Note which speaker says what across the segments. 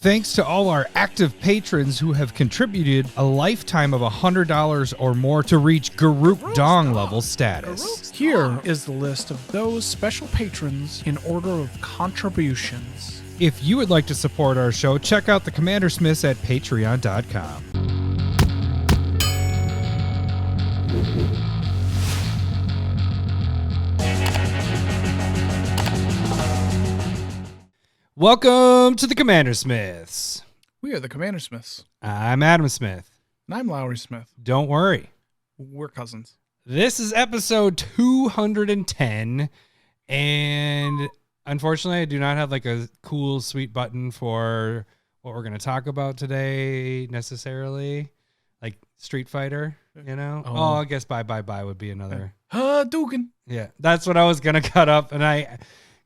Speaker 1: Thanks to all our active patrons who have contributed a lifetime of $100 or more to reach Garuk Dong level status.
Speaker 2: Here is the list of those special patrons in order of contributions.
Speaker 1: If you would like to support our show, check out the CommanderSmiths at patreon.com. Welcome to the CommanderSmiths.
Speaker 2: We are the CommanderSmiths.
Speaker 1: I'm Adam Smith.
Speaker 2: And I'm Lowry Smith.
Speaker 1: Don't worry.
Speaker 2: We're cousins.
Speaker 1: This is episode 210, and unfortunately, I do not have like a cool, sweet button for what we're going to talk about today necessarily, like Street Fighter, you know? Oh, I guess Bye would be another.
Speaker 2: Dugan.
Speaker 1: Yeah, that's what I was going to cut up, and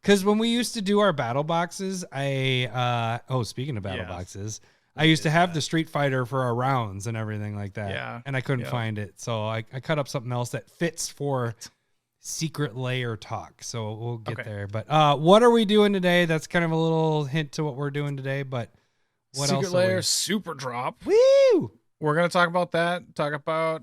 Speaker 1: because when we used to do our battle boxes, speaking of battle boxes, I used to have the Street Fighter for our rounds and everything like that. Yeah. And I couldn't find it. So I cut up something else that fits for Secret Lair talk. So we'll get there. But what are we doing today? That's kind of a little hint to what we're doing today. But what else?
Speaker 2: Secret Lair Super Drop.
Speaker 1: Woo!
Speaker 2: We're going to talk about that. Talk about,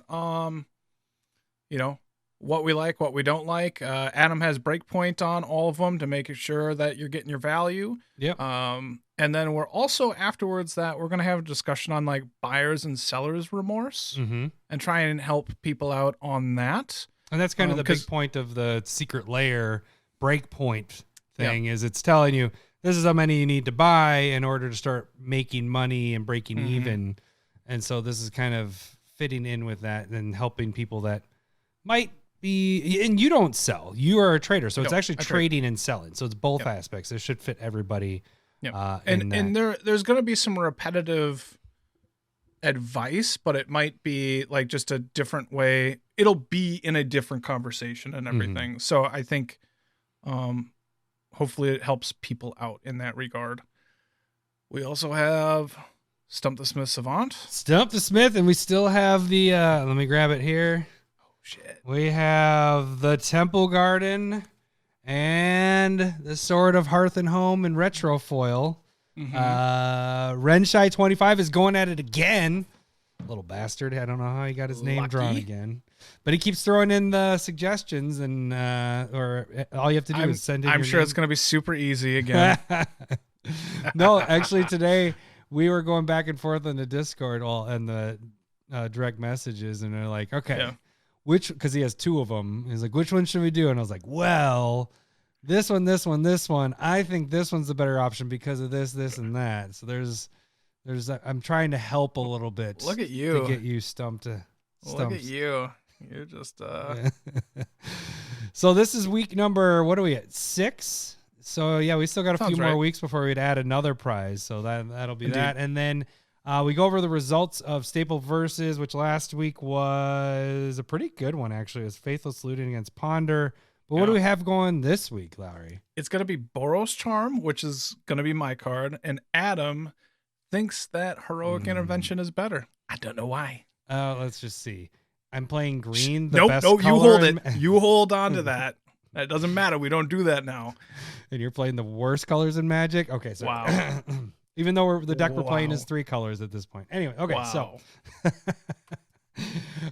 Speaker 2: what we like, what we don't like. Adam has breakpoint on all of them to make sure that you're getting your value.
Speaker 1: Yep.
Speaker 2: And then we're also afterwards that we're going to have a discussion on like buyers and sellers remorse and try and help people out on that.
Speaker 1: And that's kind of the big point of the Secret Lair breakpoint thing is it's telling you this is how many you need to buy in order to start making money and breaking even. And so this is kind of fitting in with that and helping people that might be, and you don't sell, you are a trader, so it's actually trading and selling, so it's both aspects. It should fit everybody.
Speaker 2: And there's going to be some repetitive advice, but it might be like just a different way. It'll be in a different conversation and everything. So I think hopefully it helps people out in that regard. We also have Stump the Smith Savant.
Speaker 1: Stump the Smith, and we still have the let me grab it here.
Speaker 2: Shit. We
Speaker 1: have the Temple Garden and the Sword of Hearth and Home in retro foil. Renshai 25 is going at it again. Little bastard. I don't know how he got his name drawn again. But he keeps throwing in the suggestions, and or all you have to do is send in
Speaker 2: I'm sure
Speaker 1: name.
Speaker 2: It's going to be super easy again.
Speaker 1: No, actually today we were going back and forth on the Discord and the direct messages, and they're like, okay. Yeah. Because he has two of them. He's like, which one should we do? And I was like, well, this one. I think this one's the better option because of this, and that. So I'm trying to help a little bit.
Speaker 2: Look at you.
Speaker 1: To get you stumped.
Speaker 2: Look at you. You're just...
Speaker 1: So this is week number, what are we at, 6? So yeah, we still got a few more weeks before we'd add another prize. So that'll be that. And then... we go over the results of Staple Versus, which last week was a pretty good one, actually. It was Faithless Looting against Ponder. But what do we have going this week, Lowry?
Speaker 2: It's going to be Boros Charm, which is going to be my card. And Adam thinks that Heroic Intervention is better. I don't know why.
Speaker 1: Let's just see. I'm playing green.
Speaker 2: Nope, you hold it. You hold on to that. That doesn't matter. We don't do that now.
Speaker 1: And you're playing the worst colors in Magic? Okay, so... Wow. Even though the deck we're playing is 3 colors at this point. Anyway, okay, so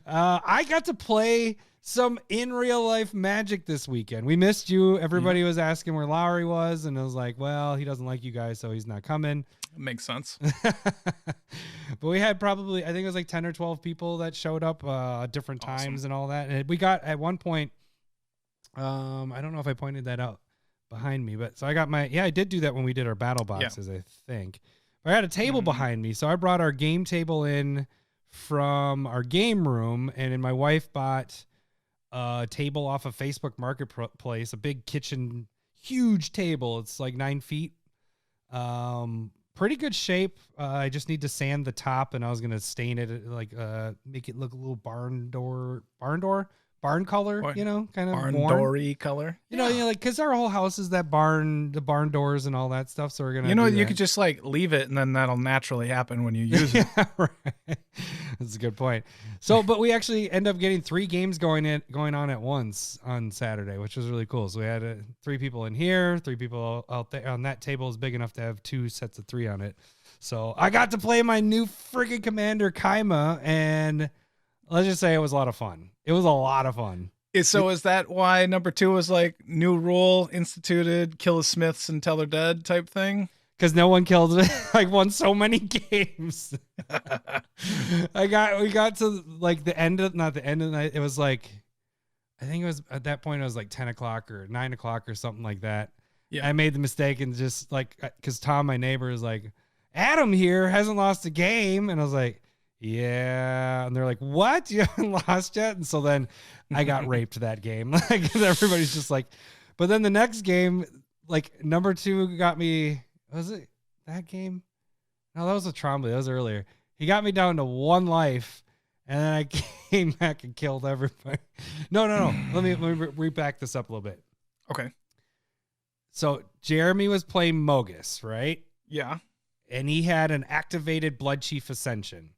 Speaker 1: I got to play some in real life Magic this weekend. We missed you. Everybody was asking where Lowry was, and I was like, well, he doesn't like you guys, so he's not coming.
Speaker 2: Makes sense.
Speaker 1: But we had probably, I think it was like 10 or 12 people that showed up at different times and all that. And we got at one point, I don't know if I pointed that out behind me, but so I got I did do that when we did our battle boxes, I think. But I had a table behind me, so I brought our game table in from our game room, and then my wife bought a table off of Facebook Marketplace, a big kitchen, huge table. It's like 9 feet. Pretty good shape. I just need to sand the top, and I was gonna stain it, like make it look a little barn color, kind of
Speaker 2: barn doory color.
Speaker 1: You know, like because our whole house is that the barn doors and all that stuff. So we're gonna,
Speaker 2: you could just like leave it, and then that'll naturally happen when you use it.
Speaker 1: Right. That's a good point. So, but we actually end up getting 3 games going on at once on Saturday, which was really cool. So we had 3 people in here, 3 people out there. On that table is big enough to have 2 sets of 3 on it. So I got to play my new freaking commander Kaima, and let's just say it was a lot of fun. It was a lot of fun.
Speaker 2: So is that why number 2 was like new rule instituted, kill the Smiths and they're dead type thing?
Speaker 1: Because no one killed it. I won so many games. We got to like not the end of the night. It was like, I think it was at that point, it was like 10 o'clock or 9 o'clock or something like that. Yeah. I made the mistake and just like, because Tom, my neighbor, is like, Adam here hasn't lost a game. And I was like, yeah. And they're like, what? You haven't lost yet? And so then I got raped that game. Like everybody's just like, but then the next game, like number 2 got me. Was it that game? No, that was a Trombley. That was earlier. He got me down to 1 life, and then I came back and killed everybody. No. Let me re-back this up a little bit.
Speaker 2: Okay.
Speaker 1: So Jeremy was playing Mogus, right?
Speaker 2: Yeah.
Speaker 1: And he had an activated Blood Chief Ascension.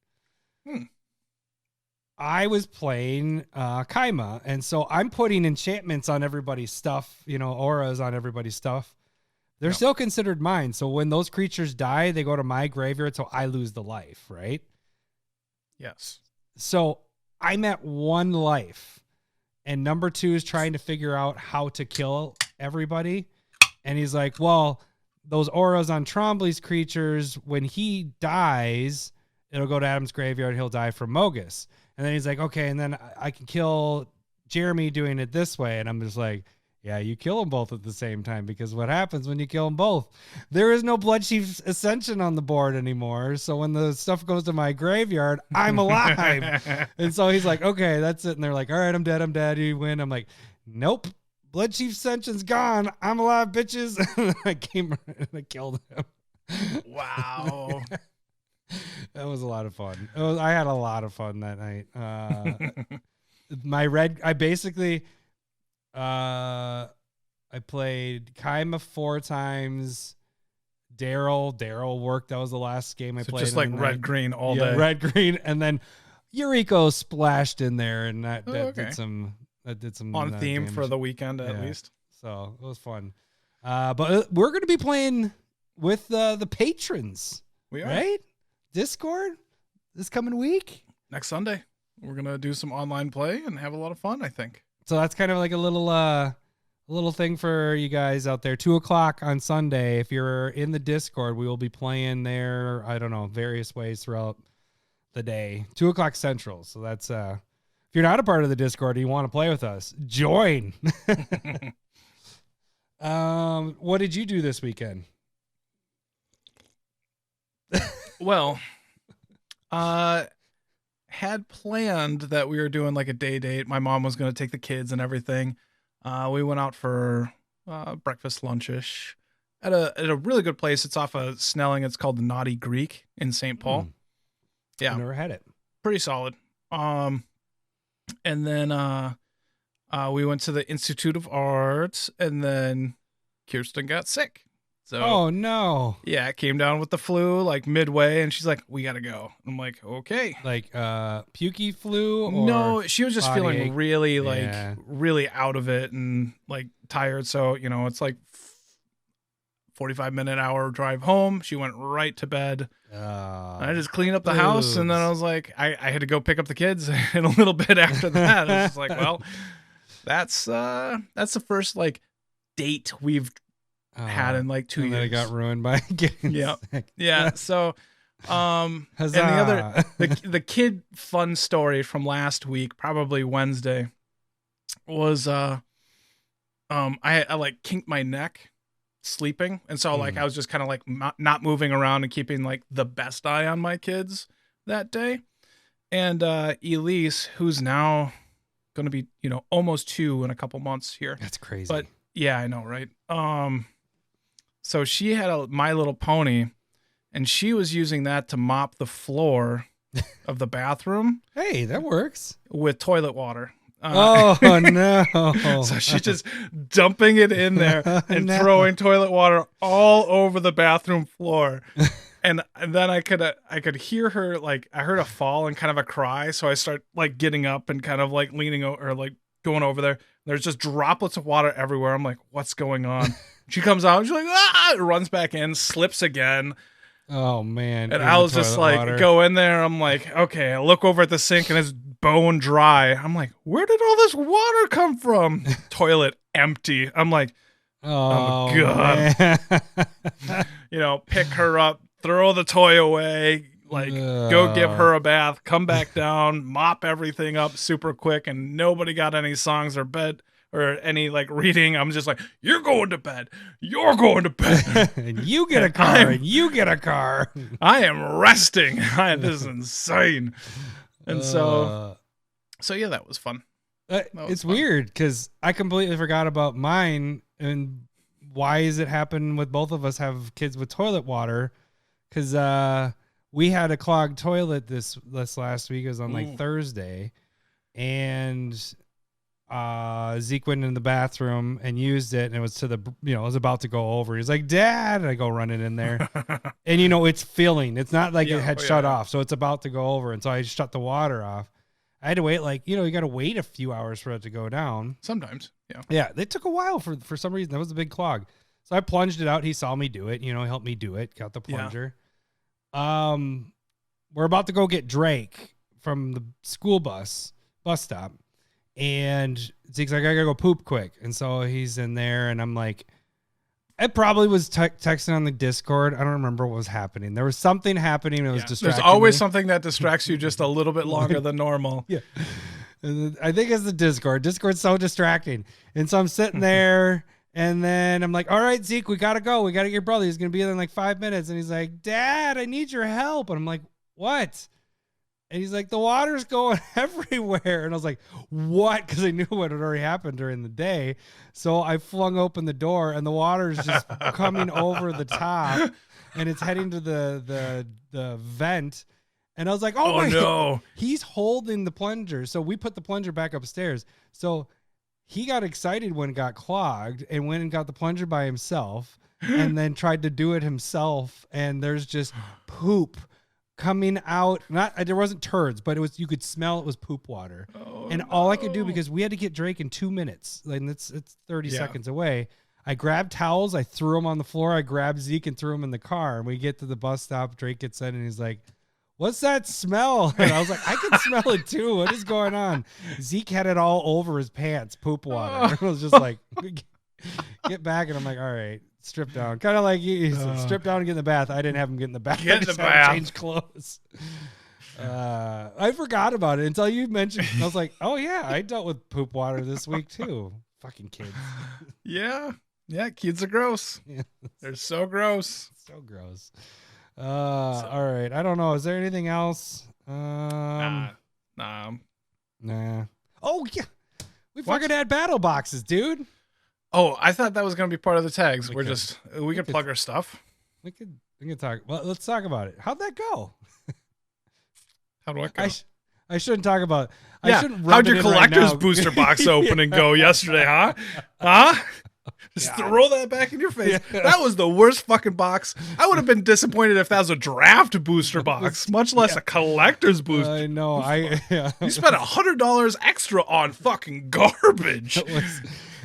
Speaker 1: I was playing Kaima, and so I'm putting enchantments on everybody's stuff, auras on everybody's stuff. They're still considered mine. So when those creatures die, they go to my graveyard, so I lose the life, right?
Speaker 2: Yes.
Speaker 1: So I'm at 1 life, and number 2 is trying to figure out how to kill everybody. And he's like, well, those auras on Trombley's creatures, when he dies, it'll go to Adam's graveyard. He'll die from Mogus. And then he's like, okay, and then I can kill Jeremy doing it this way. And I'm just like, yeah, you kill them both at the same time, because what happens when you kill them both? There is no Blood Chief Ascension on the board anymore. So when the stuff goes to my graveyard, I'm alive. And so he's like, okay, that's it. And they're like, all right, I'm dead. You win. I'm like, nope. Blood Chief Ascension's gone. I'm alive, bitches. And I came and I killed him.
Speaker 2: Wow.
Speaker 1: That was a lot of fun. I had a lot of fun that night. I played Kaima 4 times. Daryl worked. That was the last game I played.
Speaker 2: Just like red green all day.
Speaker 1: Red green, and then Yuriko splashed in there, and that did some
Speaker 2: on theme
Speaker 1: damage
Speaker 2: for the weekend at least.
Speaker 1: So it was fun. But we're gonna be playing with the patrons.
Speaker 2: We are,
Speaker 1: right? Discord this coming week.
Speaker 2: Next Sunday, we're gonna do some online play and have a lot of fun, I think.
Speaker 1: So that's kind of like a little thing for you guys out there. 2:00 on Sunday. If you're in the Discord, we will be playing there. I don't know, various ways throughout the day. 2:00 Central. So that's if you're not a part of the Discord and you want to play with us, join. What did you do this weekend?
Speaker 2: Well, had planned that we were doing like a day date. My mom was going to take the kids and everything. We went out for breakfast, lunchish at a really good place. It's off of Snelling. It's called the Naughty Greek in St. Paul. Yeah,
Speaker 1: I've never had it.
Speaker 2: Pretty solid. And then we went to the Institute of Arts, and then Kirsten got sick. So,
Speaker 1: oh no.
Speaker 2: Yeah, it came down with the flu like midway, and she's like, "We gotta go." I'm like, "Okay."
Speaker 1: Like pukey flu? Or
Speaker 2: no, she was just feeling
Speaker 1: ache?
Speaker 2: really really out of it and like tired. So it's like 45-minute hour drive home. She went right to bed. I just cleaned up the house, and then I was like, I had to go pick up the kids, and a little bit after that, I was just like, well, that's the first like date we've had in like 2 years.
Speaker 1: And then it got ruined by getting sick.
Speaker 2: Yeah. So, and the kid fun story from last week, probably Wednesday, was I like kinked my neck sleeping, and so like I was just kind of like not moving around and keeping like the best eye on my kids that day. And Elise, who's now going to be almost 2 in a couple months here.
Speaker 1: That's crazy.
Speaker 2: But yeah, I know, right? So she had a My Little Pony, and she was using that to mop the floor of the bathroom.
Speaker 1: Hey, that works.
Speaker 2: With toilet water.
Speaker 1: Oh, no.
Speaker 2: So she's just dumping it in there and throwing toilet water all over the bathroom floor. And then I could hear her, like, I heard a fall and kind of a cry. So I start like getting up and kind of like leaning over, or like going over there. There's just droplets of water everywhere. I'm like, what's going on? She comes out, she's like, runs back in, slips again.
Speaker 1: Oh man.
Speaker 2: And I was just like, water. Go in there. I'm like, okay, I look over at the sink and it's bone dry. I'm like, where did all this water come from? Toilet empty. I'm like, oh God. You know, pick her up, throw the toy away, like go give her a bath, come back down, mop everything up super quick, and nobody got any songs or bed or any like reading. I'm just like, you're going to bed. You're going to bed.
Speaker 1: And you get a car. And you get a car.
Speaker 2: I am resting. This is insane. And so yeah, that was fun.
Speaker 1: It's weird because I completely forgot about mine. And why is it happen with both of us have kids with toilet water? Because we had a clogged toilet this last week. It was on like Thursday. And Zeke went in the bathroom and used it, and it was to the, it was about to go over. He's like, Dad, and I go running in there. And it's filling. It's not like it had shut off. So it's about to go over. And so I shut the water off. I had to wait you got to wait a few hours for it to go down.
Speaker 2: Sometimes. Yeah.
Speaker 1: Yeah. It took a while for some reason. That was a big clog. So I plunged it out. He saw me do it, he helped me do it. Got the plunger. Yeah. We're about to go get Drake from the school bus stop. And Zeke's like, I gotta go poop quick. And so he's in there, and I'm like, it probably was texting on the Discord. I don't remember what was happening. There was something happening that was distracting.
Speaker 2: There's always something that distracts you just a little bit longer than normal.
Speaker 1: Yeah. And I think it's the Discord. Discord's so distracting. And so I'm sitting there, and then I'm like, all right, Zeke, we gotta go. We gotta get your brother. He's gonna be there in like 5 minutes. And he's like, Dad, I need your help. And I'm like, what? And he's like, the water's going everywhere. And I was like, what? Because I knew what had already happened during the day. So I flung open the door, and the water's just coming over the top, and it's heading to the vent. And I was like, oh my God. He's holding the plunger. So we put the plunger back upstairs. So he got excited when it got clogged and went and got the plunger by himself and then tried to do it himself. And there's just poop coming out. There wasn't turds, but you could smell it was poop water. All I could do, because we had to get Drake in 2 minutes, like it's 30 seconds away. I grabbed towels, I threw them on the floor. I grabbed Zeke and threw them in the car. And we get to the bus stop. Drake gets in and he's like, what's that smell? And I was like, I can smell it too. What is going on? Zeke had it all over his pants, poop water. I was just like, get back. And I'm like, all right. Strip down, kind of like you strip down and get in the bath. I didn't have him get in the bath.
Speaker 2: Get in the bath.
Speaker 1: Change clothes. I forgot about it until you mentioned. I was like, oh yeah, I dealt with poop water this week too. Fucking kids.
Speaker 2: Yeah, kids are gross. Yeah. They're so gross.
Speaker 1: So gross. All right. I don't know. Is there anything else?
Speaker 2: Nah.
Speaker 1: Oh yeah, we fucking had battle boxes, dude.
Speaker 2: Oh, I thought that was going to be part of the tags. We could plug our stuff.
Speaker 1: We could talk. Well, let's talk about it. How'd that go?
Speaker 2: How do I go?
Speaker 1: I shouldn't talk about it.
Speaker 2: Yeah. How'd your collector's booster box opening go yesterday, huh? Huh? Just throw that back in your face. Yeah. That was the worst fucking box. I would have been disappointed if that was a draft booster box, much less a collector's booster.
Speaker 1: I know.
Speaker 2: You spent $100 extra on fucking garbage.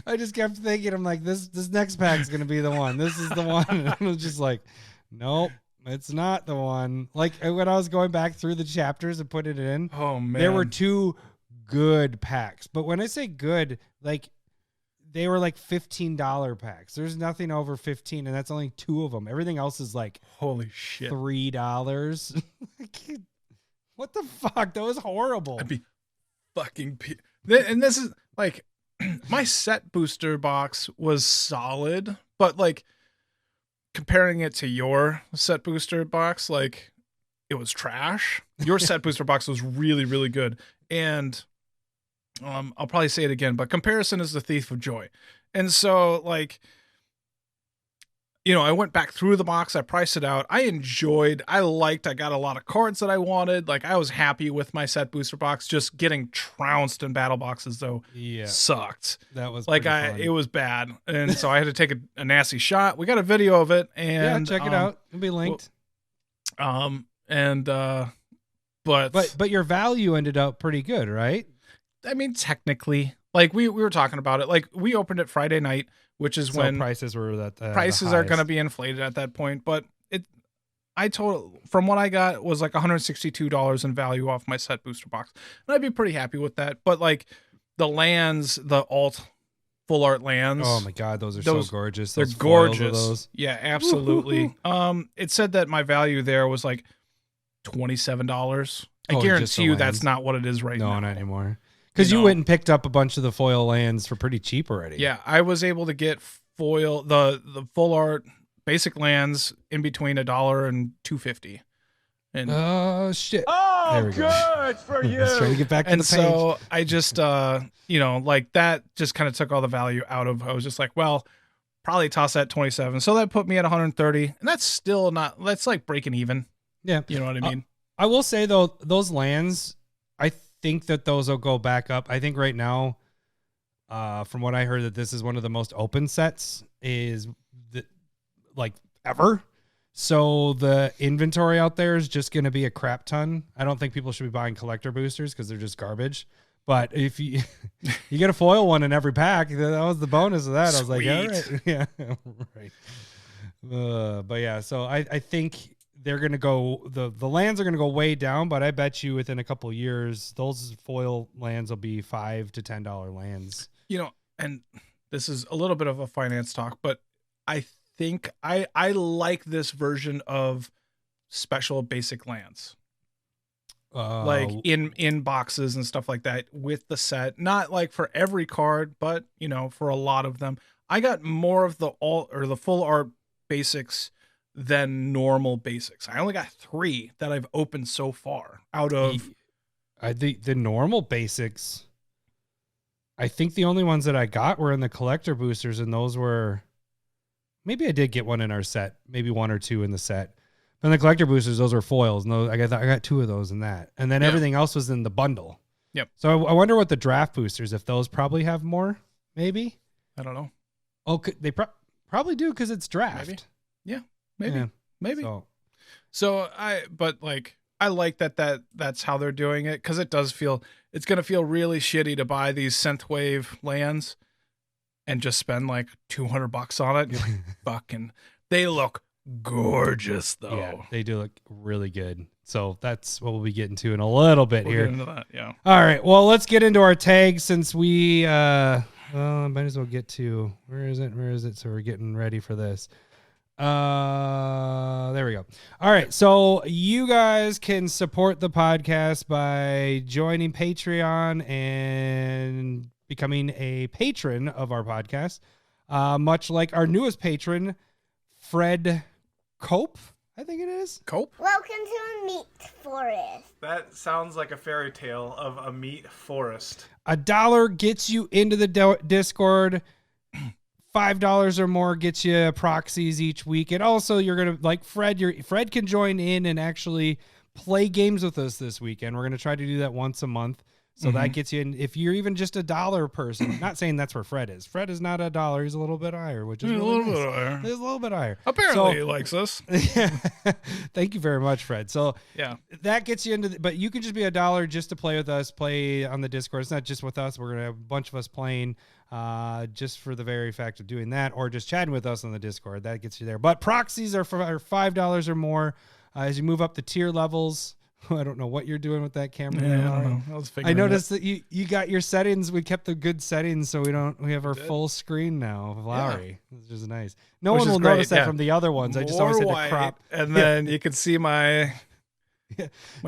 Speaker 1: I just kept thinking, I'm like, this next pack's gonna be the one. This is the one. And I was just like, nope, it's not the one. Like when I was going back through the chapters and put it in,
Speaker 2: oh man,
Speaker 1: there were 2 good packs. But when I say good, like they were like $15 packs. There's nothing over 15, and that's only 2 of them. Everything else is like
Speaker 2: holy shit,
Speaker 1: $3. What the fuck? That was horrible.
Speaker 2: I'd be fucking. And this is like. My set booster box was solid, but like comparing it to your set booster box, like it was trash. Your set booster box was really, really good. And I'll probably say it again, but comparison is the thief of joy. And so like, I went back through the box. I priced it out. I got a lot of cards that I wanted. Like I was happy with my set booster box. Just getting trounced in battle boxes though sucked.
Speaker 1: That was
Speaker 2: like it was bad. And so I had to take a nasty shot. We got a video of it, and
Speaker 1: check it out. It'll be linked.
Speaker 2: But
Speaker 1: your value ended up pretty good, right?
Speaker 2: I mean, technically, like we were talking about it. Like we opened it Friday night, which is when
Speaker 1: prices were
Speaker 2: prices are going to be inflated at that point. But from what I got was like $162 in value off my set booster box. And I'd be pretty happy with that. But like the lands, the full art lands.
Speaker 1: Oh my God, those are so gorgeous.
Speaker 2: They're gorgeous. Yeah, absolutely. It said that my value there was like $27. I guarantee you that's not what it is right now.
Speaker 1: No, not anymore. Because you went and picked up a bunch of the foil lands for pretty cheap already.
Speaker 2: Yeah, I was able to get foil the full art basic lands in between $1 and $2.50. And
Speaker 1: oh shit!
Speaker 3: Oh, there we good for you.
Speaker 1: Let's try to get back to the page.
Speaker 2: So I just, like that just kind of took all the value out of. I was just like, well, probably toss that 27. So that put me at 130, and that's still not. That's like breaking even.
Speaker 1: Yeah,
Speaker 2: you know what I mean.
Speaker 1: I will say though, those lands, I think that those will go back up. I think right now, from what I heard, that this is one of the most open sets ever. So the inventory out there is just going to be a crap ton. I don't think people should be buying collector boosters because they're just garbage. But if you get a foil one in every pack, that was the bonus of that.
Speaker 2: Sweet.
Speaker 1: I was like, yeah, yeah, right. But yeah, so I think they're going to go, the lands are going to go way down, but I bet you within a couple of years, those foil lands will be $5 to $10 lands.
Speaker 2: And this is a little bit of a finance talk, but I think I like this version of special basic lands, like in boxes and stuff like that with the set. Not like for every card, but for a lot of them. I got more of the full art basics than normal basics. I only got 3 that I've opened so far out of
Speaker 1: the normal basics. I think the only ones that I got were in the collector boosters, and those were. Maybe I did get one in our set, maybe 1 or 2 in the set. But in the collector boosters, those are foils. And those, I got 2 of those in that. And then everything else was in the bundle.
Speaker 2: Yep.
Speaker 1: So I wonder what the draft boosters, if those probably have more, maybe?
Speaker 2: I don't know.
Speaker 1: Oh, they probably do because it's draft.
Speaker 2: Maybe. Yeah, maybe. Yeah. Maybe. So I like that's how they're doing it because it's going to feel really shitty to buy these synthwave lands and just spend like $200 on it. You're like, fucking, they look gorgeous though.
Speaker 1: Yeah, they do look really good. So that's what we'll be getting to in a little bit here.
Speaker 2: Get into that, yeah.
Speaker 1: All right. Well, let's get into our tags since we might as well get to where is it? So we're getting ready for this. There we go. All right. So you guys can support the podcast by joining Patreon and becoming a patron of our podcast, much like our newest patron, Fred Cope, I think it is.
Speaker 2: Cope?
Speaker 4: Welcome to a meat forest.
Speaker 2: That sounds like a fairy tale of a meat forest.
Speaker 1: $1 gets you into the Discord. $5 or more gets you proxies each week. And also you're going to, like Fred can join in and actually play games with us this weekend. We're going to try to do that once a month. So that gets you in. If you're even just $1 person, not saying that's where Fred is. Fred is not $1. He's a little bit higher, which is really nice. He's a little bit higher.
Speaker 2: Apparently he likes us.
Speaker 1: Thank you very much, Fred. So
Speaker 2: yeah,
Speaker 1: that gets you into, but you can just be $1 just to play with us, play on the Discord. It's not just with us. We're going to have a bunch of us playing just for the very fact of doing that, or just chatting with us on the Discord. That gets you there. But proxies are for $5 or more as you move up the tier levels. I don't know what you're doing with that camera.
Speaker 2: Yeah, I don't know.
Speaker 1: I noticed that you got your settings. We kept the good settings, so we have our full screen now of Lowry, which is nice. No one will notice that from the other ones. I just always had to crop.
Speaker 2: And then you can see my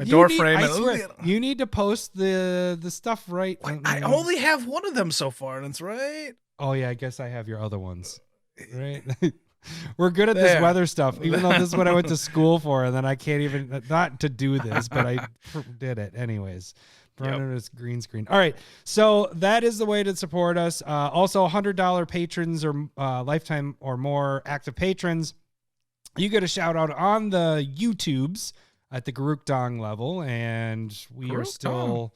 Speaker 2: door frame.
Speaker 1: I swear, you need to post the stuff right.
Speaker 2: I only have one of them so far, and it's right.
Speaker 1: Oh yeah, I guess I have your other ones. Right. We're good at this weather stuff, even though this is what I went to school for, and then I can't even, not to do this, but I did it anyways. Running this green screen. All right, so that is the way to support us. Also, $100 patrons or lifetime or more active patrons, you get a shout out on the YouTubes at the Garuk Dong level, and we are still,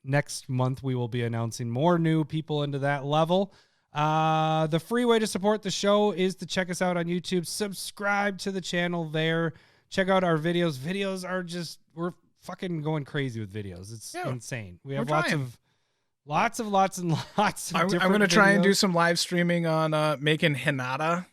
Speaker 1: next month we will be announcing more new people into that level. The free way to support the show is to check us out on YouTube. Subscribe to the channel there. Check out our videos. Videos are we're fucking going crazy with videos. It's insane. We have lots and lots of
Speaker 2: I'm going to try and do some live streaming on making Hinata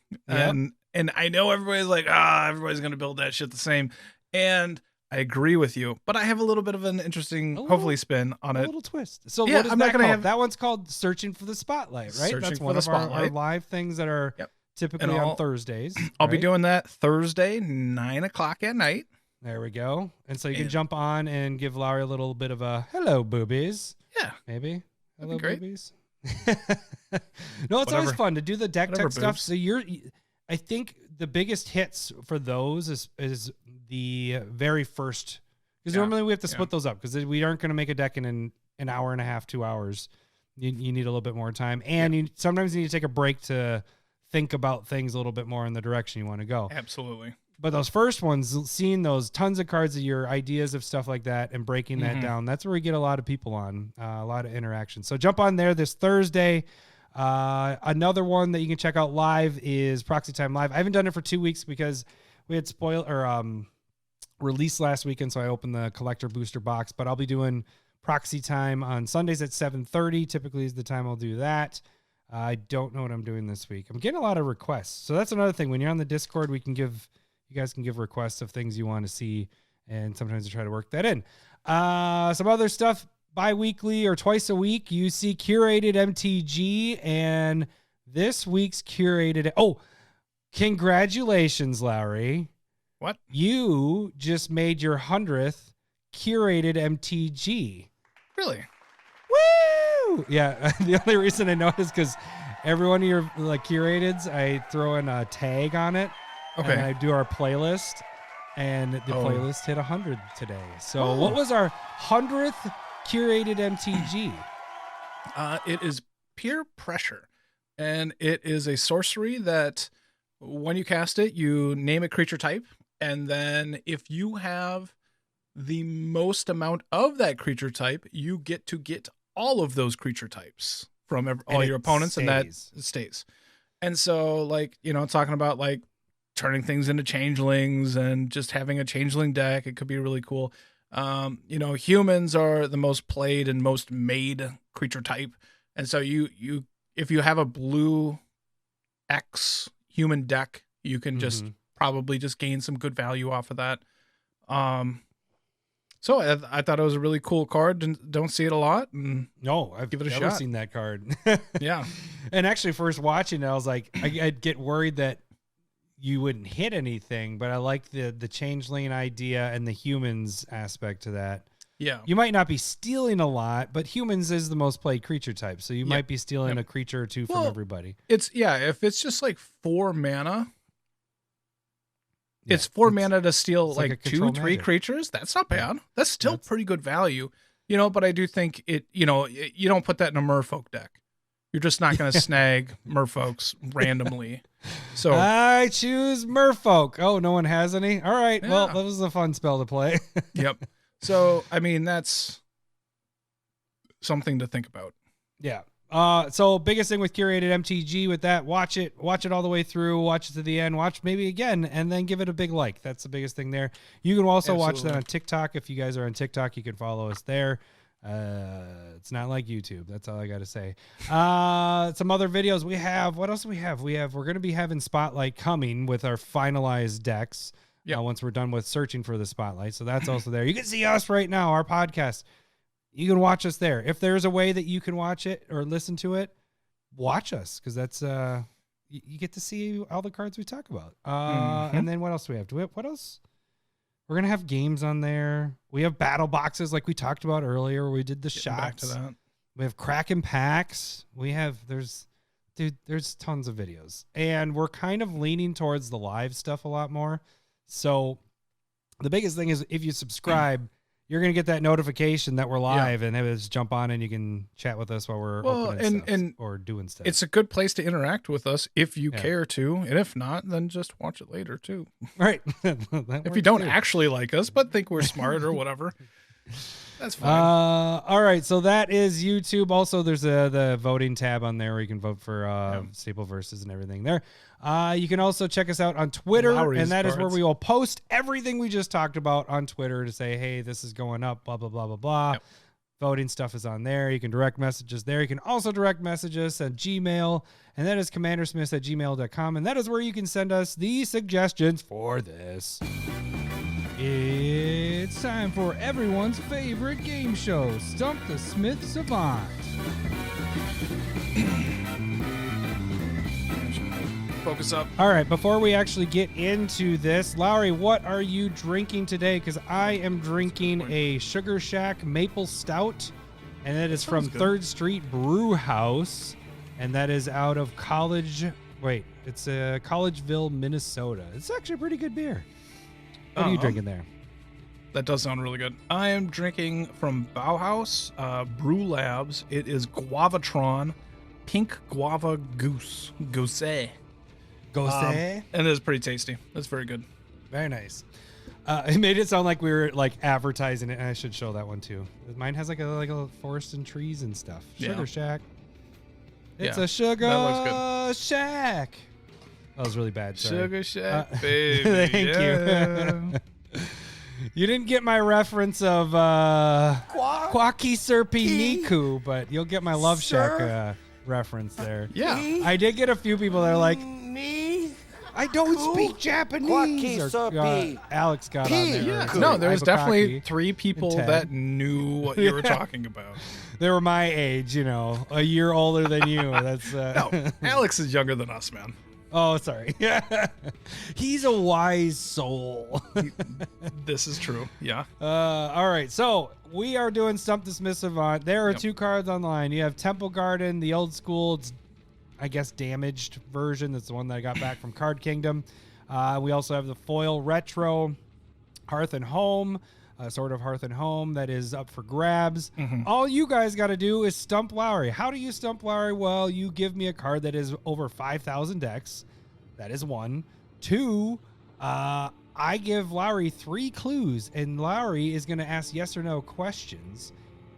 Speaker 2: And I know everybody's like, everybody's going to build that shit the same. And I agree with you, but I have a little bit of an interesting, hopefully, spin on it.
Speaker 1: A little twist. So
Speaker 2: yeah,
Speaker 1: what is
Speaker 2: I'm
Speaker 1: that
Speaker 2: not gonna
Speaker 1: called?
Speaker 2: have...
Speaker 1: That one's called Searching for the Spotlight, right?
Speaker 2: Searching
Speaker 1: That's
Speaker 2: for
Speaker 1: one
Speaker 2: the
Speaker 1: of our
Speaker 2: Spotlight.
Speaker 1: live things that are typically on Thursdays.
Speaker 2: I'll be doing that Thursday, 9:00 at night.
Speaker 1: There we go. And so you can jump on and give Lowry a little bit of a hello, boobies.
Speaker 2: Yeah.
Speaker 1: Maybe. Hello,
Speaker 2: great.
Speaker 1: Boobies. No, it's always fun to do the deck tech stuff. So I think the biggest hits for those is the very first, because normally we have to split those up because we aren't going to make a deck in an hour and a half, 2 hours. You need a little bit more time. And sometimes you need to take a break to think about things a little bit more in the direction you want to go.
Speaker 2: Absolutely.
Speaker 1: But those first ones, seeing those tons of cards of your ideas of stuff like that and breaking that down, that's where we get a lot of people on, a lot of interaction. So jump on there this Thursday. Another one that you can check out live is Proxy Time Live. I haven't done it for 2 weeks because we had release last weekend, so I opened the collector booster box. But I'll be doing Proxy Time on Sundays at 7:30. Typically is the time I'll do that. I don't know what I'm doing this week. I'm getting a lot of requests. So that's another thing. When you're on the Discord, you guys can give requests of things you want to see, and sometimes I try to work that in. Some other stuff, bi-weekly or twice a week, you see Curated MTG, and this week's Curated... Oh, congratulations, Lowry.
Speaker 2: What?
Speaker 1: You just made your 100th Curated MTG.
Speaker 2: Really?
Speaker 1: Woo! Yeah, the only reason I know is because every one of your curateds, I throw in a tag on it. Okay. And I do our playlist, and the playlist hit 100 today. So what was our 100th Curated MTG?
Speaker 2: It is Peer Pressure, and it is a sorcery that when you cast it, you name a creature type, and then if you have the most amount of that creature type, you get to get all of those creature types from all your opponents, and that stays. And so, talking about turning things into changelings and just having a changeling deck, it could be really cool. Humans are the most played and most made creature type, and so if you have a blue X human deck, you can just probably just gain some good value off of that. So I thought it was a really cool card. Don't see it a lot. And
Speaker 1: no, I've
Speaker 2: give it a
Speaker 1: never
Speaker 2: shot.
Speaker 1: seen that card.
Speaker 2: Yeah.
Speaker 1: And actually, first watching it, I was like, I'd get worried that you wouldn't hit anything, but I like the changeling idea and the humans aspect to that.
Speaker 2: Yeah.
Speaker 1: You might not be stealing a lot, but humans is the most played creature type. So you might be stealing a creature or two from everybody.
Speaker 2: If it's just 4 mana, it's 4 mana to steal 2-3 creatures. That's not bad. That's still pretty good value. But I do think you don't put that in a merfolk deck. You're just not going to snag merfolks randomly. So
Speaker 1: I choose merfolk. Oh, no one has any? All right. Yeah. Well, that was a fun spell to play.
Speaker 2: Yep. So, that's something to think about.
Speaker 1: Yeah. So biggest thing with Curated MTG with that, watch it all the way through, watch it to the end, watch maybe again, and then give it a big like. That's the biggest thing there. You can also watch that on TikTok. If you guys are on TikTok, you can follow us there. It's not like YouTube. That's all I got to say. Some other videos we have. What else do we have? We're going to be having Spotlight coming with our finalized decks. Yeah. Once we're done with searching for the Spotlight. So that's also there. You can see us right now, our podcast. You can watch us there. If there's a way that you can watch it or listen to it, watch us, because that's you get to see all the cards we talk about. And then what else do we have? What else? We're gonna have games on there. We have battle boxes like we talked about earlier. We did the shots.
Speaker 2: Back to that.
Speaker 1: We have Kraken packs. There's tons of videos, and we're kind of leaning towards the live stuff a lot more. So the biggest thing is if you subscribe, you're going to get that notification that we're live, and just jump on and you can chat with us while we're opening stuff or doing stuff.
Speaker 2: It's a good place to interact with us if you care to. And if not, then just watch it later too.
Speaker 1: Right.
Speaker 2: If you don't actually like us, but think we're smart or whatever, that's fine.
Speaker 1: All right. So that is YouTube. Also, there's the voting tab on there where you can vote for Staple Versus and everything there. You can also check us out on Twitter, and that is where we will post everything we just talked about on Twitter to say, hey, this is going up, blah, blah, blah, blah, blah. Voting stuff is on there. You can direct messages there. You can also direct message us at Gmail, and that is CommanderSmiths@gmail.com, and that is where you can send us the suggestions for this. It's time for everyone's favorite game show, Stump the Smith Savant.
Speaker 2: Focus up.
Speaker 1: All right, before we actually get into this, Lowry, what are you drinking today? Because I am drinking a Sugar Shack Maple Stout, and that is from
Speaker 2: good.
Speaker 1: 3rd Street Brew House, and that is out of it's Collegeville, Minnesota. It's actually a pretty good beer. What are you drinking there?
Speaker 2: That does sound really good. I am drinking from Bauhaus Brew Labs. It is Guavatron Pink Guava Goose. And it is pretty tasty. It's very good.
Speaker 1: Very nice. It made it sound like we were like advertising it, and I should show that one too. Mine has like a forest and trees and stuff. Sugar Shack. It's a Sugar Shack. That was really bad. Sorry.
Speaker 2: Sugar Shack, baby.
Speaker 1: Thank you. You didn't get my reference of Quacky Serpi Niku, but you'll get my Love Shack reference there.
Speaker 2: Yeah.
Speaker 1: I did get a few people that are like, I don't speak Japanese. Alex got on there.
Speaker 2: Yeah. No, there's definitely 3 people that knew what you were talking about.
Speaker 1: They were my age, a year older than you. That's
Speaker 2: No, Alex is younger than us, man.
Speaker 1: Oh, sorry. He's a wise soul.
Speaker 2: This is true. Yeah.
Speaker 1: All right. So we are doing Stump the Smith Savant. There are 2 cards on the line. You have Temple Garden, the old school, I guess, damaged version. That's the one that I got back from Card Kingdom. We also have the foil retro Hearth and Home, sort of Hearth and Home that is up for grabs. All you guys got to do is stump Lowry. How do you stump Lowry? Well, you give me a card that is over 5,000 decks. That is 1. 2, I give Lowry 3 clues, and Lowry is going to ask yes or no questions.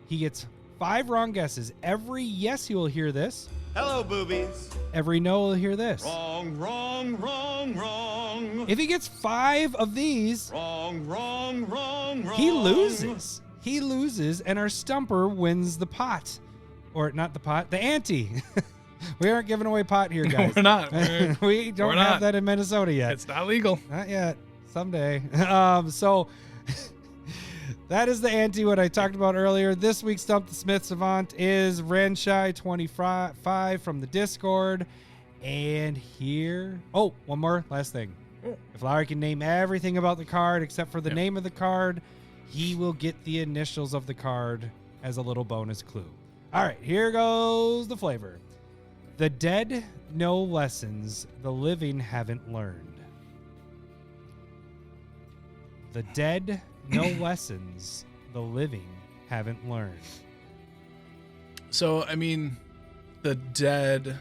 Speaker 1: He gets 5 wrong guesses. Every yes, he will hear this.
Speaker 3: Hello, boobies.
Speaker 1: Every no will hear this.
Speaker 3: Wrong, wrong, wrong, wrong.
Speaker 1: If he gets 5 of these,
Speaker 3: Wrong, wrong, wrong, wrong.
Speaker 1: he loses. He loses, and our stumper wins the pot. Or not the pot, the ante. We aren't giving away pot here, guys.
Speaker 2: We're not.
Speaker 1: We don't have that in Minnesota yet.
Speaker 2: It's not legal.
Speaker 1: Not yet. Someday. So that is the ante what I talked about earlier. This week's Stump the Smith Savant is Ranshai25 from the Discord. And here... Oh, one more last thing. If Lowry can name everything about the card except for the name of the card, he will get the initials of the card as a little bonus clue. All right, here goes the flavor. The dead know lessons the living haven't learned. The dead know lessons the living haven't learned.
Speaker 2: So, I mean, the dead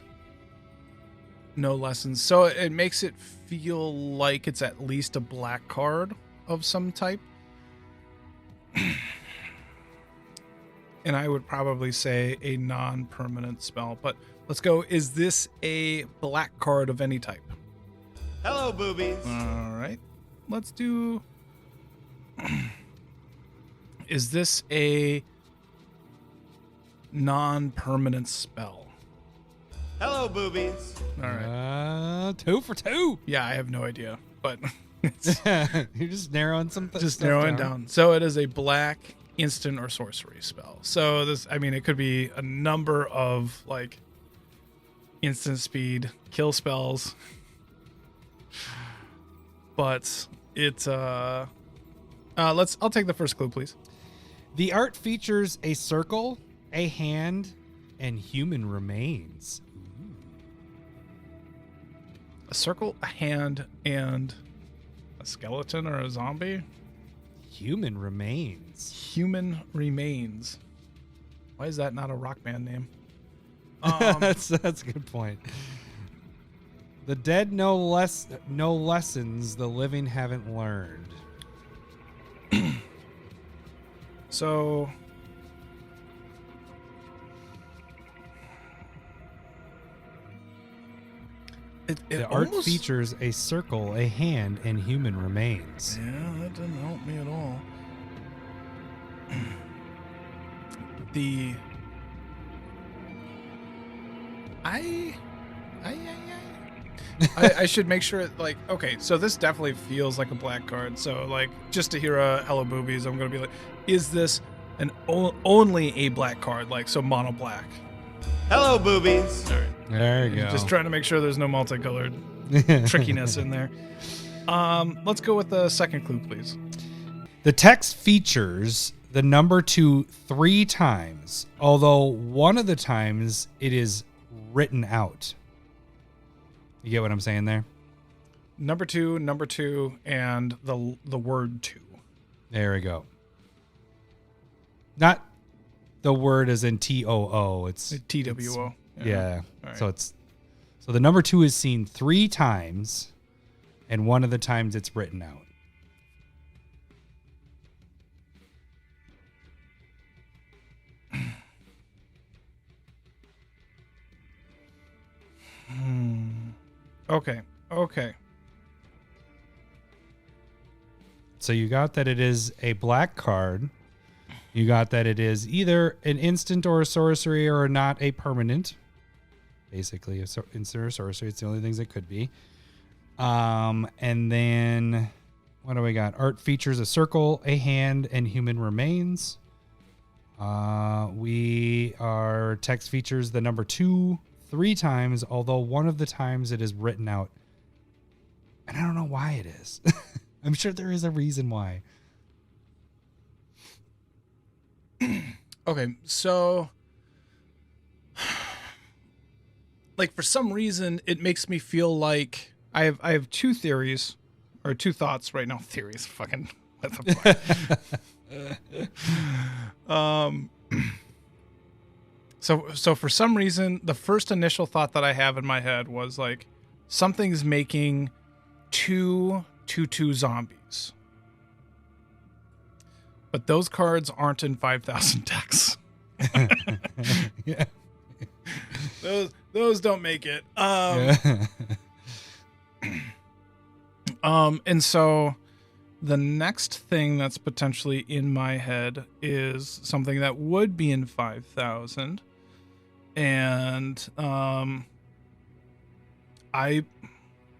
Speaker 2: know lessons. So it makes it feel like it's at least a black card of some type. And I would probably say a non-permanent spell. But let's go. Is this a black card of any type?
Speaker 3: Hello, boobies.
Speaker 2: All right. Let's do... Is this a non-permanent spell?
Speaker 3: Hello, boobies.
Speaker 2: All right.
Speaker 1: 2 for 2.
Speaker 2: Yeah, I have no idea, but
Speaker 1: You're just narrowing some stuff
Speaker 2: just narrowing down. So it is a black instant or sorcery spell. So this, I mean, it could be a number of like instant speed kill spells, but it's I'll take the first clue, please.
Speaker 1: The art features a circle, a hand, and human remains.
Speaker 2: A circle, a hand, and a skeleton or a zombie?
Speaker 1: Human remains.
Speaker 2: Human remains. Why is that not a rock band name?
Speaker 1: That's a good point. The dead know lessons the living haven't learned.
Speaker 2: So
Speaker 1: the art features a circle, a hand, and human remains.
Speaker 2: Yeah, that didn't help me at all. I should make sure, like, okay, so this definitely feels like a black card. So, like, just to hear a Hello Boobies, I'm going to be like, is this only a black card? Like, so mono black.
Speaker 3: Hello, boobies.
Speaker 2: All right.
Speaker 1: There you go.
Speaker 2: Just trying to make sure there's no multicolored trickiness in there. Let's go with the second clue, please.
Speaker 1: The text features the number 2 3 times, although one of the times it is written out. You get what I'm saying there?
Speaker 2: Number two, and the word 2.
Speaker 1: There we go. Not the word as in TOO. It's
Speaker 2: TWO.
Speaker 1: Yeah.
Speaker 2: Right.
Speaker 1: So the number 2 is seen 3 times, and one of the times it's written out.
Speaker 2: Okay.
Speaker 1: So you got that it is a black card. You got that it is either an instant or a sorcery or not a permanent. Basically, instant or sorcery. It's the only things it could be. And then what do we got? Art features a circle, a hand, and human remains. Text features the number 2 3 times, although one of the times it is written out. And I don't know why it is. I'm sure there is a reason why.
Speaker 2: Okay, so like for some reason it makes me feel like I have 2 theories or 2 thoughts right now. Theories, fucking what the fuck? So for some reason the first initial thought that I have in my head was like something's making 2 2/2 zombies. But those cards aren't in 5,000 decks.
Speaker 1: Yeah.
Speaker 2: Those don't make it. And so the next thing that's potentially in my head is something that would be in 5,000. And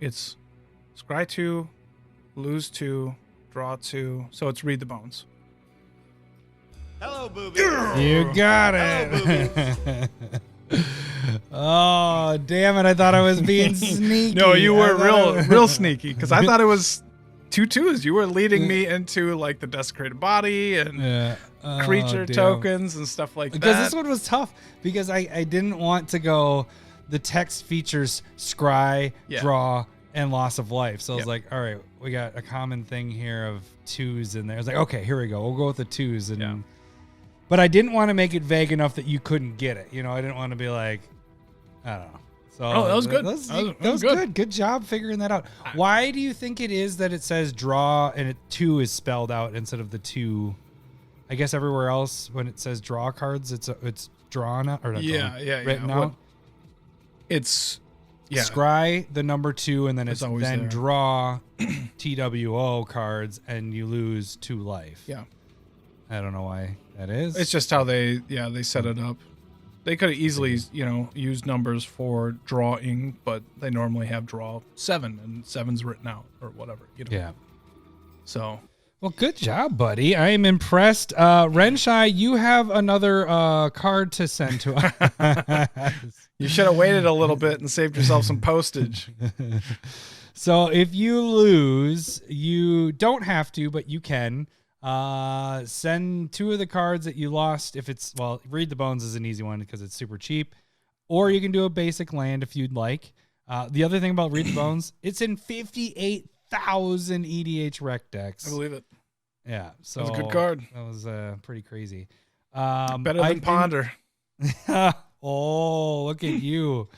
Speaker 2: it's scry 2, lose 2, draw 2. So it's read the bones.
Speaker 3: Hello, boobies.
Speaker 1: You got it. Oh, damn it. I thought I was being sneaky.
Speaker 2: No, you were real sneaky because I thought it was 2 2s. You were leading me into like the desecrated body and creature tokens and stuff like that.
Speaker 1: Because this one was tough because I didn't want to go the text features scry, draw, and loss of life. So I was like, all right, we got a common thing here of 2s in there. I was like, okay, here we go. We'll go with the 2s. And but I didn't want to make it vague enough that you couldn't get it. You know, I didn't want to be like, I don't know. So
Speaker 2: that was good.
Speaker 1: That was good. Good job figuring that out. Why do you think it is that it says draw and 2 is spelled out instead of the 2? I guess everywhere else when it says draw cards, it's drawn out or not written out.
Speaker 2: It's
Speaker 1: scry the number 2 and then it's then
Speaker 2: there.
Speaker 1: draw TWO cards and you lose 2 life.
Speaker 2: Yeah.
Speaker 1: I don't know why that is.
Speaker 2: It's just how they set it up. They could have easily, used numbers for drawing, but they normally have draw 7 and 7's written out or whatever.
Speaker 1: Yeah.
Speaker 2: So.
Speaker 1: Well, good job, buddy. I am impressed. Renshai, you have another card to send to us.
Speaker 2: You should have waited a little bit and saved yourself some postage.
Speaker 1: So if you lose, you don't have to, but you can. Send 2 of the cards that you lost. If it's, read the bones is an easy one because it's super cheap, or you can do a basic land if you'd like. The other thing about read the bones, it's in 58,000 EDH rec decks.
Speaker 2: I believe it.
Speaker 1: Yeah. So
Speaker 2: that was a good card.
Speaker 1: That was pretty crazy.
Speaker 2: Better than Ponder.
Speaker 1: Oh, look at you.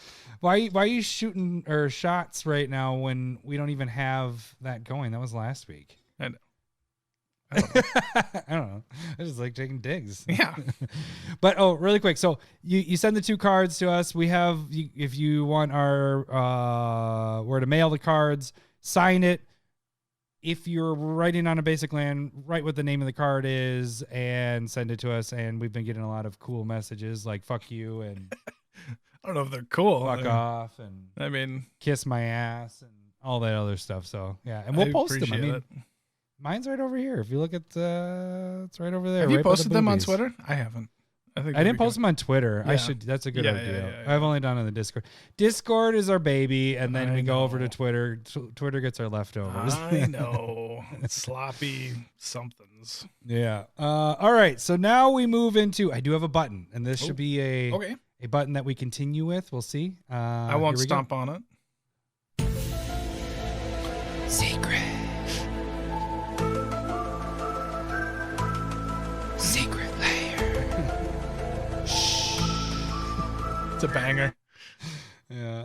Speaker 1: Why are you shooting shots right now when we don't even have that going? That was last week.
Speaker 2: I know.
Speaker 1: I don't know. I just like taking digs.
Speaker 2: Yeah.
Speaker 1: But really quick. So you send the 2 cards to us. We have, if you want our where to mail the cards, sign it, if you're writing on a basic land, write what the name of the card is and send it to us. And we've been getting a lot of cool messages like "fuck you" and
Speaker 2: I don't know if they're cool.
Speaker 1: "fuck off" and
Speaker 2: I mean,
Speaker 1: "kiss my ass" and all that other stuff. So yeah, and we'll post them. I mean, mine's right over here. If you look at it's right over there.
Speaker 2: Have you
Speaker 1: right by
Speaker 2: posted
Speaker 1: the
Speaker 2: them on
Speaker 1: boobies.
Speaker 2: Twitter? I haven't. I
Speaker 1: didn't post them on Twitter.
Speaker 2: Yeah.
Speaker 1: I should. That's a good idea.
Speaker 2: Yeah.
Speaker 1: I've only done it on the Discord. Discord is our baby, and then we go over to Twitter. Twitter gets our leftovers.
Speaker 2: I know. Sloppy somethings.
Speaker 1: Yeah. All right. So now we move into. I do have a button, and this should be a button that we continue with. We'll see.
Speaker 2: I won't stomp on it.
Speaker 1: Secret Lair.
Speaker 2: It's a banger.
Speaker 1: Yeah.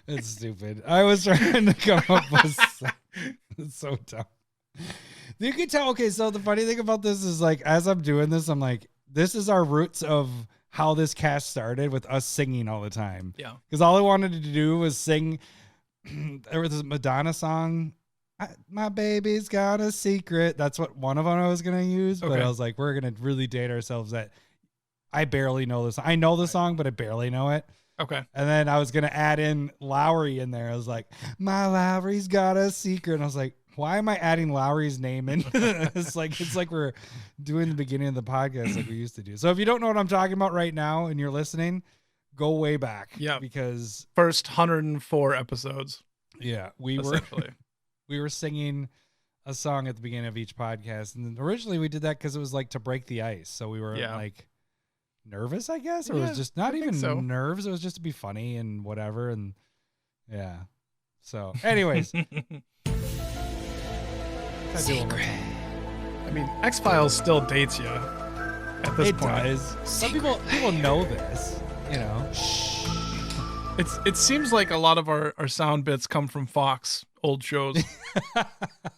Speaker 1: It's stupid. I was trying to come up with it's so dumb. You can tell. Okay, so the funny thing about this is like, as I'm doing this, I'm like, this is our roots of how this cast started with us singing all the time.
Speaker 2: Yeah.
Speaker 1: Because all I wanted to do was sing. There was this Madonna song. My baby's got a secret. That's what one of them I was going to use. But I was like, we're going to really date ourselves that I barely know this. I know the song, but I barely know it.
Speaker 2: Okay.
Speaker 1: And then I was going to add in Lowry in there. I was like, my Lowry's got a secret. And I was like, why am I adding Lowry's name in? It's like we're doing the beginning of the podcast like we used to do. So if you don't know what I'm talking about right now and you're listening, go way back.
Speaker 2: Yeah.
Speaker 1: Because
Speaker 2: first 104 episodes.
Speaker 1: Yeah. We were singing a song at the beginning of each podcast. And then originally we did that because it was like to break the ice. So we were like nervous, I guess, or it was just not even nerves. It was just to be funny and whatever. And yeah. So anyways.
Speaker 2: Secret. I mean, X-Files still dates you at this point.
Speaker 1: It does. Some people know this, you know.
Speaker 2: It seems like a lot of our sound bits come from Fox old shows.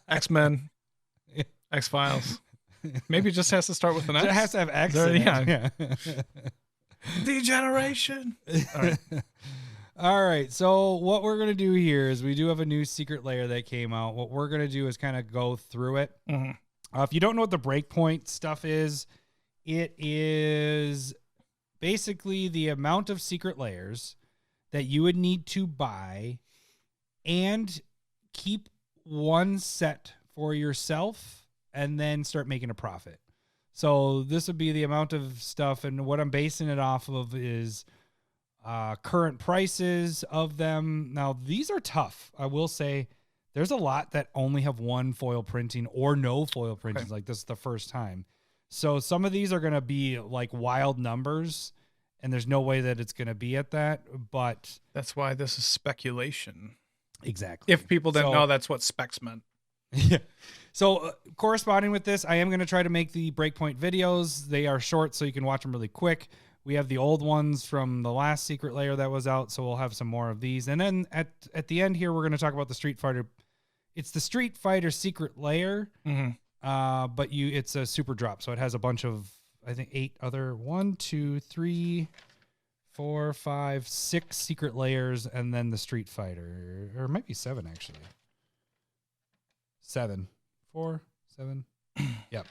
Speaker 2: X-Men, X-Files. Maybe it just has to start with an X.
Speaker 1: It has to have X.
Speaker 2: Yeah. Degeneration. All right.
Speaker 1: All right. So what we're going to do here is we do have a new Secret Lair that came out. What we're going to do is kind of go through it.
Speaker 2: Mm-hmm.
Speaker 1: If you don't know what the breakpoint stuff is, it is basically the amount of Secret Lairs that you would need to buy and keep one set for yourself and then start making a profit. So this would be the amount of stuff, and what I'm basing it off of is current prices of them. Now, these are tough. I will say there's a lot that only have one foil printing or no foil printings. Like this is the first time. So some of these are going to be like wild numbers, and there's no way that it's going to be at that. But
Speaker 2: that's why this is speculation.
Speaker 1: Exactly.
Speaker 2: If people didn't know, that's what specs meant.
Speaker 1: Yeah. So corresponding with this, I am going to try to make the breakpoint videos. They are short, so you can watch them really quick. We have the old ones from the last Secret Lair that was out, so we'll have some more of these. And then at the end here, we're going to talk about the Street Fighter. It's the Street Fighter Secret Lair, but it's a super drop, so it has a bunch of, I think, 8 other 1, 2, 3, 4, 5, 6 Secret Lairs, and then the Street Fighter, or it might be 7 actually. 7, 4, 7. Yep.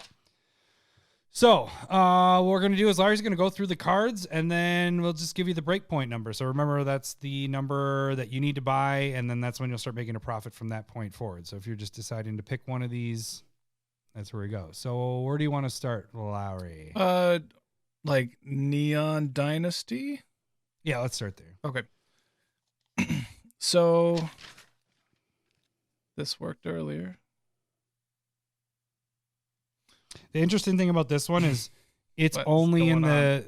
Speaker 1: So what we're going to do is Larry's going to go through the cards, and then we'll just give you the breakpoint number. So remember, that's the number that you need to buy, and then that's when you'll start making a profit from that point forward. So if you're just deciding to pick one of these, that's where we go. So where do you want to start, Lowry?
Speaker 2: Like Neon Dynasty?
Speaker 1: Yeah, let's start there.
Speaker 2: Okay. So this worked earlier.
Speaker 1: The interesting thing about this one is it's only in the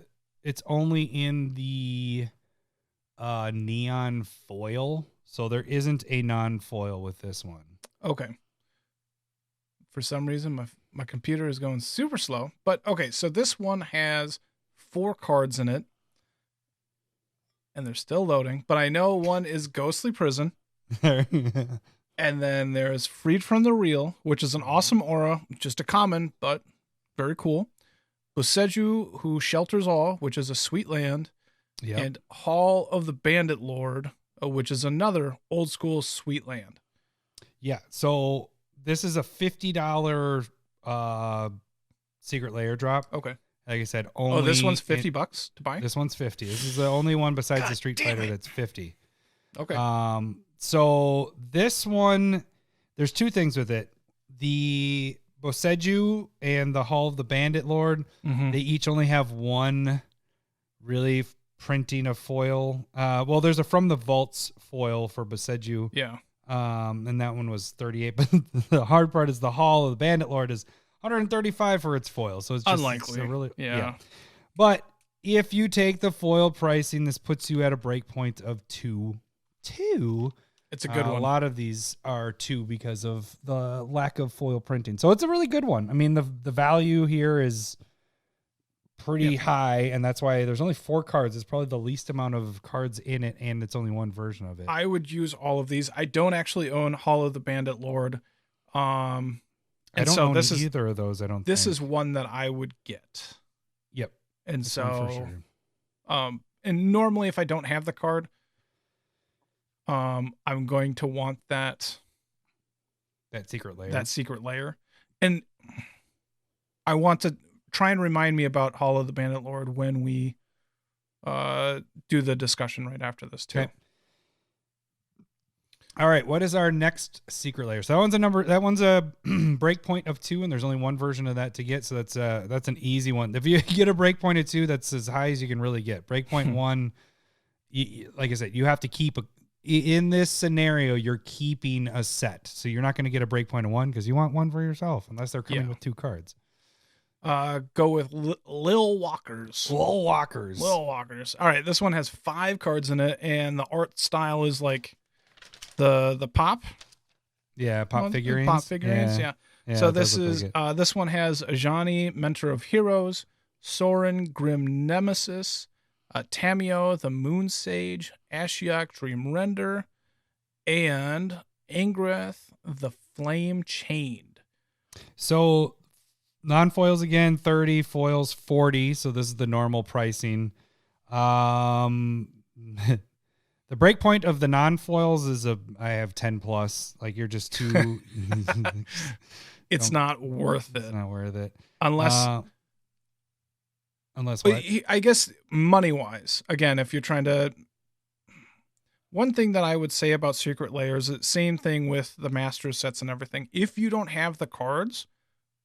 Speaker 1: neon foil, so there isn't a non-foil with this one.
Speaker 2: Okay. For some reason, my computer is going super slow. But okay, so this one has 4 cards in it, and they're still loading. But I know one is Ghostly Prison. And then there's Freed from the Real, which is an awesome aura, just a common, but very cool. Boseju, Who Shelters All, which is a sweet land.
Speaker 1: Yep.
Speaker 2: And Hall of the Bandit Lord, which is another old school sweet land.
Speaker 1: Yeah. So this is a $50 Secret Lair drop.
Speaker 2: Okay.
Speaker 1: Like I said, only.
Speaker 2: This one's $50 to buy.
Speaker 1: This one's 50. This is the only one besides
Speaker 2: God
Speaker 1: the Street
Speaker 2: damn
Speaker 1: Fighter
Speaker 2: it.
Speaker 1: that's 50.
Speaker 2: Okay.
Speaker 1: So this one, there's two things with it. The Boseju and the Hall of the Bandit Lord, they each only have one really printing of foil. Well, there's a From the Vaults foil for Boseju.
Speaker 2: Yeah.
Speaker 1: And that one was 38. But the hard part is the Hall of the Bandit Lord is 135 for its foil. So it's just
Speaker 2: unlikely.
Speaker 1: It's really,
Speaker 2: yeah.
Speaker 1: But if you take the foil pricing, this puts you at a break point of 2.
Speaker 2: It's a good one.
Speaker 1: A lot of these are 2 because of the lack of foil printing. So it's a really good one. I mean, the value here is pretty high, and that's why there's only 4 cards. It's probably the least amount of cards in it, and it's only one version of it.
Speaker 2: I would use all of these. I don't actually own Hall of the Bandit Lord.
Speaker 1: I don't own either of those, I don't think.
Speaker 2: This is one that I would get.
Speaker 1: Yep.
Speaker 2: And
Speaker 1: This
Speaker 2: so,
Speaker 1: one for sure.
Speaker 2: and normally if I don't have the card, I'm going to want that
Speaker 1: Secret Lair.
Speaker 2: That Secret Lair. And I want to try and remind me about Hall of the Bandit Lord when we do the discussion right after this too.
Speaker 1: Okay. All right, what is our next Secret Lair? So that one's a breakpoint of 2, and there's only one version of that to get. So that's an easy one. If you get a breakpoint of 2, that's as high as you can really get. Breakpoint 1, like I said, you have to keep in this scenario, you're keeping a set. So you're not going to get a breakpoint of 1 because you want one for yourself, unless they're coming with 2 cards.
Speaker 2: Go with Lil Walkers.
Speaker 1: Lil Walkers.
Speaker 2: All right, this one has 5 cards in it, and the art style is like the pop.
Speaker 1: Yeah, pop figurines.
Speaker 2: Pop figurines, yeah. So this is this one has Ajani, Mentor of Heroes, Soren, Grim Nemesis, Tamio, the Moon Sage, Ashiok, Dream Render, and Angreth, the Flame Chained.
Speaker 1: So non-foils again, 30, foils 40. So this is the normal pricing. The breakpoint of the non-foils is I have 10 plus. Like you're just too.
Speaker 2: It's not worth it.
Speaker 1: It's not worth it.
Speaker 2: Unless
Speaker 1: what?
Speaker 2: I guess money-wise, again, if you're trying to. One thing that I would say about Secret Lair is the same thing with the Master sets and everything. If you don't have the cards,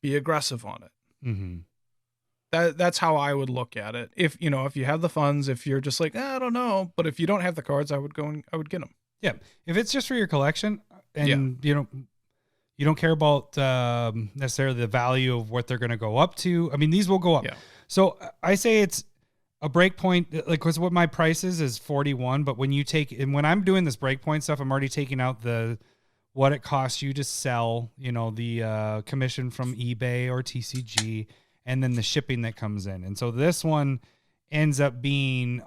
Speaker 2: be aggressive on it.
Speaker 1: Mm-hmm.
Speaker 2: That's how I would look at it. If you have the funds, if you're just like, I don't know, but if you don't have the cards, I would get them.
Speaker 1: Yeah. If it's just for your collection and you don't care about necessarily the value of what they're going to go up to. I mean, these will go up.
Speaker 2: Yeah.
Speaker 1: So I say it's a breakpoint, like, because what my price is 41. But when I'm doing this breakpoint stuff, I'm already taking out what it costs you to sell, the commission from eBay or TCG, and then the shipping that comes in. And so this one ends up being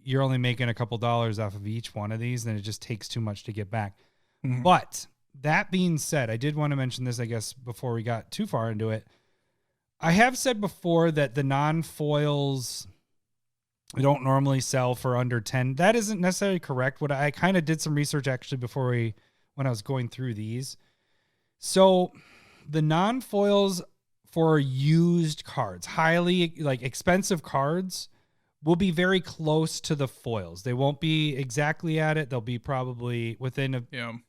Speaker 1: you're only making a couple dollars off of each one of these, then it just takes too much to get back. Mm-hmm. But that being said, I did want to mention this, I guess, before we got too far into it. I have said before that the non-foils don't normally sell for under 10. That isn't necessarily correct. What I kind of did some research actually when I was going through these. So the non-foils for used cards, highly expensive cards, will be very close to the foils. They won't be exactly at it. They'll be probably within $5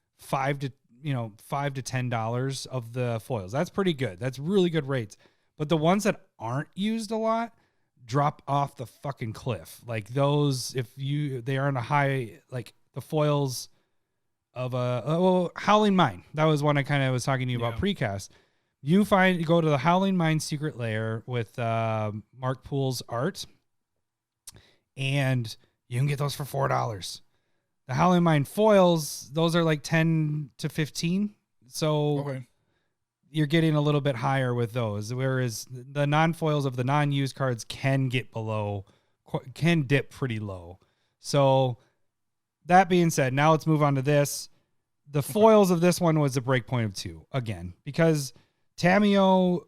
Speaker 1: to $10 of the foils. That's pretty good. That's really good rates. But the ones that aren't used a lot drop off the fucking cliff. Like those, they are in a high, like the foils of Howling Mine. That was one I kind of was talking to you about precast. You go to the Howling Mine Secret Lair with Mark Poole's art, and you can get those for $4. The Howling Mine foils, those are like 10 to 15. So you're getting a little bit higher with those, whereas the non-foils of the non-used cards can dip pretty low. So that being said, now let's move on to this. The foils of this one was a breakpoint of 2 again, because Tamio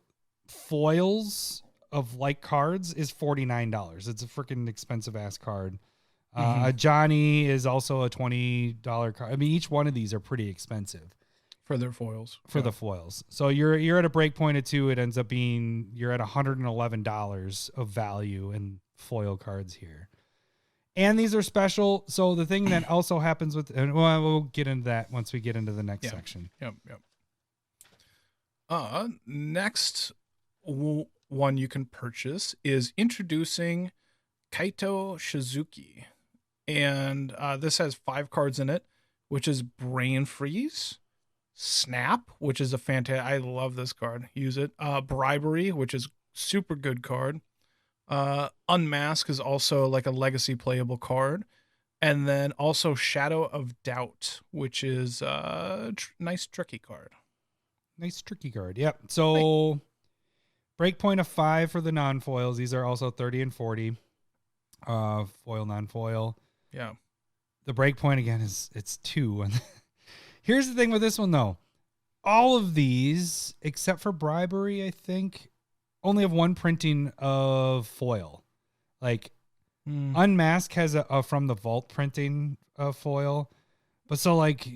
Speaker 1: foils of like cards is $49. It's a freaking expensive ass card. Johnny is also a $20 card. I mean, each one of these are pretty expensive
Speaker 2: for their foils.
Speaker 1: For the foils. So you're at a break point of 2. It ends up being you're at $111 of value in foil cards here. And these are special. So the thing that also happens with, and we'll get into that once we get into the next section.
Speaker 2: Yep. Next one you can purchase is introducing Kaito Shizuki. And this has 5 cards in it, which is Brain Freeze, Snap, which is a fantastic, I love this card. Use it. Bribery, which is super good card. Unmask is also like a legacy playable card. And then also Shadow of Doubt, which is a nice tricky card.
Speaker 1: Nice tricky card. Yep. So breakpoint of 5 for the non-foils. These are also 30 and 40. Foil, non-foil.
Speaker 2: Yeah.
Speaker 1: The breakpoint again it's 2. Here's the thing with this one though. All of these, except for Bribery, I think, only have 1 printing of foil. Like Unmask has a from the vault printing of foil. But so like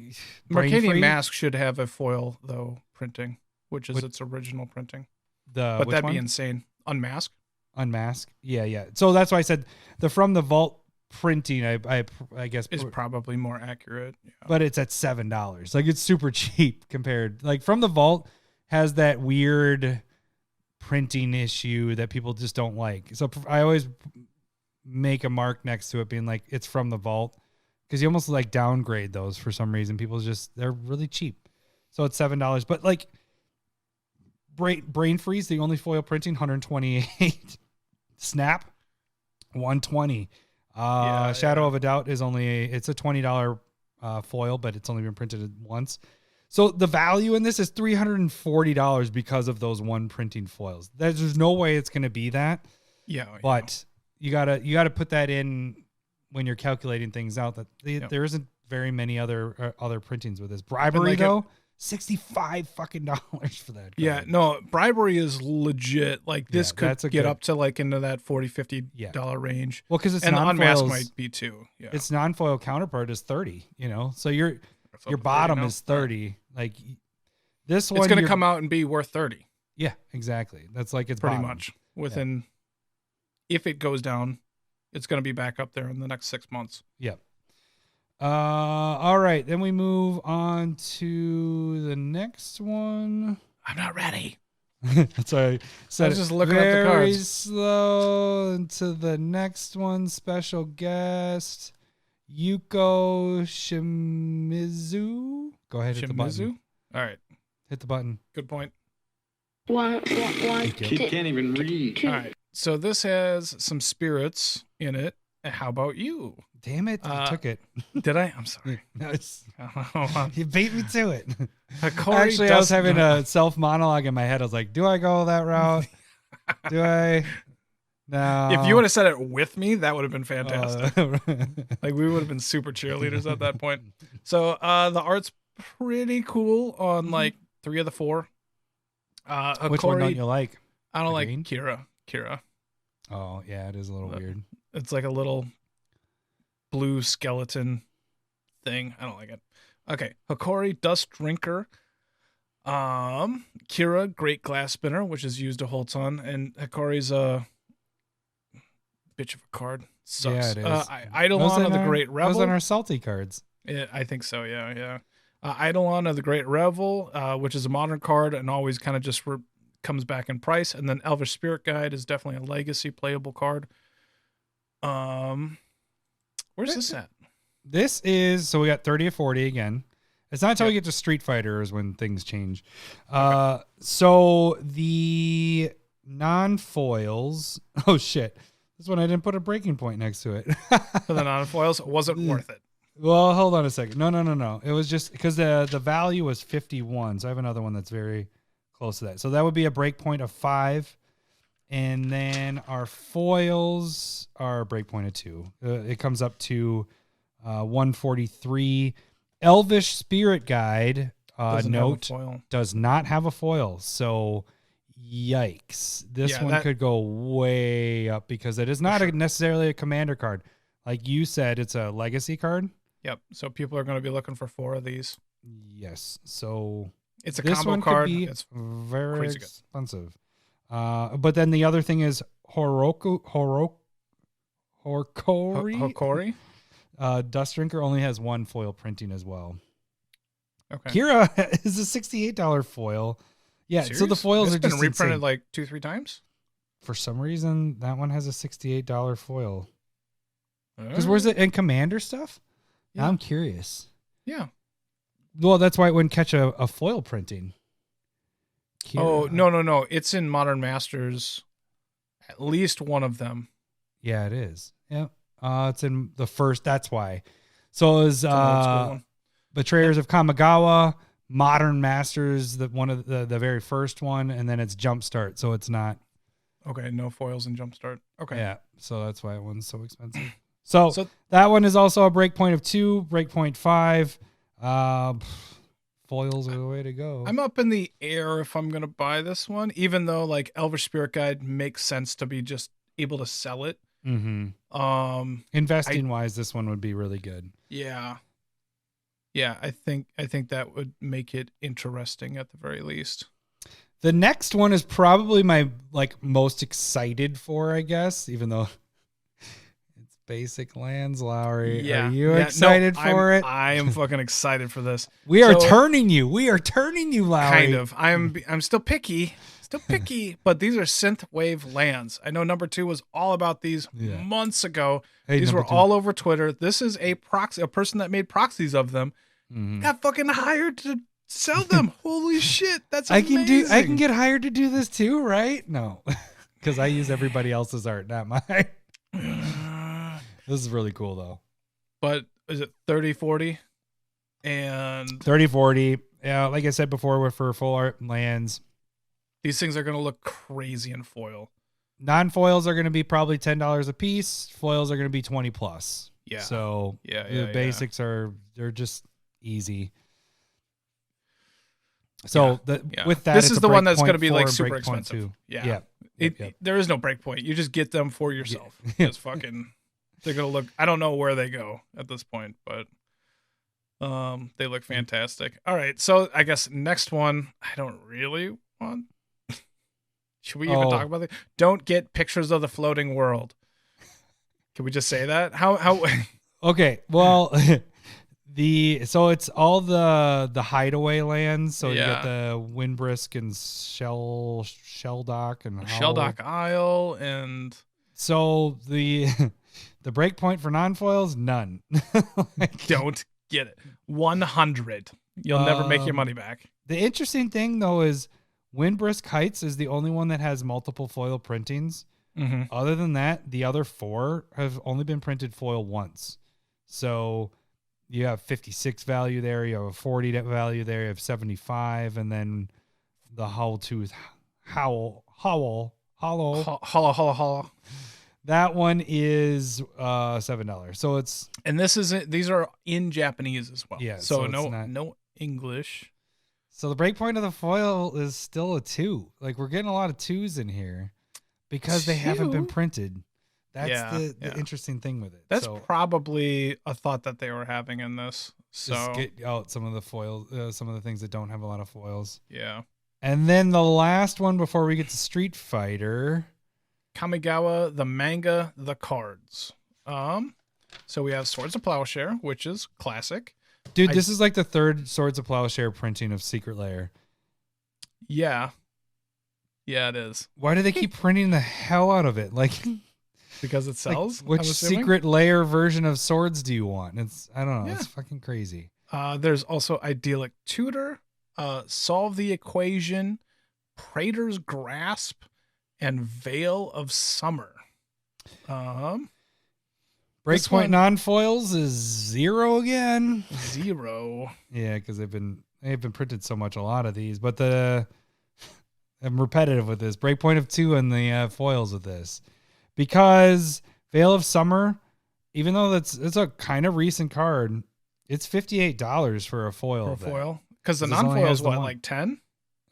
Speaker 2: Mercadian Mask should have a foil though printing, which is its original printing. But that'd be insane. Unmask.
Speaker 1: Yeah. So that's why I said the from the vault printing I guess
Speaker 2: is probably more accurate. Yeah.
Speaker 1: But it's at $7. Like it's super cheap compared. Like from the vault has that weird printing issue that people just don't like. So I always make a mark next to it being like it's from the vault because you almost like downgrade those for some reason. People they're really cheap. So it's $7. But like Brain Freeze, the only foil printing, 128. Snap, 120. Shadow of a Doubt is it's a $20 foil, but it's only been printed once. So the value in this is $340 because of those 1 printing foils. There's no way it's going to be that.
Speaker 2: Yeah.
Speaker 1: But you gotta put that in when you're calculating things out. That there isn't very many other printings with this. Bribery though. $65 fucking dollars for that card.
Speaker 2: Yeah, no, Bribery is legit. Like this could get up to like into that $40-$50 range.
Speaker 1: Well, because it's
Speaker 2: and
Speaker 1: non-foils,
Speaker 2: the Unmask might be too. Yeah,
Speaker 1: its non-foil counterpart is 30. So your bottom is 30. Like this one,
Speaker 2: it's going to come out and be worth 30.
Speaker 1: Yeah, exactly. That's like it's
Speaker 2: pretty
Speaker 1: bottom.
Speaker 2: much within. If it goes down, it's going to be back up there in the next 6 months.
Speaker 1: Yep. All right, then we move on to the next one.
Speaker 2: I'm not ready.
Speaker 1: Sorry,
Speaker 2: I was just looking at the cards.
Speaker 1: Very slow into the next one. Special guest Yuko Shimizu. Go ahead, hit the button.
Speaker 2: All right,
Speaker 1: hit the button.
Speaker 2: Good point.
Speaker 4: One.
Speaker 3: Can't even read.
Speaker 2: All right, so this has some spirits in it. How about you?
Speaker 1: Damn it! You took it.
Speaker 2: Did I? I'm sorry.
Speaker 1: No, you beat me to it.
Speaker 2: Actually,
Speaker 1: I was having a self monologue in my head. I was like, "Do I go that route? Do I?" No.
Speaker 2: If you would have said it with me, that would have been fantastic. Like we would have been super cheerleaders at that point. So the art's pretty cool on like 3 of the 4.
Speaker 1: Which one don't you like?
Speaker 2: I don't like Kira.
Speaker 1: Oh yeah, it is a little weird.
Speaker 2: It's like a little blue skeleton thing. I don't like it. Okay. Hikori, Dust Drinker. Kira, Great Glass Spinner, which is used a whole ton. And Hikori's a bitch of a card. Sucks.
Speaker 1: Yeah, it is.
Speaker 2: Eidolon of the Great Revel.
Speaker 1: Those on our salty cards.
Speaker 2: Yeah, I think so, yeah. Eidolon of the Great Revel, which is a modern card and always kind of just comes back in price. And then Elvish Spirit Guide is definitely a legacy playable card. Where's this at?
Speaker 1: This is, so we got 30 or 40 again. It's not until we get to Street Fighters when things change. Okay. So the non-foils, oh shit. This one I didn't put a breaking point next to it.
Speaker 2: For the non-foils, it wasn't worth it.
Speaker 1: Well, hold on a second. No. It was just because the value was 51. So I have another one that's very close to that. So that would be a break point of 5. And then our foils are breakpoint of 2. It comes up to 143. Elvish Spirit Guide does not have a foil. So yikes. This one could go way up because it is not necessarily a commander card. like you said, it's a legacy card.
Speaker 2: Yep. So people are going to be looking for 4 of these.
Speaker 1: Yes. So
Speaker 2: it's a
Speaker 1: this
Speaker 2: combo
Speaker 1: one
Speaker 2: card.
Speaker 1: Could be
Speaker 2: it's
Speaker 1: very
Speaker 2: crazy
Speaker 1: expensive. But then the other thing is Horkori. Dust Drinker only has 1 foil printing as well.
Speaker 2: Okay.
Speaker 1: Kira is a $68 foil. Yeah,
Speaker 2: Serious?
Speaker 1: so the foils are
Speaker 2: been
Speaker 1: just
Speaker 2: reprinted
Speaker 1: insane.
Speaker 2: like 2-3 times.
Speaker 1: For some reason, that one has a $68 foil. Because where's it in Commander stuff?
Speaker 2: Yeah.
Speaker 1: Now I'm curious.
Speaker 2: Yeah.
Speaker 1: Well, that's why it wouldn't catch a foil printing. Kira.
Speaker 2: Oh, no. It's in Modern Masters. At least one of them.
Speaker 1: Yeah, it is. Yeah. It's in the first. That's why. So is Betrayers of Kamigawa, Modern Masters, one of the very first one, and then it's Jumpstart. So it's not.
Speaker 2: Okay, no foils in Jumpstart. Okay.
Speaker 1: Yeah, so that's why that one's so expensive. So that one is also a breakpoint of 2, breakpoint 5. Foils are the way to go.
Speaker 2: I'm up in the air if I'm going to buy this one, even though like Elvish Spirit Guide makes sense to be just able to sell it.
Speaker 1: Mm-hmm. Investing wise, this one would be really good.
Speaker 2: Yeah. Yeah, I think that would make it interesting at the very least.
Speaker 1: The next one is probably my most excited for, I guess, even though it's basic lands, Lowry.
Speaker 2: Yeah.
Speaker 1: Are you excited for it?
Speaker 2: I am fucking excited for this.
Speaker 1: We are turning you, Lowry.
Speaker 2: Kind of. I'm still picky. But these are synthwave lands. I know number 2 was all about these months ago.
Speaker 1: Hey,
Speaker 2: these were all over Twitter. This is a person that made proxies of them.
Speaker 1: Mm-hmm.
Speaker 2: Got fucking hired to sell them. Holy shit, that's amazing.
Speaker 1: I can get hired to do this too, right? No, because I use everybody else's art, not mine. This is really cool though.
Speaker 2: But is it 30-40 and
Speaker 1: 30-40? Yeah, like I said before, for full art lands,
Speaker 2: these things are going to look crazy in foil.
Speaker 1: Non-foils are going to be probably $10 a piece. Foils are going to be 20 plus.
Speaker 2: Yeah.
Speaker 1: So the basics they're just easy. So with that,
Speaker 2: this is the one that's going to be like super expensive. Yeah.
Speaker 1: Yep.
Speaker 2: There is no breakpoint. You just get them for yourself. It's fucking. They're going to look. I don't know where they go at this point, but they look fantastic. All right, so I guess next one I don't really want. Should we even talk about it? Don't get pictures of the floating world. Can we just say that? How?
Speaker 1: Okay. Well. So it's all the hideaway lands. So you get the Windbrisk and Shelldock and
Speaker 2: Shelldock Isle and
Speaker 1: so the breakpoint for non-foils, none.
Speaker 2: Don't get it. 100. You'll never make your money back.
Speaker 1: The interesting thing though is Windbrisk Heights is the only one that has multiple foil printings.
Speaker 2: Mm-hmm.
Speaker 1: Other than that, the other 4 have only been printed foil once. So you have 56 value there, you have a 40 value there, you have 75, and then the Howltooth Hollow. That one is $7. So it's
Speaker 2: these are in Japanese as well.
Speaker 1: Yeah.
Speaker 2: So no English.
Speaker 1: So the breakpoint of the foil is still a 2. Like we're getting a lot of 2s in here because they haven't been printed. That's the interesting thing with it.
Speaker 2: That's probably a thought that they were having in this. So
Speaker 1: just get out some of the foils, some of the things that don't have a lot of foils.
Speaker 2: Yeah.
Speaker 1: And then the last one before we get to Street Fighter,
Speaker 2: Kamigawa, the manga, the cards. So we have Swords of Plowshare, which is classic.
Speaker 1: Dude, this is like the 3rd Swords of Plowshare printing of Secret Lair.
Speaker 2: Yeah. Yeah, it is.
Speaker 1: Why do they keep printing the hell out of it? Like
Speaker 2: because it sells.
Speaker 1: Like, which Secret Lair version of swords do you want? I don't know.
Speaker 2: Yeah.
Speaker 1: It's fucking crazy.
Speaker 2: There's also Idyllic Tutor, Solve the Equation, Praetor's Grasp, and Veil of Summer.
Speaker 1: Breakpoint non-foils is 0 again.
Speaker 2: 0.
Speaker 1: Yeah, because they've been printed so much. A lot of these, but I'm repetitive with this. Breakpoint of 2 and the foils with this. Because Veil of Summer, even though it's a kind of recent card, it's $58 for a foil.
Speaker 2: Because the non-foil is what, like 10?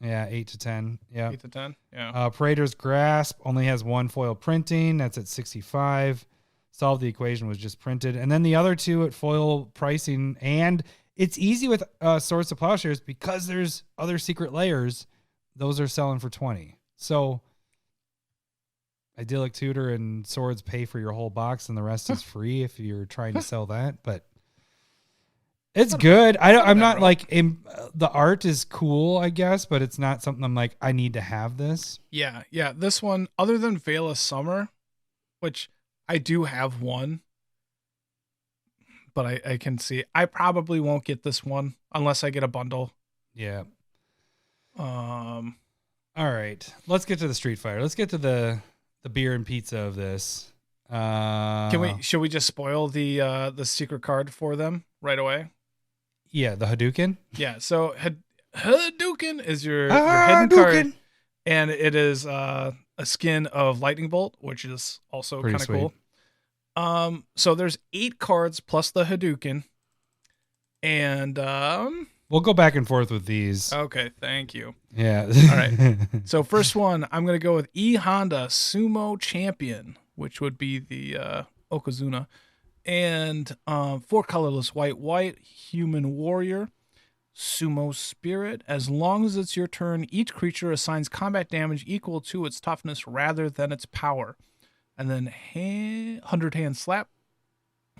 Speaker 1: Yeah, 8 to 10. Yeah,
Speaker 2: 8 to 10. Yeah.
Speaker 1: Praetor's Grasp only has 1 foil printing. That's at $65. solve the equation was just printed. And then the other two at foil pricing, and it's easy with Swords to Plowshares because there's other secret layers. Those are selling for 20. So Idyllic Tutor and Swords pay for your whole box, and the rest is free if you're trying to sell that. But it's good. I'm not like the art is cool, I guess, but it's not something I'm like I need to have this.
Speaker 2: Yeah. This one, other than Veil of Summer, which I do have one, but I can see I probably won't get this one unless I get a bundle.
Speaker 1: Yeah. All right. Let's get to the Street Fighter. Let's get to the beer and pizza of this.
Speaker 2: Should we just spoil the secret card for them right away?
Speaker 1: Yeah, the Hadouken.
Speaker 2: Yeah, so Hadouken is your hidden card, and it is a skin of Lightning Bolt, which is also kind of cool. So there's 8 cards plus the Hadouken, and
Speaker 1: we'll go back and forth with these.
Speaker 2: Okay, thank you.
Speaker 1: Yeah.
Speaker 2: All right. So first one, I'm gonna go with E Honda Sumo Champion, which would be the Okazuna, and 4 colorless white human warrior. Sumo Spirit. As long as it's your turn, each creature assigns combat damage equal to its toughness rather than its power. And then 100 Hand Slap.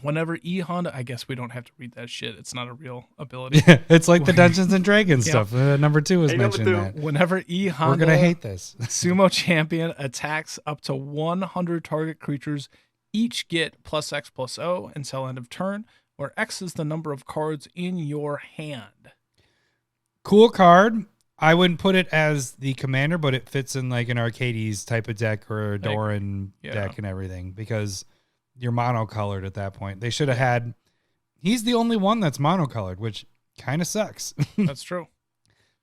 Speaker 2: Whenever E Honda, I guess we don't have to read that shit. It's not a real ability.
Speaker 1: Yeah, it's like the Dungeons and Dragons stuff. Number 2 was mentioning that.
Speaker 2: Whenever E Honda,
Speaker 1: we're gonna hate this.
Speaker 2: Sumo Champion attacks up to 100 target creatures, each get +X+O until end of turn, where X is the number of cards in your hand.
Speaker 1: Cool card. I wouldn't put it as the commander, but it fits in like an Arcades type of deck or a Doran deck and everything because you're monocolored at that point. They should have had. He's the only one that's monocolored, which kind of sucks.
Speaker 2: That's true.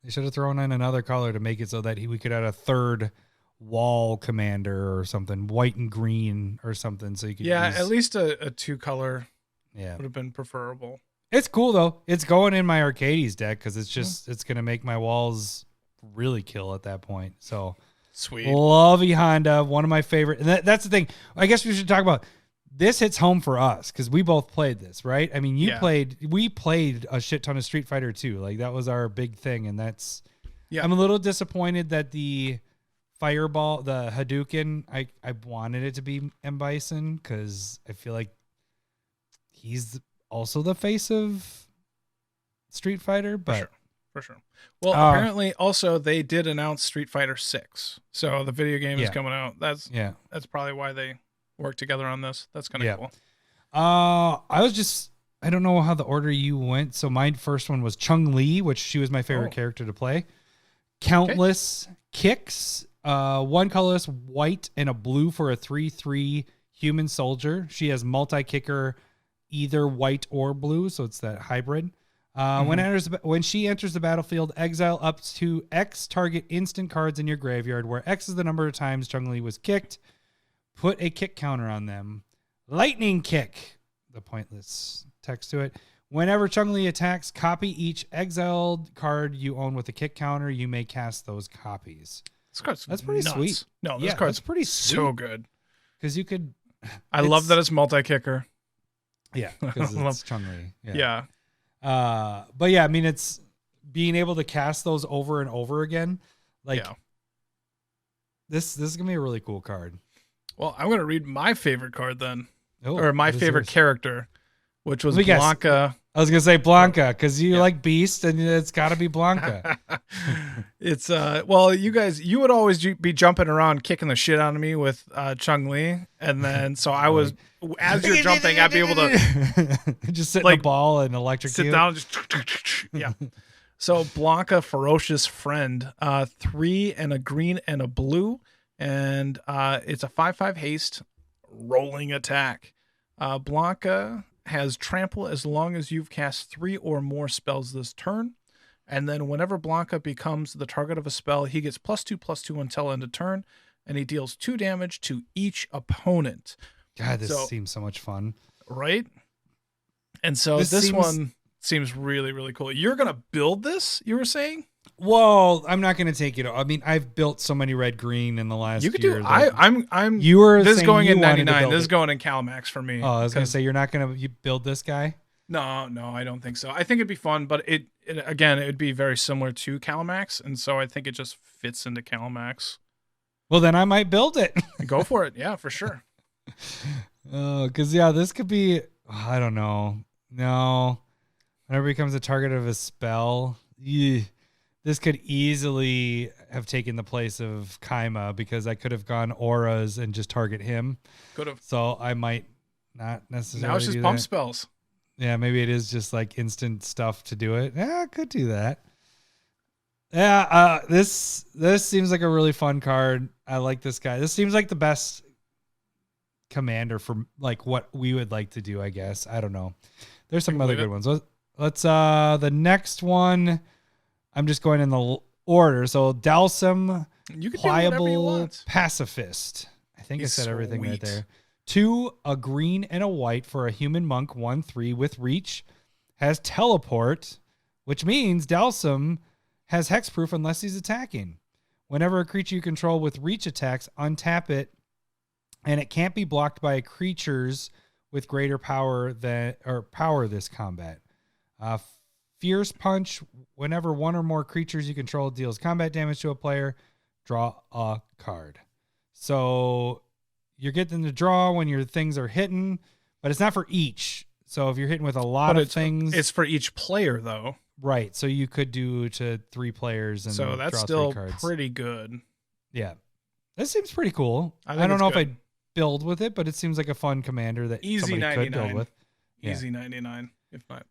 Speaker 1: They should have thrown in another color to make it so that we could add a third wall commander or something, white and green or something. So you could use,
Speaker 2: at least a 2-color.
Speaker 1: Yeah,
Speaker 2: would have been preferable.
Speaker 1: It's cool though. It's going in my Arcades deck because it's just it's gonna make my walls really kill at that point. So
Speaker 2: sweet.
Speaker 1: Love E Honda, one of my favorite. And that's the thing. I guess we should talk about. This hits home for us because we both played this, right? I mean, we played a shit ton of Street Fighter 2. Like that was our big thing, and that's. Yeah. I'm a little disappointed that the Fireball, the Hadouken, I wanted it to be M. Bison because I feel like he's also the face of Street Fighter, but
Speaker 2: for sure. Well, apparently also they did announce Street Fighter 6. So the video game is coming out. That's probably why they work together on this. That's kind of cool.
Speaker 1: I don't know how the order you went. So my first one was Chun-Li, which she was my favorite character to play. Countless kicks, 1 colorless white and a blue for a 3/3 human soldier. She has multi-kicker, either white or blue, so it's that hybrid. When she enters the battlefield, exile up to X target instant cards in your graveyard, where X is the number of times Chun-Li was kicked. Put a kick counter on them. Lightning kick, the pointless text to it. Whenever Chun-Li attacks, copy each exiled card you own with a kick counter. You may cast those copies.
Speaker 2: That's
Speaker 1: pretty sweet.
Speaker 2: No, this card's pretty sweet. So good.
Speaker 1: Because you could...
Speaker 2: I love that it's multi-kicker.
Speaker 1: Yeah, because it's Chun-Li.
Speaker 2: Yeah.
Speaker 1: But yeah, I mean, it's being able to cast those over and over again. Like, this is going to be a really cool card.
Speaker 2: Well, I'm going to read my favorite card then.
Speaker 1: Oh,
Speaker 2: or my favorite character, which was Blanca.
Speaker 1: I was going to say Blanca because you like Beast and it's got to be Blanca.
Speaker 2: It's, well, you would always be jumping around kicking the shit out of me with Chun-Li. And then, so I was, as you're jumping, I'd be able to
Speaker 1: just sit in the ball and electrocute.
Speaker 2: Sit down and just, yeah. So Blanca, Ferocious Friend, 3 and a green and a blue. And it's a 5/5 haste rolling attack. Blanca has trample as long as you've cast 3 or more spells this turn. And then whenever Blanca becomes the target of a spell, he gets +2/+2 until end of turn. And he deals 2 damage to each opponent.
Speaker 1: God, this seems so much fun.
Speaker 2: Right? And so this one seems really, really cool. You're going to build this, you were saying?
Speaker 1: Well, I'm not going to take it. I mean, I've built so many red green in the last
Speaker 2: You could
Speaker 1: year.
Speaker 2: do. I'm.
Speaker 1: You were.
Speaker 2: This is going in 99.
Speaker 1: This
Speaker 2: This is going in Calmax for me.
Speaker 1: Oh, I was going to say you're not going to build this guy.
Speaker 2: No, I don't think so. I think it'd be fun, but it again, it would be very similar to Calmax, and so I think it just fits into Calmax.
Speaker 1: Well, then I might build it.
Speaker 2: Go for it. Yeah, for sure.
Speaker 1: Because this could be. I don't know. No, whenever it becomes a target of a spell, this could easily have taken the place of Kaima because I could have gone auras and just target him.
Speaker 2: Could have.
Speaker 1: So I might not necessarily.
Speaker 2: Now it's just pump spells.
Speaker 1: Yeah, maybe it is just like instant stuff to do it. Yeah, I could do that. Yeah, this seems like a really fun card. I like this guy. This seems like the best commander for like what we would like to do, I guess. I don't know. There's some other good ones. Let's the next one. I'm just going in the order. So Dalsum, Pliable Pacifist. I think I said everything right there. 2, a green and a white for a human monk, 1/3 with reach. Has teleport, which means Dalsum has hexproof unless he's attacking. Whenever a creature you control with reach attacks, untap it, and it can't be blocked by creatures with greater power this combat. Fierce Punch, whenever one or more creatures you control deals combat damage to a player, draw a card. So you're getting the draw when your things are hitting, but it's not for each. So if you're hitting with a lot of things,
Speaker 2: it's for each player though.
Speaker 1: Right. So you could do to 3 players and
Speaker 2: so that's
Speaker 1: draw
Speaker 2: still
Speaker 1: 3 cards.
Speaker 2: Pretty good.
Speaker 1: Yeah. That seems pretty cool. I don't know if I'd build with it, but it seems like a fun commander that
Speaker 2: easy 99
Speaker 1: could build with.
Speaker 2: Easy 99, if not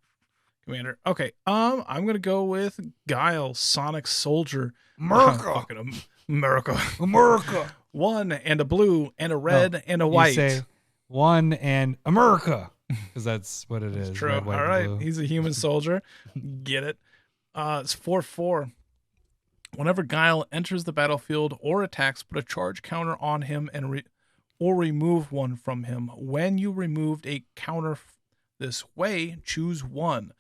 Speaker 2: commander. Okay. I'm gonna go with Guile, Sonic Soldier. America. 1 and a blue and a red and a white.
Speaker 1: You say 1 and America, because that's what it is.
Speaker 2: True.
Speaker 1: Red, white,
Speaker 2: all right.
Speaker 1: blue.
Speaker 2: He's a human soldier. Get it. It's 4/4. Whenever Guile enters the battlefield or attacks, put a charge counter on him and or remove one from him. When you removed a counter this way, choose 1.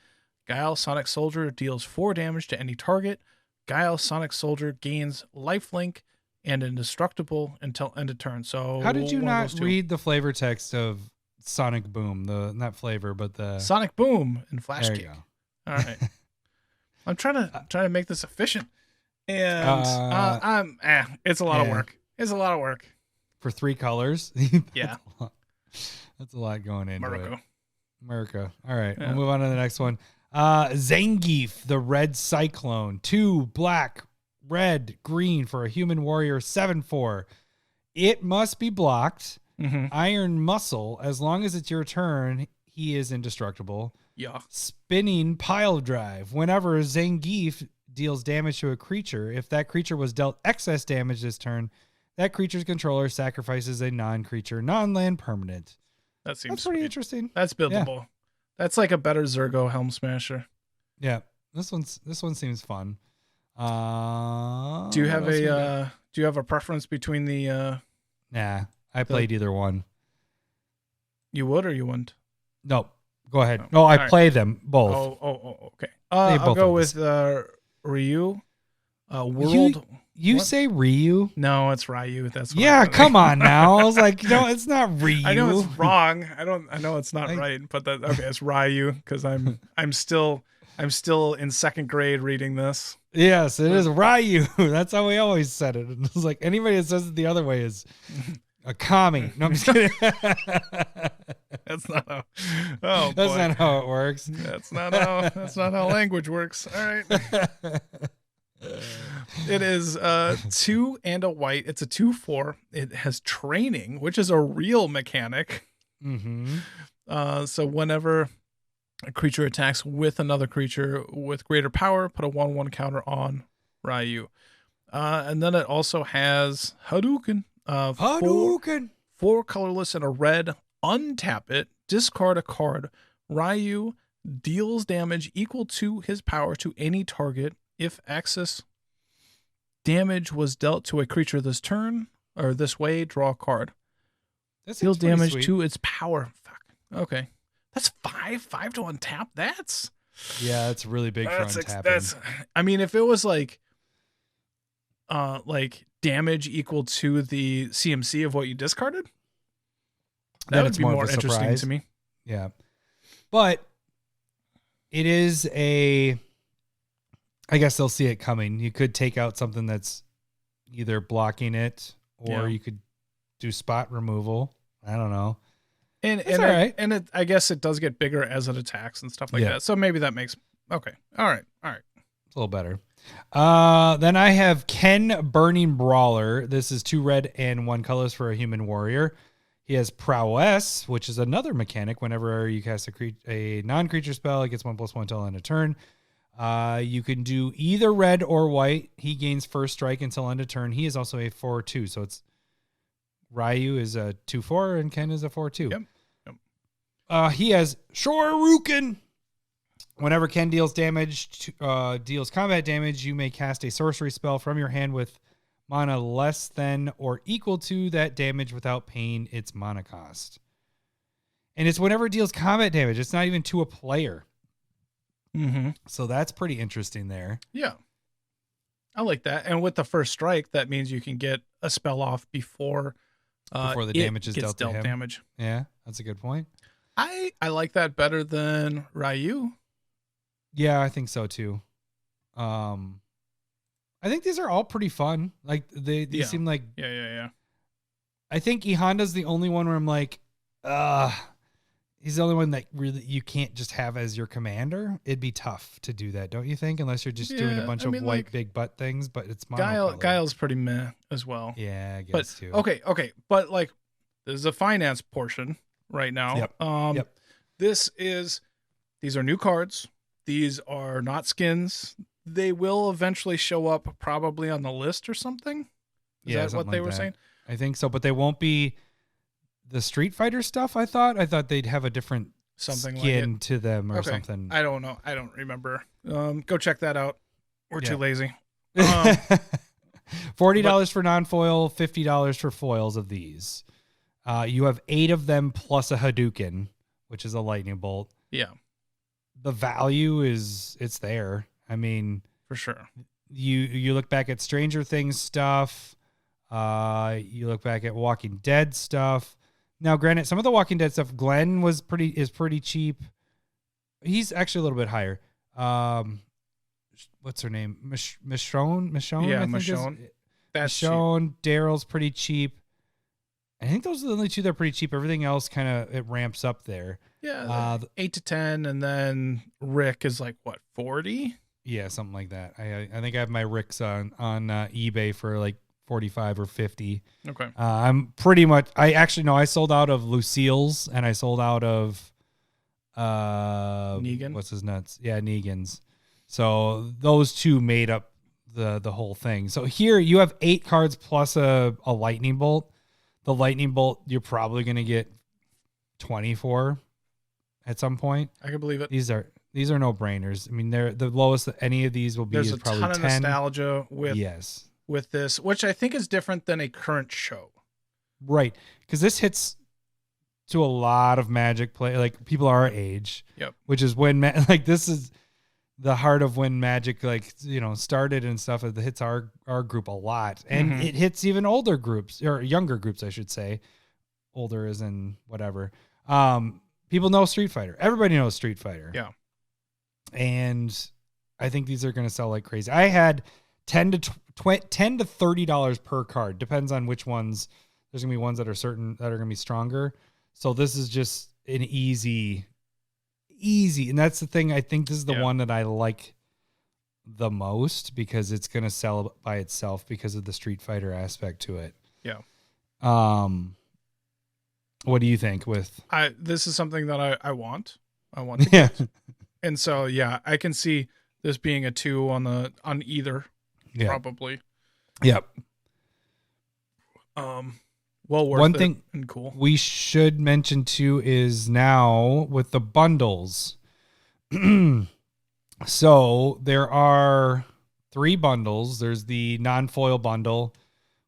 Speaker 2: Guile Sonic Soldier deals 4 damage to any target. Guile Sonic Soldier gains lifelink and indestructible until end of turn. So
Speaker 1: how did you not read the flavor text of Sonic Boom? Not flavor, but the
Speaker 2: Sonic Boom and Flash
Speaker 1: there
Speaker 2: Kick.
Speaker 1: You go.
Speaker 2: All right. I'm trying to make this efficient. And it's a lot of work. It's a lot of work.
Speaker 1: For 3 colors?
Speaker 2: Yeah.
Speaker 1: That's a lot going into it. America. All right.
Speaker 2: Yeah.
Speaker 1: We'll move on to the next one. Zangief, the Red Cyclone. 2 black, red, green for a human warrior, 7/4. It must be blocked.
Speaker 2: Mm-hmm.
Speaker 1: Iron Muscle, as long as it's your turn, he is indestructible.
Speaker 2: Yeah.
Speaker 1: Spinning Pile Drive. Whenever Zangief deals damage to a creature, if that creature was dealt excess damage this turn, that creature's controller sacrifices a non-creature, non-land permanent.
Speaker 2: That's pretty
Speaker 1: sweet. Interesting.
Speaker 2: That's buildable. Yeah. That's like a better Zergo Helm Smasher.
Speaker 1: Yeah. This one seems fun.
Speaker 2: Do you have a preference between the
Speaker 1: Nah. I played either one.
Speaker 2: You would or you wouldn't?
Speaker 1: No. Go ahead. No, I play them both.
Speaker 2: Oh, okay. I'll go with Ryu. World.
Speaker 1: You say Ryu?
Speaker 2: No, it's Ryu. That's
Speaker 1: come on now. I was like, no, it's not Ryu.
Speaker 2: I know it's wrong. I know it's not right, but it's Ryu because I'm still in 2nd grade reading this.
Speaker 1: Yes, it is Ryu. That's how we always said it. And it's like anybody that says it the other way is a commie. No, I'm just kidding.
Speaker 2: That's not how.
Speaker 1: That's not how it works.
Speaker 2: That's not how language works. All right. It is 2 and a white. It's a 2/4. It has training, which is a real mechanic.
Speaker 1: Mm-hmm.
Speaker 2: So whenever a creature attacks with another creature with greater power, put a 1/1 counter on Ryu. And then it also has Hadouken.
Speaker 1: Hadouken.
Speaker 2: 4 colorless and a red. Untap it. Discard a card. Ryu deals damage equal to his power to any target. If excess damage was dealt to a creature this turn or this way, draw a card. Deals damage to its power. Fuck. Okay. That's 5 to untap. That's
Speaker 1: Yeah, that's really big for untapping.
Speaker 2: I mean, if it was like damage equal to the CMC of what you discarded, that would be more interesting to me.
Speaker 1: Yeah. But it is I guess they'll see it coming. You could take out something that's either blocking it or you could do spot removal. I don't know.
Speaker 2: And I guess it does get bigger as it attacks and stuff like that. So maybe that makes okay. All right.
Speaker 1: It's a little better. Then I have Ken Burning Brawler. This is 2 red and 1 colors for a human warrior. He has Prowess, which is another mechanic. Whenever you cast a non-creature spell, it gets 1+1 till end of turn. You can do either red or white. He gains first strike until end of turn. He is also a 4/2, so it's Ryu is a 2/4 and Ken is a 4/2.
Speaker 2: Yep.
Speaker 1: He has Shoryuken. Whenever Ken deals combat damage, you may cast a sorcery spell from your hand with mana less than or equal to that damage without paying its mana cost. And it's whenever it deals combat damage. It's not even to a player.
Speaker 2: Mm-hmm.
Speaker 1: So that's pretty interesting there.
Speaker 2: Yeah. I like that. And with the first strike, that means you can get a spell off before
Speaker 1: the damage is dealt to him.
Speaker 2: Damage.
Speaker 1: Yeah, that's a good point.
Speaker 2: I like that better than Ryu.
Speaker 1: Yeah, I think so too. I think these are all pretty fun. Like they seem like
Speaker 2: yeah.
Speaker 1: I think E Honda's the only one where I'm like, he's the only one that really you can't just have as your commander. It'd be tough to do that, don't you think? Unless you're just doing a bunch of white big butt things, but it's
Speaker 2: Guile's pretty meh as well.
Speaker 1: Yeah, I guess too.
Speaker 2: Okay. But like there's a finance portion right now.
Speaker 1: Yep.
Speaker 2: These are new cards. These are not skins. They will eventually show up probably on the list or something. Is that what they were saying?
Speaker 1: I think so, but they won't be the Street Fighter stuff. I thought they'd have a different skin to them or something.
Speaker 2: I don't know. I don't remember. Go check that out. We're too lazy.
Speaker 1: $40 for non-foil, $50 for foils of these. You have 8 of them plus a Hadouken, which is a lightning bolt.
Speaker 2: Yeah.
Speaker 1: The value it's there. I mean,
Speaker 2: for sure.
Speaker 1: You look back at Stranger Things stuff. You look back at Walking Dead stuff. Now, granted, some of the Walking Dead stuff, Glenn is pretty cheap. He's actually a little bit higher. What's her name? Michonne?
Speaker 2: Yeah, Michonne.
Speaker 1: Michonne. Daryl's pretty cheap. I think those are the only 2 that are pretty cheap. Everything else kind of it ramps up there.
Speaker 2: Yeah, 8 to 10, and then Rick is like what 40?
Speaker 1: Yeah, something like that. I think I have my Ricks on eBay for like 45 or 50.
Speaker 2: Okay.
Speaker 1: I'm pretty much. I sold out of Lucille's and I sold out of
Speaker 2: Negan.
Speaker 1: What's his nuts? Yeah, Negan's. So those 2 made up the whole thing. So here you have 8 cards plus a lightning bolt. The lightning bolt you're probably going to get 24 at some point.
Speaker 2: I can believe it.
Speaker 1: These are no brainers. I mean, they're the lowest that any of these will be.
Speaker 2: There's
Speaker 1: is probably 10.
Speaker 2: There's a ton of nostalgia with this, which I think is different than a current show.
Speaker 1: Right, because this hits to a lot of Magic play, like people our age.
Speaker 2: Yep.
Speaker 1: Which is when this is the heart of when Magic started and stuff. It hits our group a lot, and it hits even older groups or younger groups, I should say. Older as in whatever. People know Street Fighter. Everybody knows Street Fighter.
Speaker 2: Yeah.
Speaker 1: And I think these are going to sell like crazy. I had $10 to $30 per card. Depends on which ones. There's going to be ones that are certain that are going to be stronger. So this is just an easy. And that's the thing. I think this is the one that I like the most because it's going to sell by itself because of the Street Fighter aspect to it.
Speaker 2: Yeah.
Speaker 1: What do you think
Speaker 2: this is something that I want. I want to get. And so I can see this being a 2 on either probably.
Speaker 1: Yep.
Speaker 2: Well worth
Speaker 1: One
Speaker 2: it
Speaker 1: thing
Speaker 2: and cool.
Speaker 1: We should mention too is now with the bundles. So there are 3 bundles. There's the non-foil bundle,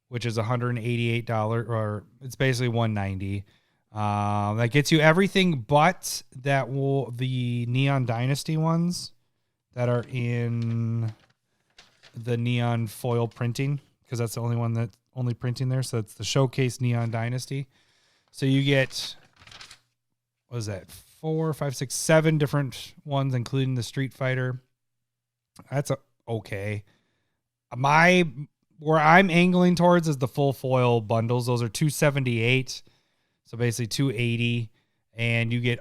Speaker 1: which is $188, or it's basically $190. That gets you everything but the Neon Dynasty ones that are in the neon foil printing, because that's the only one that's only printing there. So it's the Showcase Neon Dynasty. So you get, what is that, 4, 5, 6, 7 different ones, including the Street Fighter. That's okay. Where I'm angling towards is the full foil bundles. Those are $278. So basically $280, and you get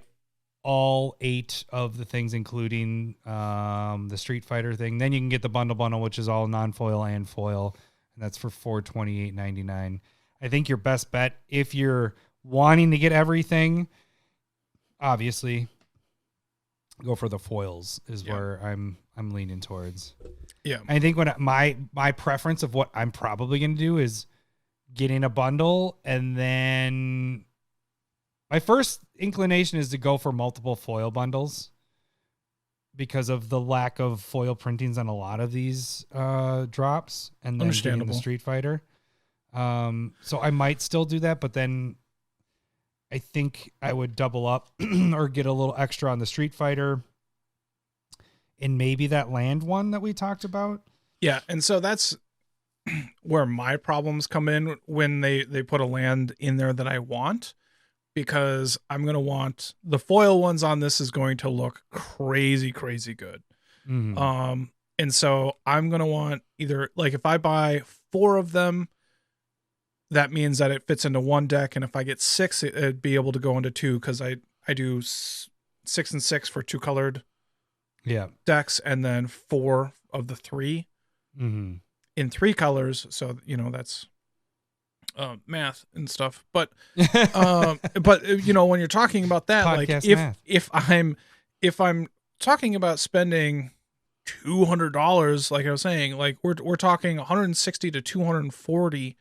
Speaker 1: all 8 of the things, including the Street Fighter thing. Then you can get the bundle, which is all non-foil and foil, and that's for $428.99. I think your best bet, if you're wanting to get everything, obviously go for the foils is where I'm leaning towards.
Speaker 2: Yeah.
Speaker 1: I think when my preference of what I'm probably going to do is getting a bundle, and then my first inclination is to go for multiple foil bundles because of the lack of foil printings on a lot of these drops, and then getting the Street Fighter. So I might still do that, but then I think I would double up or get a little extra on the Street Fighter and maybe that land one that we talked about.
Speaker 2: Yeah, and so that's where my problems come in when they put a land in there that I want, because I'm going to want the foil ones on this is going to look crazy good.
Speaker 1: Mm-hmm.
Speaker 2: And so I'm going to want either, like, if I buy 4 of them, that means that it fits into one deck. And if I get 6, it'd be able to go into 2, because I do 6 and 6 for 2 colored decks, and then 4 of the 3
Speaker 1: mm-hmm.
Speaker 2: in 3 colors. So, that's math and stuff. But when you're talking about that,
Speaker 1: Podcast
Speaker 2: like
Speaker 1: math.
Speaker 2: if I'm talking about spending $200, like I was saying, like we're talking 160 to 240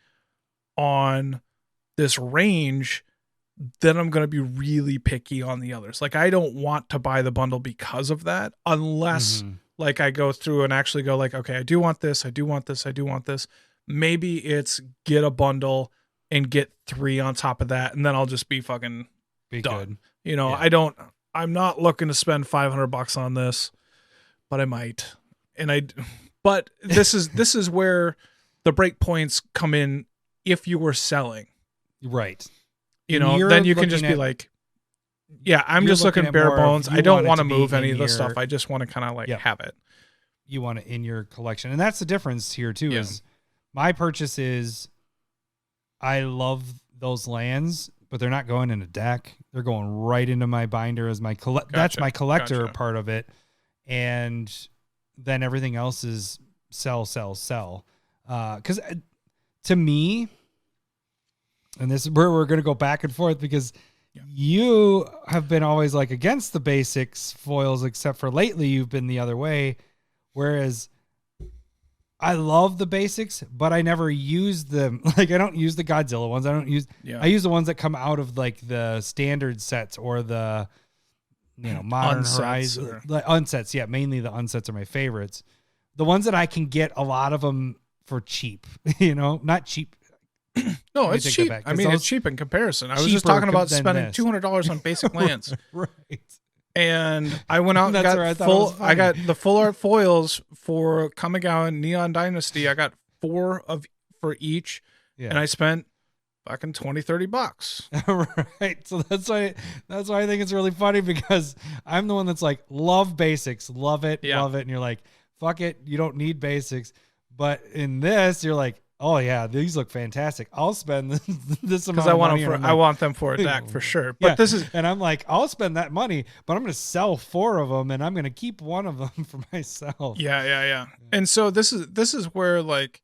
Speaker 2: on this range, then I'm going to be really picky on the others. Like, I don't want to buy the bundle because of that, unless like I go through and actually go like, okay, I do want this. I do want this. I do want this. Maybe it's get a bundle and get 3 on top of that, and then I'll just be fucking done. Good. I'm not looking to spend $500 on this, but I might. But this is where the break points come in. If you were selling,
Speaker 1: right,
Speaker 2: then you can just be like, yeah, I'm just looking bare bones. I don't want to move any of the stuff. I just want to kind of have it.
Speaker 1: You want it in your collection. And that's the difference here too, is my purchase is, I love those lands, but they're not going in a deck. They're going right into my binder as my that's my collector part of it. And then everything else is sell. Cause to me, and this is where we're going to go back and forth, because you have been always like against the basics foils, except for lately you've been the other way. Whereas I love the basics, but I never use them. Like, I don't use the Godzilla ones. I use the ones that come out of like the standard sets or the, Modern Horizon, the unsets. Yeah. Mainly the unsets are my favorites. The ones that I can get a lot of them for cheap, not cheap.
Speaker 2: No, it's cheap. I mean, it's cheap in comparison. I was just talking about spending $200 on basic lands.
Speaker 1: Right.
Speaker 2: And I went out and I got the full art foils for Kamigawa and Neon Dynasty. I got 4 for each, and I spent fucking $20-$30.
Speaker 1: Right. So that's why I think it's really funny, because I'm the one that's like, love basics, love it. And you're like, fuck it, you don't need basics. But in this, you're like, oh yeah, these look fantastic. I'll spend this amount of money.
Speaker 2: Because I want them for a deck for sure. But
Speaker 1: and I'm like, I'll spend that money, but I'm going to sell 4 of them, and I'm going to keep 1 of them for myself.
Speaker 2: Yeah. And so this is where, like,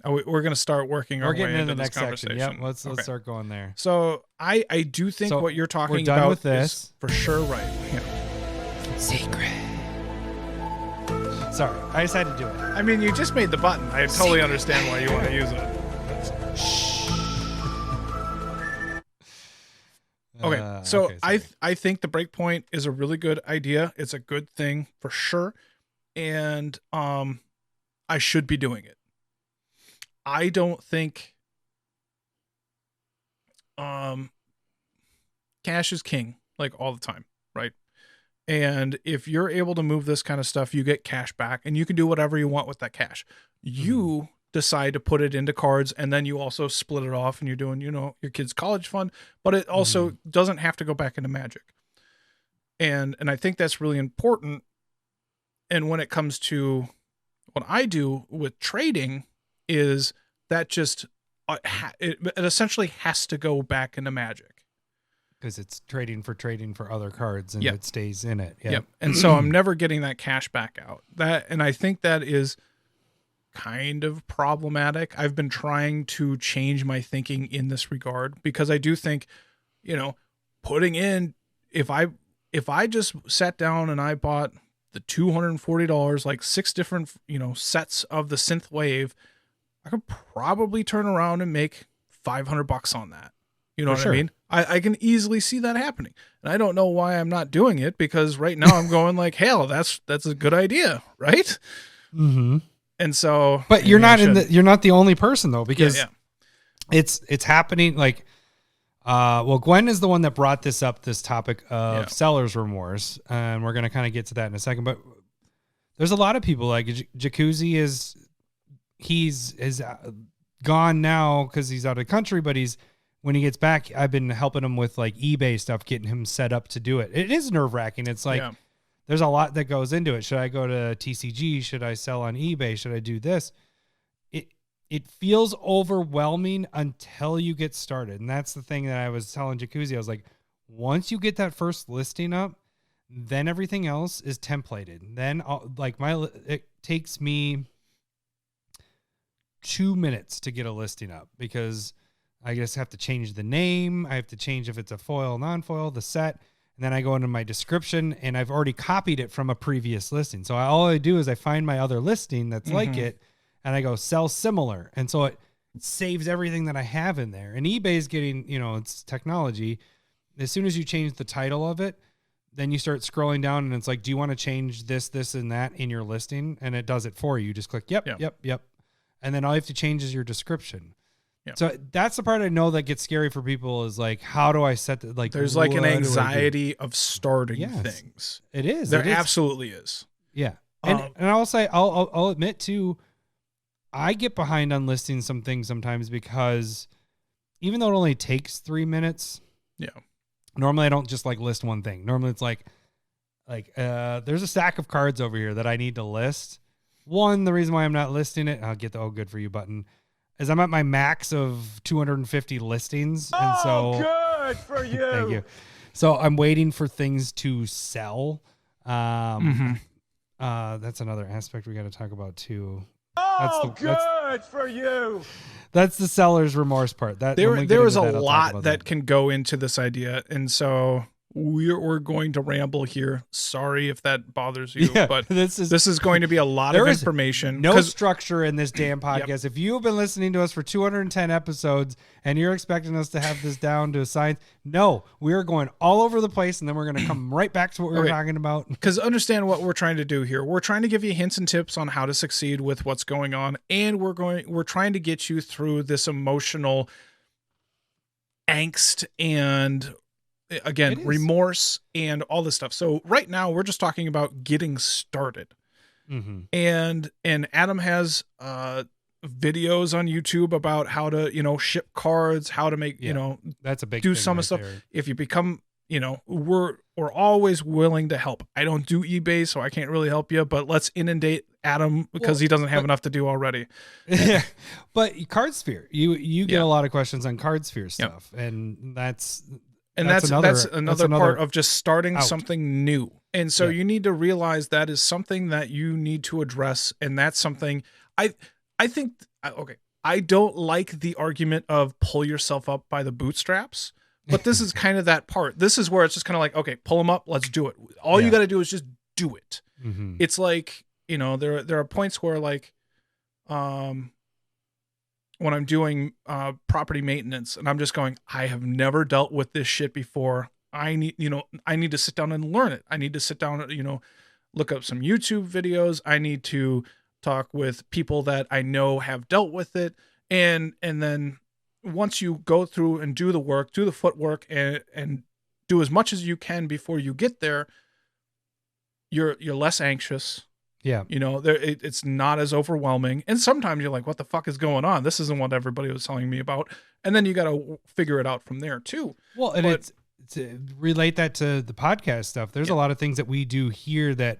Speaker 2: we're going to start working our way into the next section.
Speaker 1: Yep, let's start going there.
Speaker 2: So I do think what you're talking about
Speaker 1: with this
Speaker 2: is for sure right.
Speaker 1: Secret. Sorry, I just had to do it.
Speaker 2: I mean, you just made the button. I totally understand why you want to use it. Okay, so I think the breakpoint is a really good idea. It's a good thing for sure, and I should be doing it. I don't think cash is king, like all the time, right? And if you're able to move this kind of stuff, you get cash back and you can do whatever you want with that cash. You decide to put it into cards, and then you also split it off and you're doing, your kid's college fund, but it also doesn't have to go back into Magic. And I think that's really important. And when it comes to what I do with trading, is that just it essentially has to go back into Magic,
Speaker 1: because it's trading for other cards, and it stays in it.
Speaker 2: Yep. And so I'm never getting that cash back out. And I think that is kind of problematic. I've been trying to change my thinking in this regard, because I do think, putting in, if I just sat down and I bought the $240, like 6 different, sets of the synth wave, I could probably turn around and make $500 on that. You know what I mean? I can easily see that happening. And I don't know why I'm not doing it, because right now I'm going like, hell, that's a good idea, right?
Speaker 1: Mm-hmm.
Speaker 2: And so,
Speaker 1: but you're not the only person though, because it's happening. Like, Gwen is the one that brought this topic of seller's remorse, and we're going to kind of get to that in a second. But there's a lot of people, like Jacuzzi he's gone now because he's out of the country, but when he gets back, I've been helping him with like eBay stuff, getting him set up to do it. It is nerve wracking. It's like, there's a lot that goes into it. Should I go to TCG? Should I sell on eBay? Should I do this? It feels overwhelming until you get started. And that's the thing that I was telling Jacuzzi. I was like, once you get that first listing up, then everything else is templated. Then it takes me 2 minutes to get a listing up, because I just have to change the name. I have to change if it's a foil, non-foil, the set. And then I go into my description, and I've already copied it from a previous listing. So all I do is I find my other listing that's like it, and I go sell similar. And so it saves everything that I have in there. And eBay's getting, it's technology. As soon as you change the title of it, then you start scrolling down, and it's like, do you want to change this, and that in your listing? And it does it for you. You just click, yep. And then all you have to change is your description. Yeah. So that's the part I know that gets scary for people, is like, how do I set the, like,
Speaker 2: there's like an anxiety of starting things.
Speaker 1: It is.
Speaker 2: There absolutely is.
Speaker 1: Yeah. And I'll say, I'll admit too, I get behind on listing some things sometimes, because even though it only takes 3 minutes, normally I don't just like list one thing. Normally it's like there's a stack of cards over here that I need to list. The reason why I'm not listing it, I'll get the good for you button, is I'm at my max of 250 listings. And so
Speaker 5: good for you.
Speaker 1: Thank you. So I'm waiting for things to sell. That's another aspect we got to talk about too.
Speaker 5: Good for you.
Speaker 1: That's the seller's remorse part.
Speaker 2: There is a lot that can go into this idea, and so we're going to ramble here. Sorry if that bothers you, but this is going to be a lot of information.
Speaker 1: No structure in this damn podcast. If you have been listening to us for 210 episodes and you're expecting us to have this down to a science, no, we're going all over the place, and then we're going to come right back to what we were talking about.
Speaker 2: Because understand what we're trying to do here. We're trying to give you hints and tips on how to succeed with what's going on, and we're trying to get you through this emotional angst and, again, remorse and all this stuff. So right now we're just talking about getting started. And Adam has videos on YouTube about how to, ship cards, how to make,
Speaker 1: that's a big
Speaker 2: do some of stuff. There. If you become, we're always willing to help. I don't do eBay, so I can't really help you, but let's inundate Adam because he doesn't have enough to do already.
Speaker 1: Yeah. But CardSphere, you get a lot of questions on CardSphere stuff. And that's another part of just starting something new. And so you need to realize that is something that you need to address. And that's something I think, I don't like the argument of pull yourself up by the bootstraps, but this is kind of that part. This is where it's just kind of like, okay, pull them up. Let's do it. All you got to do is just do it. It's like, there are points where, like, when I'm doing property maintenance and I'm just going, I have never dealt with this shit before. I need to sit down and learn it. I need to sit down, look up some YouTube videos. I need to talk with people that I know have dealt with it. And then
Speaker 2: once you go through and do the work, do the footwork, and do as much as you can before you get there, you're less anxious.
Speaker 1: Yeah.
Speaker 2: It's not as overwhelming. And sometimes you're like, what the fuck is going on? This isn't what everybody was telling me about. And then you got to figure it out from there too.
Speaker 1: Well, and it's to relate that to the podcast stuff. There's a lot of things that we do here that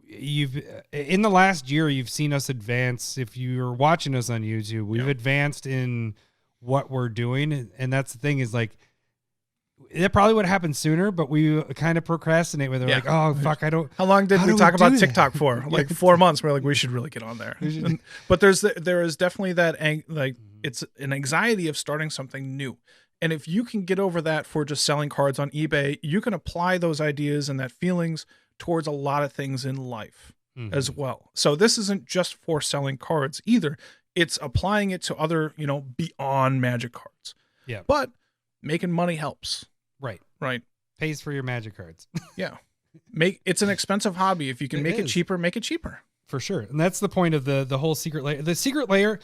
Speaker 1: in the last year, you've seen us advance. If you're watching us on YouTube, we've advanced in what we're doing. And that's the thing is like, that probably would have happened sooner, but we kind of procrastinate with it. Like, oh, fuck, I don't.
Speaker 2: How long did we talk about TikTok for? Like 4 months. We're like, we should really get on there. But there is definitely that, it's an anxiety of starting something new. And if you can get over that for just selling cards on eBay, you can apply those ideas and that feelings towards a lot of things in life as well. So this isn't just for selling cards either. It's applying it to other, beyond Magic cards.
Speaker 1: Yeah.
Speaker 2: But making money helps.
Speaker 1: Right. Pays for your Magic cards.
Speaker 2: Yeah. It's an expensive hobby. If you can make it cheaper, make it cheaper.
Speaker 1: For sure. And that's the point of the whole Secret Lair. The Secret Lair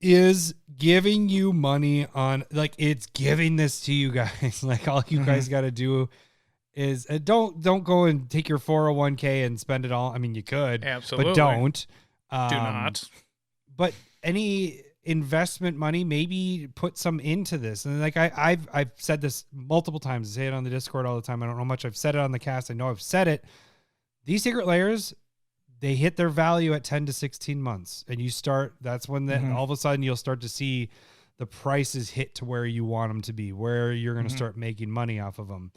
Speaker 1: is giving you money on, like, it's giving this to you guys. Like, all you guys got to do is don't go and take your 401k and spend it all. I mean, you could,
Speaker 2: absolutely,
Speaker 1: but don't.
Speaker 2: Do not.
Speaker 1: But any investment money, maybe put some into this. And like I've said this multiple times. I say it on the Discord all the time. I don't know how much I've said it on the cast. I know I've said it. These Secret Lairs, they hit their value at 10 to 16 months. And that's when all of a sudden you'll start to see the prices hit to where you want them to be, where you're going to start making money off of them.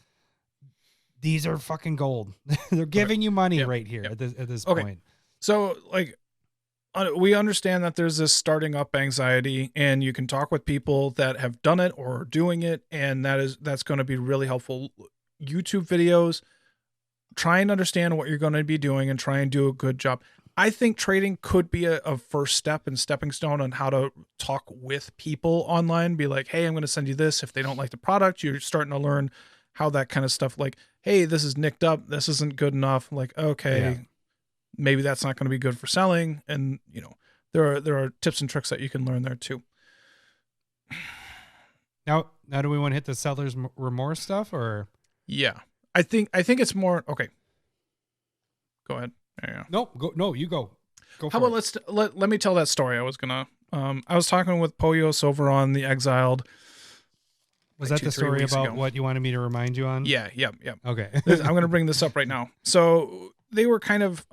Speaker 1: These are fucking gold. They're giving you money right here at this point.
Speaker 2: So like, we understand that there's this starting up anxiety, and you can talk with people that have done it or are doing it. And that's going to be really helpful. YouTube videos, try and understand what you're going to be doing and try and do a good job. I think trading could be a first step and stepping stone on how to talk with people online. Be like, hey, I'm going to send you this. If they don't like the product, you're starting to learn how that kind of stuff, like, hey, this is nicked up. This isn't good enough. Like, okay, maybe that's not going to be good for selling. And, there are tips and tricks that you can learn there too.
Speaker 1: Now do we want to hit the seller's remorse stuff or?
Speaker 2: Yeah, I think it's more, okay. Go ahead. Yeah.
Speaker 1: No, you go.
Speaker 2: How about let me tell that story. I was talking with Poyos over on the Exiled.
Speaker 1: Was that the story about what you wanted me to remind you on?
Speaker 2: Yeah.
Speaker 1: Okay.
Speaker 2: I'm going to bring this up right now. So they were kind of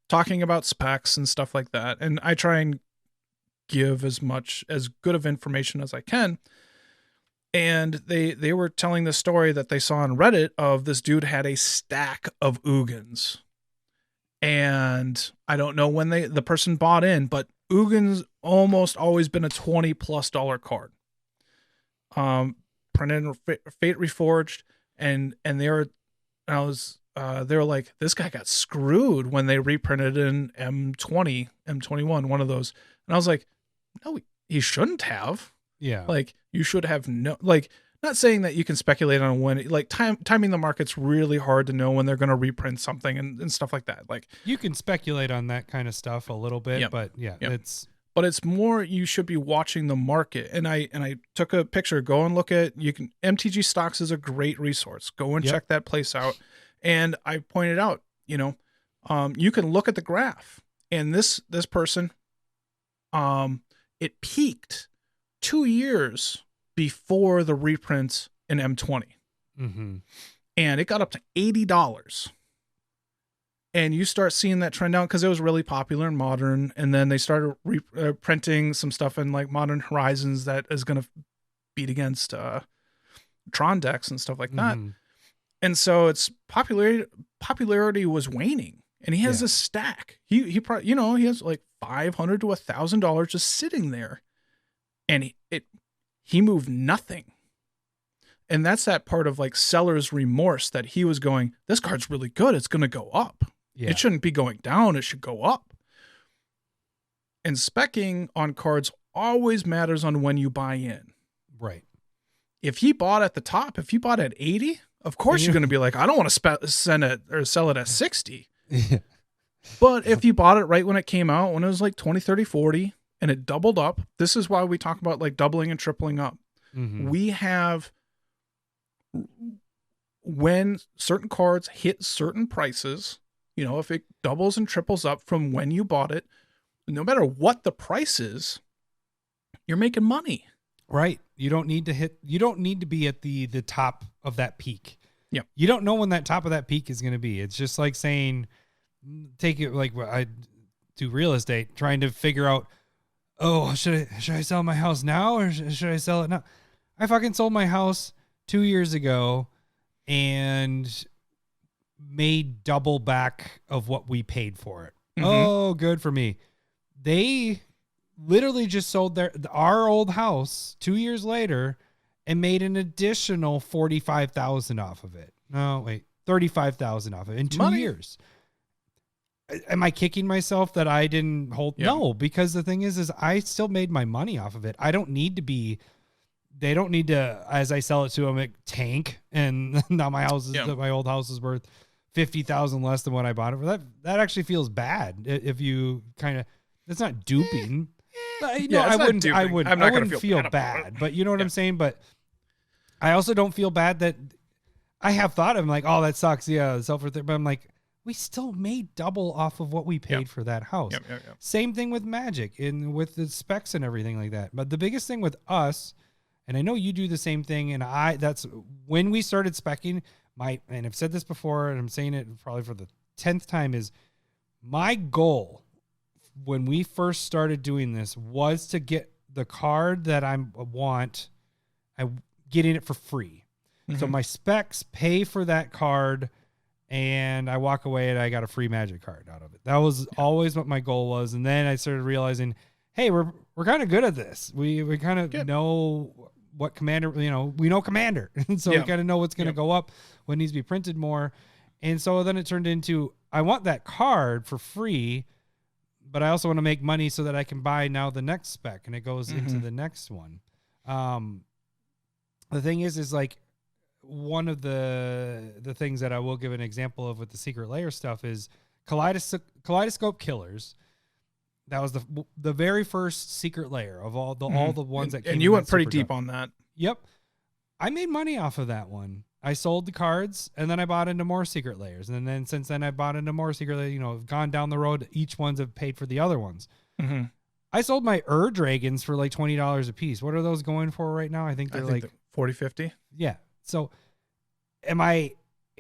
Speaker 2: talking about specs and stuff like that. And I try and give as good of information as I can. And they were telling the story that they saw on Reddit of this dude had a stack of Ugins. And I don't know when the person bought in, but Ugins almost always been a $20+ card. Printed in Fate Reforged, and they were like, this guy got screwed when they reprinted in M20, M21, one of those. And I was like, no, he shouldn't have.
Speaker 1: Yeah.
Speaker 2: Like, you should have not saying that you can speculate on when, like, timing the market's really hard to know when they're going to reprint something and stuff like that. Like,
Speaker 1: you can speculate on that kind of stuff a little bit, but
Speaker 2: but it's more, you should be watching the market. And I took a picture. Go and look at, MTG Stocks is a great resource. Go and check that place out. And I pointed out, you can look at the graph, and this person, it peaked 2 years before the reprints in M20. And it got up to $80. And you start seeing that trend down because it was really popular in Modern. And then they started printing some stuff in like Modern Horizons that is going to beat against Tron decks and stuff like that. And so its popularity was waning. And he has this stack. He probably, he has like $500 to $1,000 just sitting there. And he moved nothing. And that's that part of like seller's remorse that he was going, this card's really good. It's going to go up. It shouldn't be going down. It should go up. And speccing on cards always matters on when you buy in.
Speaker 1: Right.
Speaker 2: If he bought at the top, if he bought at 80, of course you're going to be like, I don't want to sell it at 60. But if you bought it right when it came out, when it was like 20, 30, 40, and it doubled up. This is why we talk about like doubling and tripling up. We have, when certain cards hit certain prices, you know, if it doubles and triples up from when you bought it, no matter what the price is, you're making money.
Speaker 1: Right. You don't need to be at the top of that peak.
Speaker 2: Yeah.
Speaker 1: You don't know when that top of that peak is going to be. It's just like saying, take it like I do real estate, trying to figure out, oh, should I sell my house now or should I sell it now? I fucking sold my house 2 years ago and made double back of what we paid for it. Oh, good for me. They literally just sold our old house 2 years later and made an additional $45,000 off of it. No, wait, $35,000 off of it in 2 years. Am I kicking myself that I didn't hold? Yeah. No, because the thing is I still made my money off of it. I don't need to be. They don't need to, as I sell it to them, tank. And now my old house is worth $50,000 less than what I bought it for. That actually feels bad if you kind of. It's not duping. I wouldn't feel bad, but you know what I'm saying? But I also don't feel bad that I have thought I'm like, oh, that sucks. Yeah, sell for but I'm like, we still made double off of what we paid for that house. Same thing with Magic and with the specs and everything like that. But the biggest thing with us, and I know you do the same thing, and that's when we started speccing, and I've said this before, and I'm saying it probably for the 10th time, is my goal when we first started doing this was to get the card that I getting it for free. So my specs pay for that card, and I walk away and I got a free Magic card out of it. That was always what my goal was. And then I started realizing, hey, we're kind of good at this. We kind of know what Commander, we know Commander. And so we kind of know what's going to go up, what needs to be printed more. And so then it turned into, I want that card for free, but I also want to make money so that I can buy now the next spec, and it goes into the next one. The thing is like, one of the things that I will give an example of with the Secret Lair stuff is Kaleidoscope Killers. That was the very first Secret Lair of all the ones that came.
Speaker 2: And you went pretty deep on that.
Speaker 1: Yep. I made money off of that one. I sold the cards and then I bought into more Secret Lairs. And then since then I bought into more Secret Lairs, gone down the road. Each ones have paid for the other ones. I sold my Dragons for like $20 a piece. What are those going for right now? I think they're like
Speaker 2: 40, 50.
Speaker 1: Yeah. So I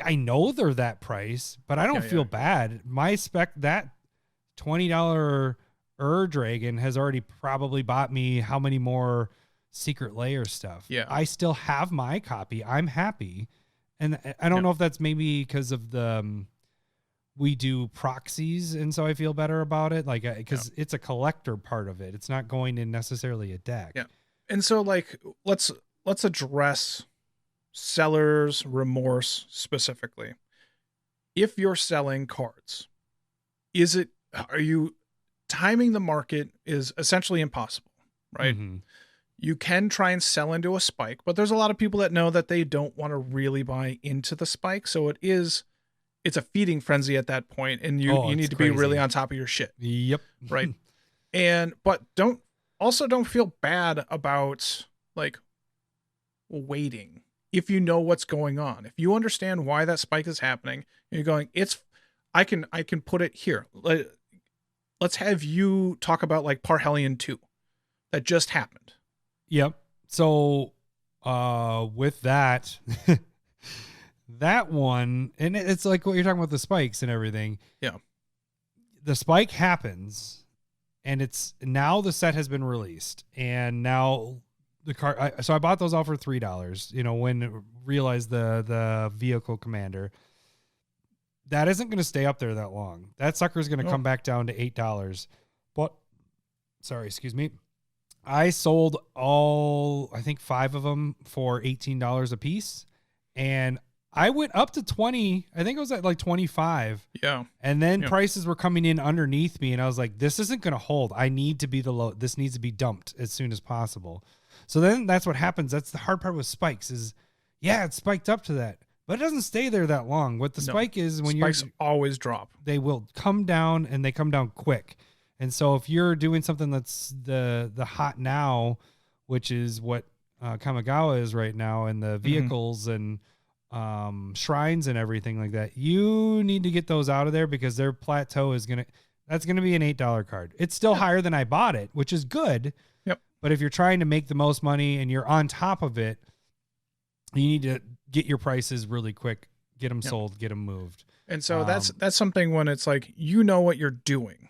Speaker 1: know they're that price, but I don't feel bad. My spec, that $20 Dragon has already probably bought me how many more Secret Lair stuff.
Speaker 2: Yeah.
Speaker 1: I still have my copy. I'm happy. And I don't know if that's maybe because of we do proxies. And so I feel better about it. Like, cause it's a collector part of it. It's not going in necessarily a deck.
Speaker 2: Yeah. And so like, let's address sellers' remorse specifically. If you're selling cards, are you timing the market is essentially impossible, right? You can try and sell into a spike, but there's a lot of people that know that they don't want to really buy into the spike. So it's a feeding frenzy at that point, and you need to be really on top of your shit.
Speaker 1: Yep.
Speaker 2: Right. But don't feel bad about like waiting. If you know what's going on, if you understand why that spike is happening, and you're going, I can put it here. Let's have you talk about like Parhelion 2 that just happened.
Speaker 1: Yep. So, with that, that one, and it's like what you're talking about, the spikes and everything.
Speaker 2: Yeah.
Speaker 1: The spike happens, and it's now the set has been released, and now the card. So I bought those all for $3. When realized the vehicle commander. That isn't going to stay up there that long. That sucker is going to come back down to $8. But, excuse me. I sold I think 5 of them for $18 a piece. And I went up to 20. I think it was at like 25.
Speaker 2: Yeah.
Speaker 1: And then prices were coming in underneath me. And I was like, this isn't going to hold. I need to be this needs to be dumped as soon as possible. So then that's what happens. That's the hard part with spikes is, it spiked up to that. But it doesn't stay there that long. What the spike is when
Speaker 2: spikes always drop.
Speaker 1: They will come down, and they come down quick. And so if you're doing something that's the hot now, which is what Kamigawa is right now, and the vehicles and shrines and everything like that, you need to get those out of there because their plateau is that's gonna be an $8 card. It's still higher than I bought it, which is good.
Speaker 2: Yep.
Speaker 1: But if you're trying to make the most money and you're on top of it, you need to get your prices really quick, get them sold, get them moved.
Speaker 2: And so that's something when it's like, you know what you're doing.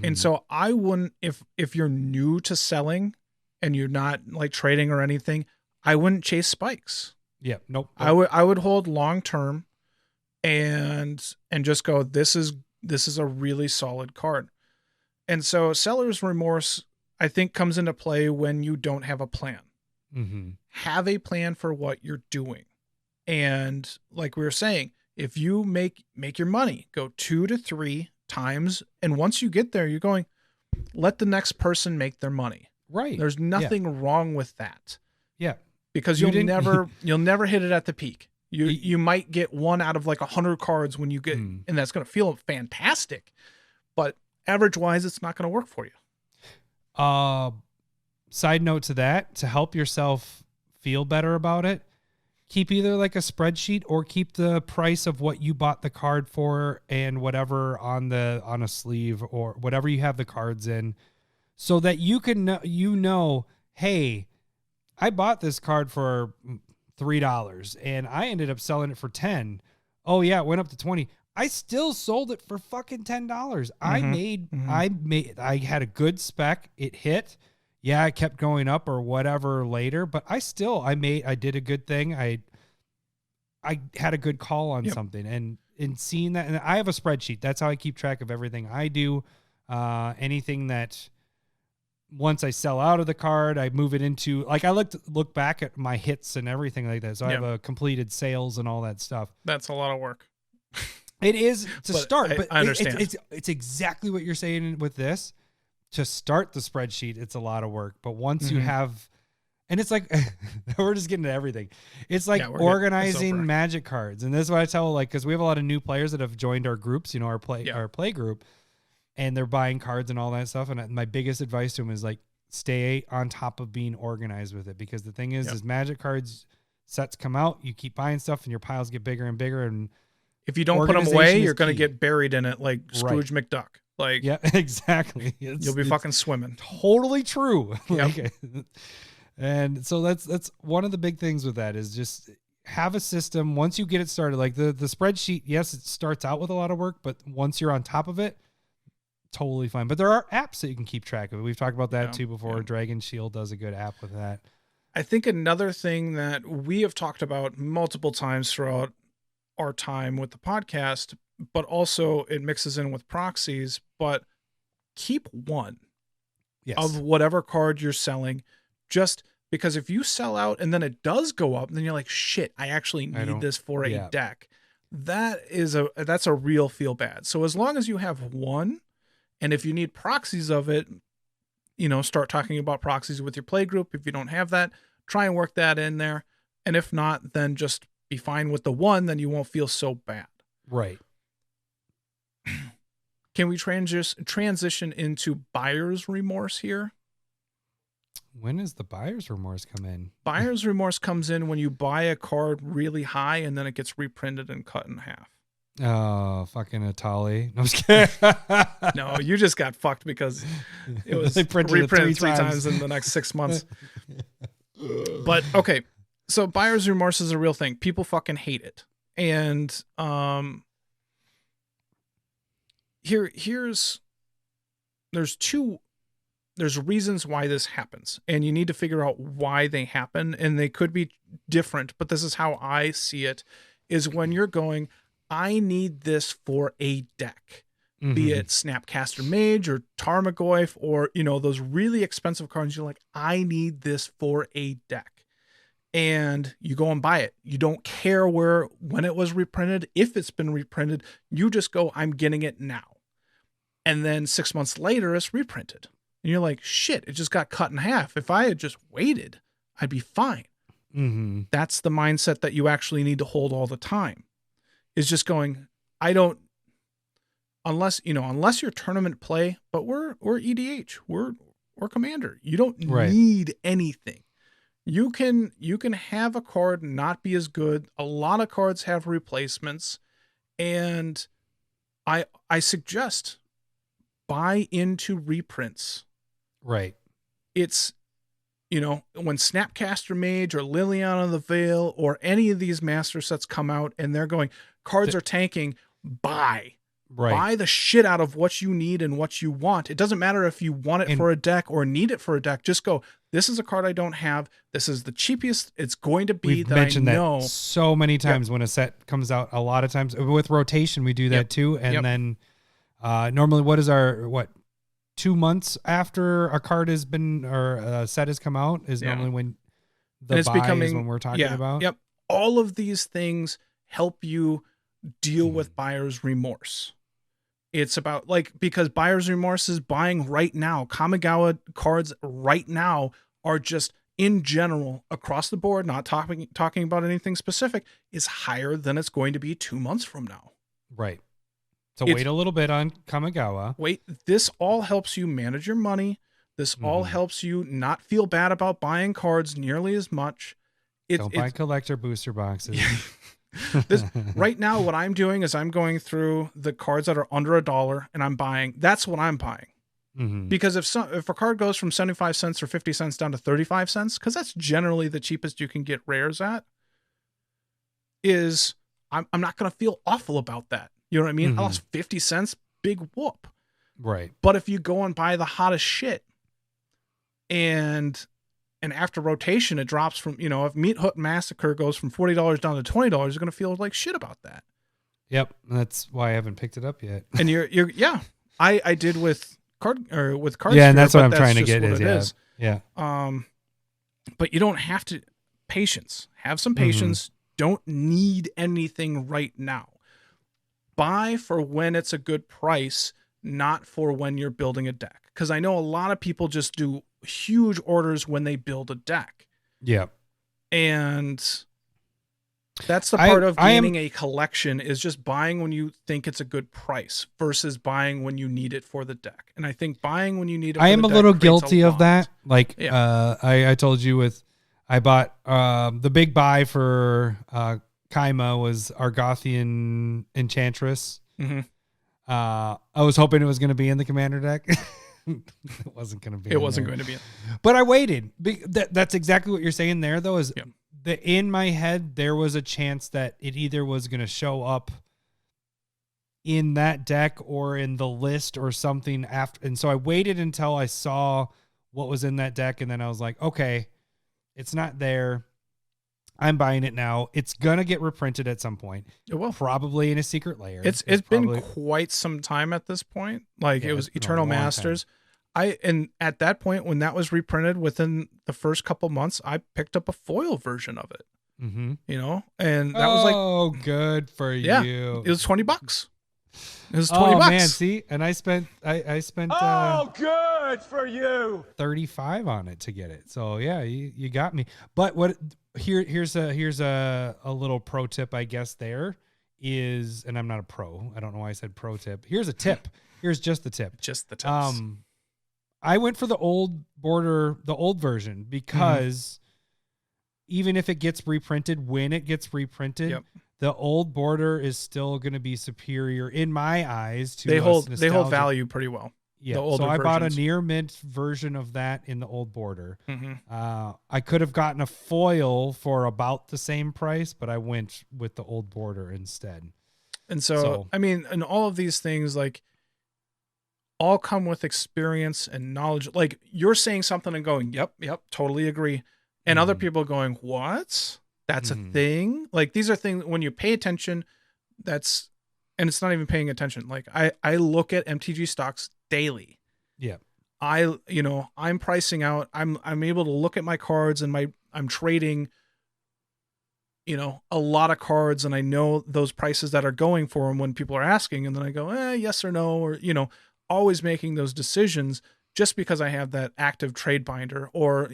Speaker 2: And so I wouldn't, if you're new to selling and you're not like trading or anything, I wouldn't chase spikes.
Speaker 1: Yeah. Nope.
Speaker 2: I would hold long-term and just go, this is a really solid card. And so Seller's Remorse, I think, comes into play when you don't have a plan. Have a plan for what you're doing. And like we were saying, if you make your money, go 2 to 3 times. And once you get there, you're going, let the next person make their money.
Speaker 1: Right.
Speaker 2: There's nothing wrong with that.
Speaker 1: Yeah.
Speaker 2: Because you'll never hit it at the peak. You might get one out of like 100 cards when you get, and that's going to feel fantastic, but average wise, it's not going to work for you.
Speaker 1: Side note to that, to help yourself feel better about it, keep either like a spreadsheet or keep the price of what you bought the card for and whatever on a sleeve or whatever you have the cards in, so that you can know, hey, I bought this card for $3 and I ended up selling it for $10. Oh yeah, it went up to $20. I still sold it for fucking $10. I had a good spec. It hit. Yeah, it kept going up or whatever later, but I did a good thing. I had a good call on something, and in seeing that, and I have a spreadsheet. That's how I keep track of everything I do. Anything that once I sell out of the card, I move it into, like, I look back at my hits and everything like that. So I have a completed sales and all that stuff.
Speaker 2: That's a lot of work.
Speaker 1: It is to start, but
Speaker 2: I understand.
Speaker 1: It's exactly what you're saying with this. To start the spreadsheet, it's a lot of work. But once you have, and it's like, we're just getting to everything. It's like organizing Magic cards. And this is what I tell, like, because we have a lot of new players that have joined our groups, our play group, and they're buying cards and all that stuff. And my biggest advice to them is like, stay on top of being organized with it. Because the thing is Magic cards sets come out, you keep buying stuff and your piles get bigger and bigger. And
Speaker 2: if you don't put them away, you're going to get buried in it like Scrooge McDuck. Like,
Speaker 1: yeah, exactly.
Speaker 2: You'll be fucking swimming.
Speaker 1: Totally true.
Speaker 2: Yep.
Speaker 1: And so that's one of the big things with that is just have a system. Once you get it started, like the spreadsheet, yes, it starts out with a lot of work, but once you're on top of it, totally fine. But there are apps that you can keep track of. We've talked about that too before. Dragon Shield does a good app with that.
Speaker 2: I think another thing that we have talked about multiple times throughout our time with the podcast, but also it mixes in with proxies, but keep one of whatever card you're selling, just because if you sell out and then it does go up, then you're like, shit, I actually need this for a deck. That's a real feel bad. So as long as you have one, and if you need proxies of it, start talking about proxies with your play group. If you don't have that, try and work that in there. And if not, then just be fine with the one, then you won't feel so bad.
Speaker 1: Right.
Speaker 2: Can we transition into buyer's remorse here?
Speaker 1: When does the buyer's remorse come in?
Speaker 2: Buyer's remorse comes in when you buy a card really high and then it gets reprinted and cut in half.
Speaker 1: Oh, fucking Atali. No, I'm just kidding.
Speaker 2: No, you just got fucked because it was reprinted three times in the next 6 months. But okay, so buyer's remorse is a real thing. People fucking hate it. And there's reasons why this happens, and you need to figure out why they happen, and they could be different, but this is how I see it, is when you're going, I need this for a deck, be it Snapcaster Mage or Tarmogoyf or, those really expensive cards. You're like, I need this for a deck. And you go and buy it. You don't care when it was reprinted. If it's been reprinted, you just go, I'm getting it now. And then 6 months later, it's reprinted. And you're like, shit, it just got cut in half. If I had just waited, I'd be fine. That's the mindset that you actually need to hold all the time. Is just going, unless you're tournament play, but we're EDH, we're Commander. You don't need anything. You can have a card not be as good. A lot of cards have replacements, and I suggest buy into reprints.
Speaker 1: Right.
Speaker 2: It's, when Snapcaster Mage or Liliana of the Veil or any of these master sets come out and they're going, cards are tanking, buy.
Speaker 1: Right.
Speaker 2: Buy the shit out of what you need and what you want. It doesn't matter if you want it for a deck or need it for a deck. Just go, this is a card I don't have. This is the cheapest it's going to be.
Speaker 1: We've mentioned that so many times when a set comes out. A lot of times with rotation, we do that too. And then normally what is our, 2 months after a card has been, or a set has come out is normally when the buy is when we're talking about.
Speaker 2: Yep. All of these things help you deal with buyer's remorse. It's about because buyer's remorse is buying right now. Kamigawa cards right now are just in general across the board, not talking about anything specific, is higher than it's going to be 2 months from now.
Speaker 1: Right. So wait a little bit on Kamigawa.
Speaker 2: Wait, this all helps you manage your money. This all helps you not feel bad about buying cards nearly as much.
Speaker 1: Don't buy collector booster boxes.
Speaker 2: Right now, what I'm doing is I'm going through the cards that are under $1 and I'm buying. That's what I'm buying. Because if a card goes from 75 cents or 50 cents down to 35 cents, because that's generally the cheapest you can get rares at, I'm not going to feel awful about that. You know what I mean? I lost 50 cents, big whoop.
Speaker 1: Right.
Speaker 2: But if you go and buy the hottest shit and after rotation, it drops from, if Meat Hook Massacre goes from $40 down to $20, you're going to feel like shit about that.
Speaker 1: Yep. That's why I haven't picked it up yet.
Speaker 2: And I did with cards.
Speaker 1: Yeah. And that's what I'm trying to get is.
Speaker 2: But you don't have to. Patience. Have some patience. Don't need anything right now. Buy for when it's a good price, not for when you're building a deck. Because I know a lot of people just do huge orders when they build a deck.
Speaker 1: Yeah.
Speaker 2: And that's the part of gaining a collection, is just buying when you think it's a good price versus buying when you need it for the deck. And I think buying when you need it
Speaker 1: I am a little guilty of that. I told you I bought the big buy for Kaima was Argothian Enchantress. I was hoping it was going to be in the Commander deck. It wasn't going to be.
Speaker 2: It wasn't going to be.
Speaker 1: But I waited. That's exactly what you're saying there, though, is in my head, there was a chance that it either was going to show up in that deck or in the list or something after. And so I waited until I saw what was in that deck. And then I was like, okay, it's not there. I'm buying it now. It's going to get reprinted at some point.
Speaker 2: It will.
Speaker 1: Probably in a Secret Lair.
Speaker 2: It's been quite some time at this point. It was Eternal Masters. And at that point, when that was reprinted within the first couple months, I picked up a foil version of it. And that was
Speaker 1: good for you.
Speaker 2: It was $20. It was $20.
Speaker 1: Oh man, see, and I spent
Speaker 5: good for you.
Speaker 1: 35 on it to get it. So yeah, you got me. But here's a little pro tip, I guess. There is, and I'm not a pro. I don't know why I said pro tip. Here's a tip. Here's just the tip.
Speaker 2: Just the tips.
Speaker 1: I went for the old version because even if it gets reprinted, when it gets reprinted, the old border is still going to be superior in my eyes. To
Speaker 2: they hold value pretty well.
Speaker 1: Yeah, so I bought a near mint version of that in the old border. I could have gotten a foil for about the same price, but I went with the old border instead.
Speaker 2: And so I mean, and all of these things all come with experience and knowledge. Like, you're saying something and going, yep, totally agree. And other people going, what? That's a thing? Like, these are things when you pay attention, and it's not even paying attention. Like, I look at MTG stocks daily.
Speaker 1: Yeah.
Speaker 2: I'm pricing out. I'm able to look at my cards and I'm trading, a lot of cards, and I know those prices that are going for them when people are asking, and then I go, yes or no, or, always making those decisions just because I have that active trade binder. Or,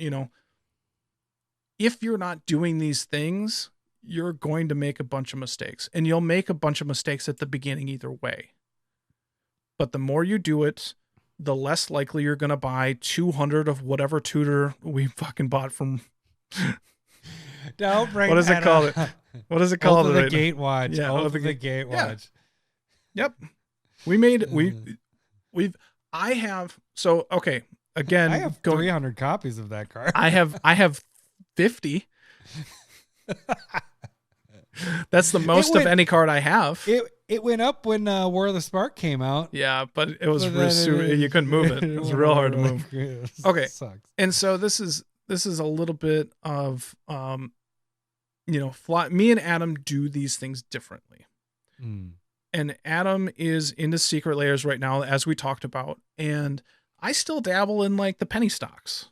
Speaker 2: if you're not doing these things, you're going to make a bunch of mistakes, and you'll make a bunch of mistakes at the beginning either way. but the more you do it, the less likely you're going to buy 200 of whatever tutor we fucking bought from.
Speaker 1: Don't bring
Speaker 2: what is it called? What is it called?
Speaker 1: Oath of the Gatewatch.
Speaker 2: Yeah,
Speaker 1: Oath of the Gatewatch.
Speaker 2: Yeah. Yep. We made I have okay. Again,
Speaker 1: I have 300 copies of that card.
Speaker 2: I have 50. That's the most of any card I have.
Speaker 1: It went up when War of the Spark came out.
Speaker 2: Yeah, but it was you couldn't move it. It was real hard to move. Okay,
Speaker 1: sucks.
Speaker 2: And so this is a little bit of me and Adam do these things differently. And Adam is into Secret Lairs right now, as we talked about, and I still dabble in like the penny stocks.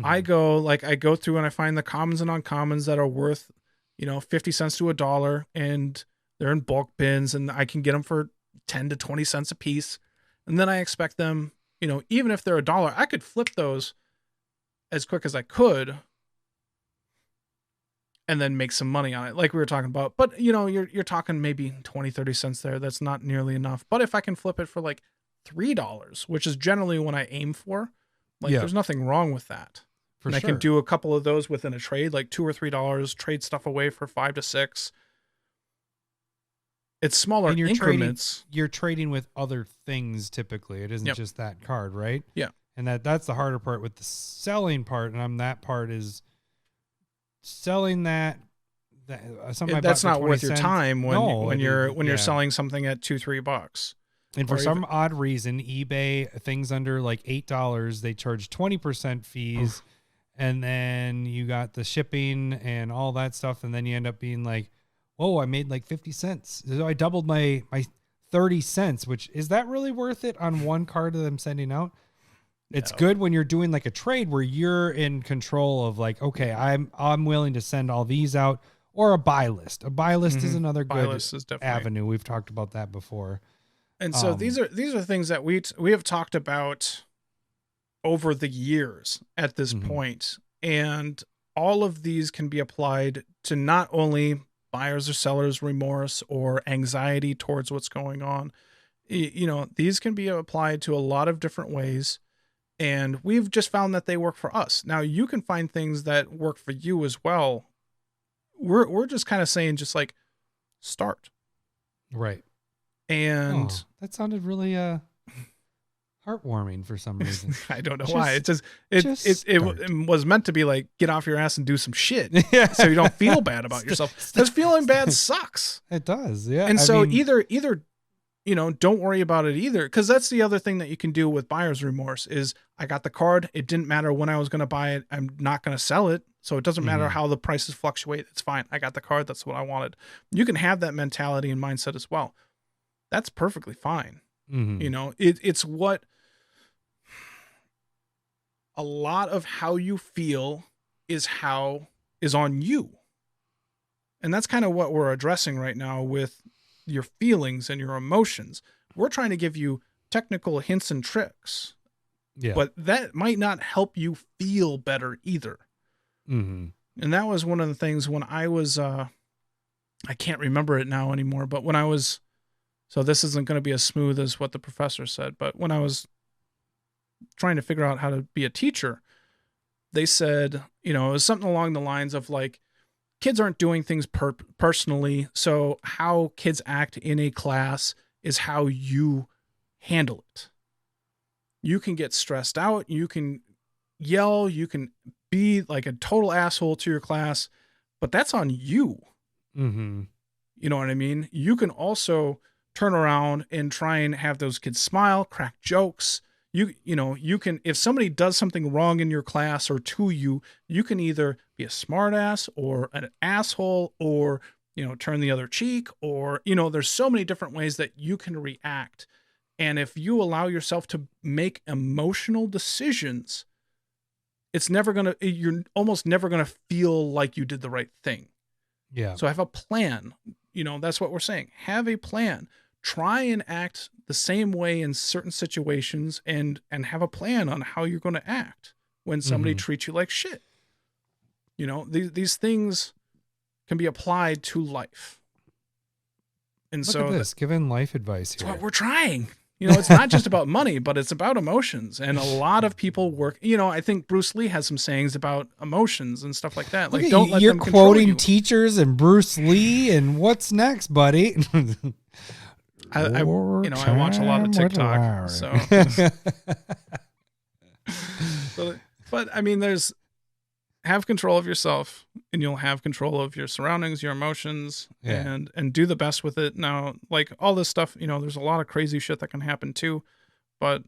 Speaker 2: I go through and I find the commons and uncommons that are worth 50 cents to $1, and they're in bulk bins, and I can get them for 10 to 20 cents a piece. And then I expect them, even if they're $1, I could flip those as quick as I could and then make some money on it, like we were talking about. But you're talking maybe 20, 30 cents there. That's not nearly enough. But if I can flip it for like $3, which is generally what I aim for, there's nothing wrong with that. And I can do a couple of those within a trade, like $2 or $3, trade stuff away for 5 to 6. It's smaller increments.
Speaker 1: You're trading with other things typically. It isn't just that card, right?
Speaker 2: Yeah.
Speaker 1: And that's the harder part with the selling part. And that part is selling that.
Speaker 2: That's not worth your time when you're selling something at $2-3.
Speaker 1: And for some odd reason, eBay, things under like $8, they charge 20% fees. And then you got the shipping and all that stuff. And then you end up being like, whoa, I made like 50 cents. So I doubled my 30 cents, which is that really worth it on one card that I'm sending out? It's good when you're doing like a trade where you're in control of like, okay, I'm willing to send all these out, or a buy list. A buy list is another good avenue. We've talked about that before.
Speaker 2: And so these are things that we have talked about over the years at this point. And all of these can be applied to not only buyers or sellers' remorse or anxiety towards what's going on. These can be applied to a lot of different ways. And we've just found that they work for us. Now you can find things that work for you as well. We're just kind of saying just like start. Right. And
Speaker 1: that sounded really heartwarming for some reason.
Speaker 2: I don't know why. It was meant to be like, get off your ass and do some shit. So you don't feel bad about yourself. Because feeling bad sucks.
Speaker 1: It does. Yeah.
Speaker 2: And either don't worry about it either. Because that's the other thing that you can do with buyer's remorse is I got the card. It didn't matter when I was going to buy it. I'm not going to sell it. So it doesn't matter how the prices fluctuate. It's fine. I got the card. That's what I wanted. You can have that mentality and mindset as well. That's perfectly fine. It's what a lot of how you feel is on you. And that's kind of what we're addressing right now with your feelings and your emotions. We're trying to give you technical hints and tricks, but that might not help you feel better either. And that was one of the things when I was, I can't remember it now anymore, but when I was, so this isn't going to be as smooth as what the professor said, but when I was trying to figure out how to be a teacher, they said, it was something along the lines of like, kids aren't doing things personally. So how kids act in a class is how you handle it. You can get stressed out. You can yell. You can be like a total asshole to your class, but that's on you. You know what I mean? You can also turn around and try and have those kids smile, crack jokes. You can, if somebody does something wrong in your class or to you, you can either be a smartass or an asshole or, turn the other cheek or, there's so many different ways that you can react. And if you allow yourself to make emotional decisions, you're almost never going to feel like you did the right thing. Yeah. So have a plan. That's what we're saying. Have a plan. Try and act the same way in certain situations and have a plan on how you're going to act when somebody treats you like shit. These things can be applied to life. And
Speaker 1: Look at this, giving life advice here.
Speaker 2: That's what we're trying. It's not just about money, but it's about emotions. And a lot of people work, I think Bruce Lee has some sayings about emotions and stuff like that. Like, don't let
Speaker 1: you're
Speaker 2: them control
Speaker 1: quoting
Speaker 2: you.
Speaker 1: teachers and Bruce Lee, and what's next, buddy?
Speaker 2: I watch a lot of TikTok. But I mean, have control of yourself, and you'll have control of your surroundings, your emotions, and do the best with it. Now, like all this stuff, there's a lot of crazy shit that can happen too. But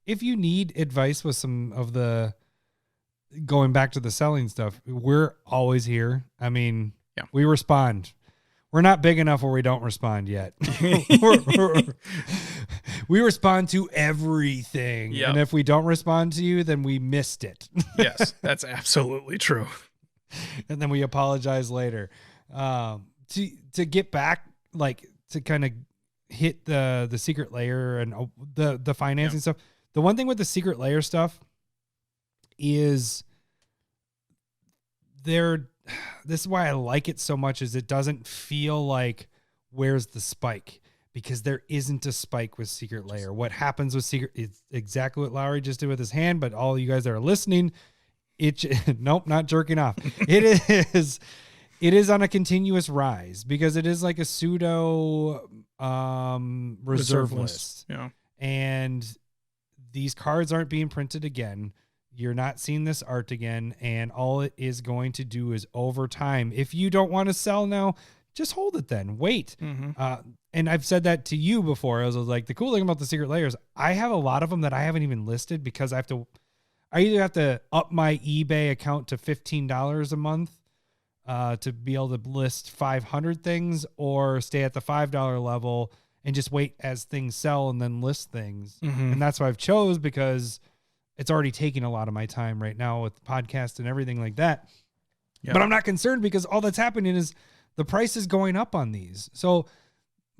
Speaker 1: if you need advice with some of the going back to the selling stuff, we're always here. I mean, we respond. We're not big enough where we don't respond yet. We respond to everything. Yep. And if we don't respond to you, then we missed it.
Speaker 2: Yes, that's absolutely true.
Speaker 1: And then we apologize later. To get back, like to kind of hit the Secret Lair and the financing stuff. The one thing with the Secret Lair stuff is this is why I like it so much, is it doesn't feel like where's the spike, because there isn't a spike with Secret Lair. What happens with Secret is exactly what Lowry just did with his hand, but all you guys that are listening, nope, not jerking off. It is on a continuous rise, because it is like a pseudo reserve list.
Speaker 2: Yeah.
Speaker 1: And these cards aren't being printed again. You're not seeing this art again, and all it is going to do is over time. If you don't want to sell now, just hold it then. Wait. Mm-hmm. And I've said that to you before. I was like, the cool thing about the Secret Lairs, I have a lot of them that I haven't even listed, because I either have to up my eBay account to $15 a month to be able to list 500 things, or stay at the $5 level and just wait as things sell and then list things. Mm-hmm. And that's what I've chose, because it's already taking a lot of my time right now with the podcast and everything like that. Yep. But I'm not concerned, because all that's happening is the price is going up on these. So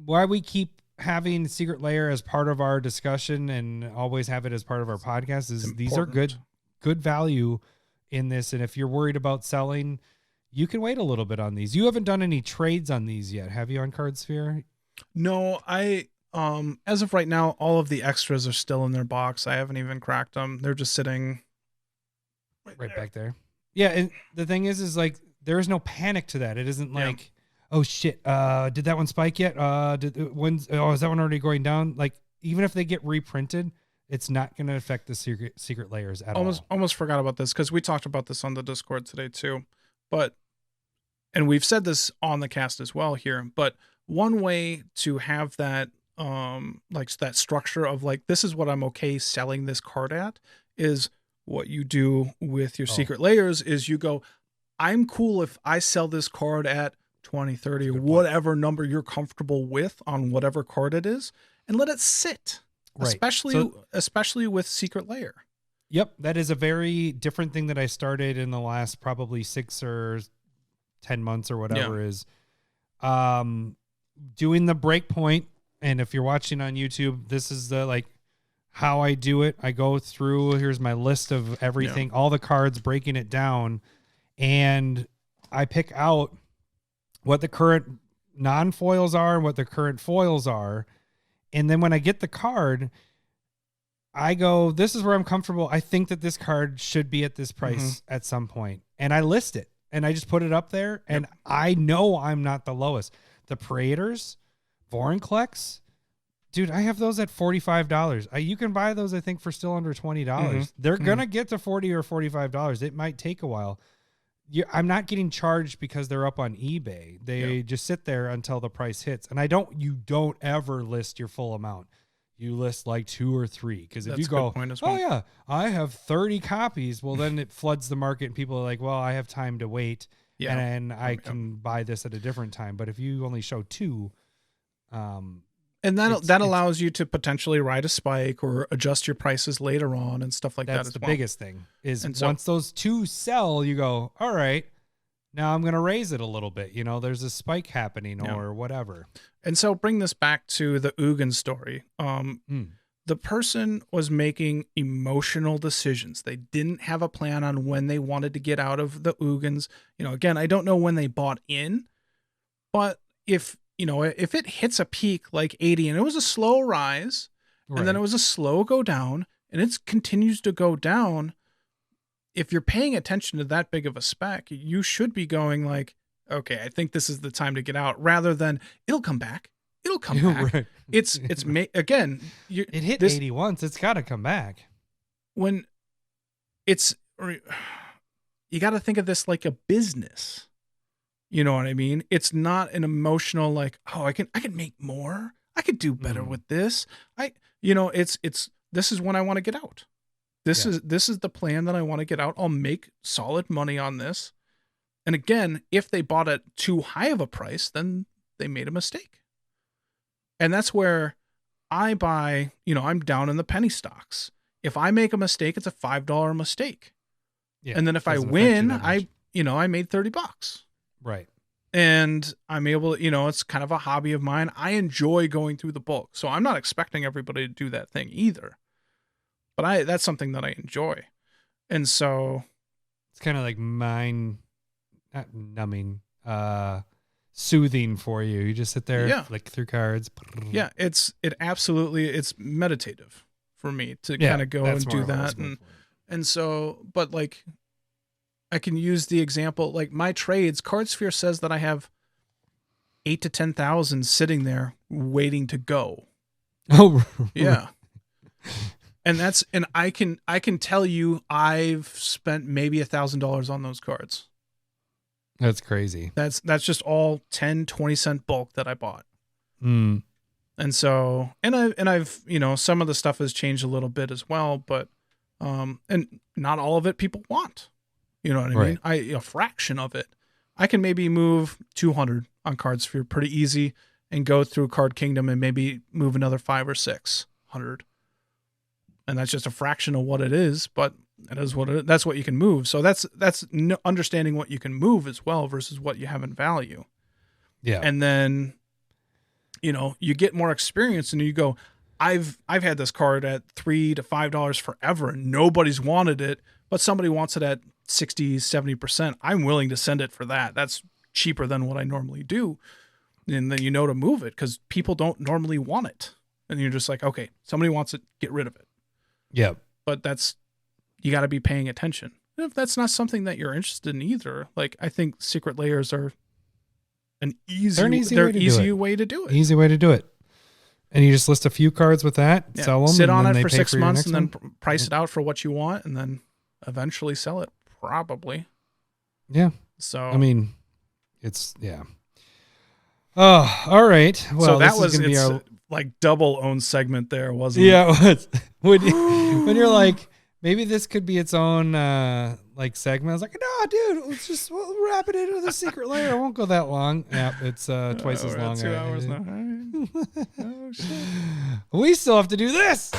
Speaker 1: why we keep having Secret Lair as part of our discussion and always have it as part of our podcast is these are good value in this. And if you're worried about selling, you can wait a little bit on these. You haven't done any trades on these yet, have you, on CardSphere?
Speaker 2: No, as of right now, all of the extras are still in their box. I haven't even cracked them. They're just sitting
Speaker 1: right back there. Yeah, and the thing is like there is no panic to that. It isn't like, oh shit, did that one spike yet? Is that one already going down? Like, even if they get reprinted, it's not going to affect the Secret Lairs at all.
Speaker 2: Almost forgot about this, because we talked about this on the Discord today too. And we've said this on the cast as well here, but one way to have that like that structure of like, this is what I'm okay selling this card at, is what you do with your Secret Lairs is you go, I'm cool if I sell this card at 20, 30, whatever number you're comfortable with on whatever card it is, and let it sit. Right. Especially with Secret Lair.
Speaker 1: Yep. That is a very different thing that I started in the last probably 6 or 10 months or whatever is doing the breakpoint. And if you're watching on YouTube, this is how I do it. I go through, here's my list of everything, all the cards, breaking it down, and I pick out what the current non-foils are and what the current foils are. And then when I get the card, I go, this is where I'm comfortable. I think that this card should be at this price at some point. And I list it and I just put it up there. And I know I'm not the lowest. The Praetors, Vorinclex, dude, I have those at $45. You can buy those, I think, for still under $20. They're going to get to $40 or $45. It might take a while. I'm not getting charged because they're up on eBay. They just sit there until the price hits. And you don't ever list your full amount. You list like 2 or 3. Because if you go, oh yeah, I have 30 copies. Well, then it floods the market and people are like, well, I have time to wait. Yeah. And I can buy this at a different time. But if you only show 2,
Speaker 2: and that allows you to potentially ride a spike or adjust your prices later on and stuff like that.
Speaker 1: That's the biggest thing is once those 2 sell, you go, all right, now I'm going to raise it a little bit. There's a spike happening or whatever. And
Speaker 2: so bring this back to the Ugin story. The person was making emotional decisions. They didn't have a plan on when they wanted to get out of the Ugins. Again, I don't know when they bought in, but if it hits a peak like 80 and it was a slow rise, And then it was a slow go down, and it continues to go down. If you're paying attention to that big of a spec, you should be going like, okay, I think this is the time to get out, rather than it'll come back. It'll come back.
Speaker 1: Right.
Speaker 2: Again,
Speaker 1: it hit 80 once. It's got to come back.
Speaker 2: When you got to think of this like a business. You know what I mean? It's not an emotional like, oh, I can make more. I could do better with this. This is when I want to get out. This is the plan that I want to get out. I'll make solid money on this. And again, if they bought it too high of a price, then they made a mistake. And that's where I buy, I'm down in the penny stocks. If I make a mistake, it's a $5 mistake. Yeah, and then if I win, I made $30.
Speaker 1: Right.
Speaker 2: And I'm able to, it's kind of a hobby of mine. I enjoy going through the bulk. So I'm not expecting everybody to do that thing either. But that's something that I enjoy. And so
Speaker 1: it's kind of like not numbing, soothing for you. You just sit there, flick through cards.
Speaker 2: Yeah, it's meditative for me to kind of go and do that. And so, but like, I can use the example, like my trades, CardSphere says that I have 8 to 10,000 sitting there waiting to go.
Speaker 1: Oh,
Speaker 2: yeah. And I can tell you I've spent maybe $1,000 on those cards.
Speaker 1: That's crazy.
Speaker 2: That's just all 10, 20 cent bulk that I bought.
Speaker 1: Mm.
Speaker 2: And so, and I've, some of the stuff has changed a little bit as well, but, and not all of it people want. You know what I mean? A fraction of it. I can maybe move 200 on CardSphere pretty easy and go through Card Kingdom and maybe move another 500 or 600. And that's just a fraction of what it is, but it is that's what you can move. So that's understanding what you can move as well versus what you have in value.
Speaker 1: Yeah.
Speaker 2: And then, you get more experience and you go, I've had this card at $3 to $5 forever and nobody's wanted it, but somebody wants it at 60, 70%. I'm willing to send it for that. That's cheaper than what I normally do. And then to move it because people don't normally want it. And you're just like, okay, somebody wants it, get rid of it.
Speaker 1: Yeah.
Speaker 2: But you got to be paying attention. And if that's not something that you're interested in either, like I think Secret Lairs are an easy way to do it.
Speaker 1: Easy way to do it. And you just list a few cards with that, sell them,
Speaker 2: sit
Speaker 1: and
Speaker 2: on
Speaker 1: then
Speaker 2: it for 6 months, and then
Speaker 1: one.
Speaker 2: price it out for what you want, and then eventually sell it. Probably.
Speaker 1: Yeah.
Speaker 2: So
Speaker 1: I mean, it's Oh, all right. Well,
Speaker 2: so that was like double owned segment there, wasn't it?
Speaker 1: Yeah, it was. when you're like, maybe this could be its own like segment. I was like, no, dude, we'll wrap it into the Secret Lair. It won't go that long. Yeah, it's twice as long.
Speaker 2: 2 hours now. Oh shit.
Speaker 1: We still have to do this.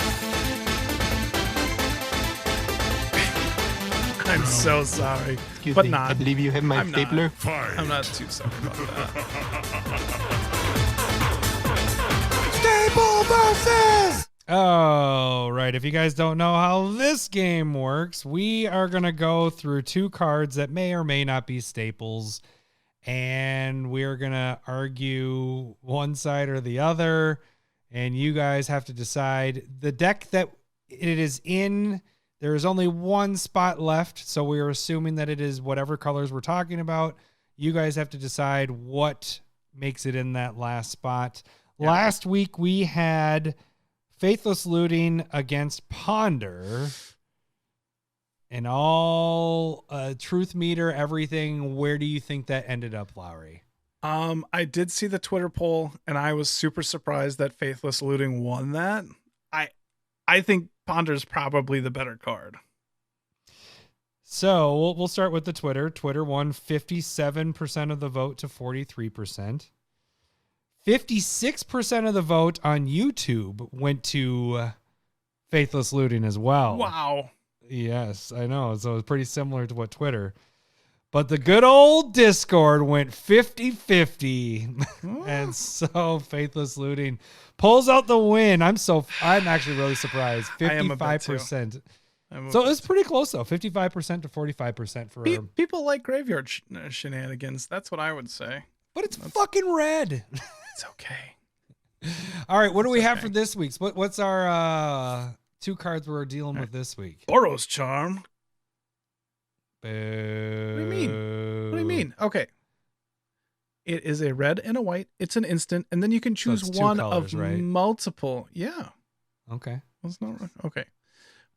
Speaker 2: I'm so sorry.
Speaker 6: Excuse
Speaker 2: but
Speaker 6: me,
Speaker 2: not.
Speaker 6: I believe you have my stapler.
Speaker 2: I'm not too sorry about that.
Speaker 1: Staple versus! Oh, right. If you guys don't know how this game works, we are going to go through 2 cards that may or may not be staples, and we're going to argue one side or the other, and you guys have to decide. The deck that it is in, there is only one spot left, so we are assuming that it is whatever colors we're talking about. You guys have to decide what makes it in that last spot. Yeah. Last week we had Faithless Looting against Ponder. And all truth meter, everything. Where do you think that ended up, Lowry?
Speaker 2: I did see the Twitter poll, and I was super surprised that Faithless Looting won that. I think Ponder's probably the better card.
Speaker 1: So we'll start with the Twitter. Twitter won 57% of the vote to 43%. 56% of the vote on YouTube went to Faithless Looting as well.
Speaker 2: Wow.
Speaker 1: Yes, I know. So it's pretty similar to what Twitter. But the good old Discord went 50-50. And so Faithless Looting pulls out the win. I'm actually really surprised. 55%. So it's pretty close though. 55% to 45% for
Speaker 2: people like graveyard shenanigans. That's what I would say.
Speaker 1: But it's fucking red.
Speaker 2: It's okay.
Speaker 1: All right, what do we have for this week's? What's our 2 cards we're dealing with this week?
Speaker 2: Boros Charm.
Speaker 1: Boo.
Speaker 2: What do you mean? What do you mean? Okay. It is a red and a white. It's an instant, and then you can choose
Speaker 1: it's 2
Speaker 2: one
Speaker 1: colors,
Speaker 2: of
Speaker 1: right?
Speaker 2: multiple. Yeah.
Speaker 1: Okay.
Speaker 2: That's not right. Okay.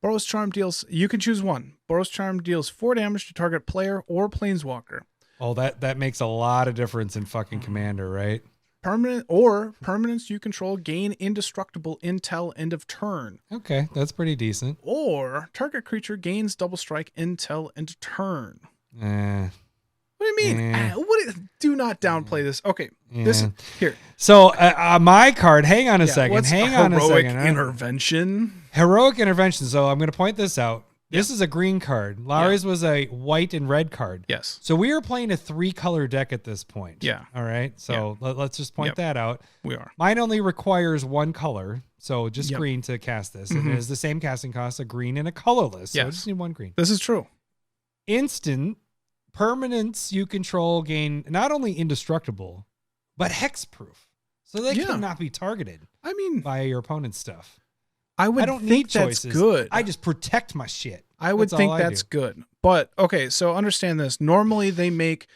Speaker 2: Boros Charm deals. You can choose one. Boros Charm deals 4 damage to target player or planeswalker.
Speaker 1: Oh, that makes a lot of difference in fucking Commander, right?
Speaker 2: Permanents you control gain indestructible until end of turn.
Speaker 1: Okay, that's pretty decent.
Speaker 2: Or target creature gains double strike until end of turn. What do you mean? Do not downplay this. Okay, this here.
Speaker 1: So my card. Hang on a second. Hang on a second.
Speaker 2: Heroic intervention.
Speaker 1: Heroic intervention. So I'm going to point this out. This is a green card. Lowry's was a white and red card.
Speaker 2: Yes.
Speaker 1: So we are playing a 3-color deck at this point.
Speaker 2: Yeah.
Speaker 1: All right. So let's just point that out.
Speaker 2: We are.
Speaker 1: Mine only requires 1 color. So just green to cast this. And it is the same casting cost, a green and a colorless. So I just need 1 green.
Speaker 2: This is true.
Speaker 1: Instant permanents you control gain not only indestructible, but hexproof. So they cannot be targeted by your opponent's stuff. I don't need choices.
Speaker 2: That's good.
Speaker 1: I just protect my shit.
Speaker 2: I would think that's good. But okay, so understand this. Normally they make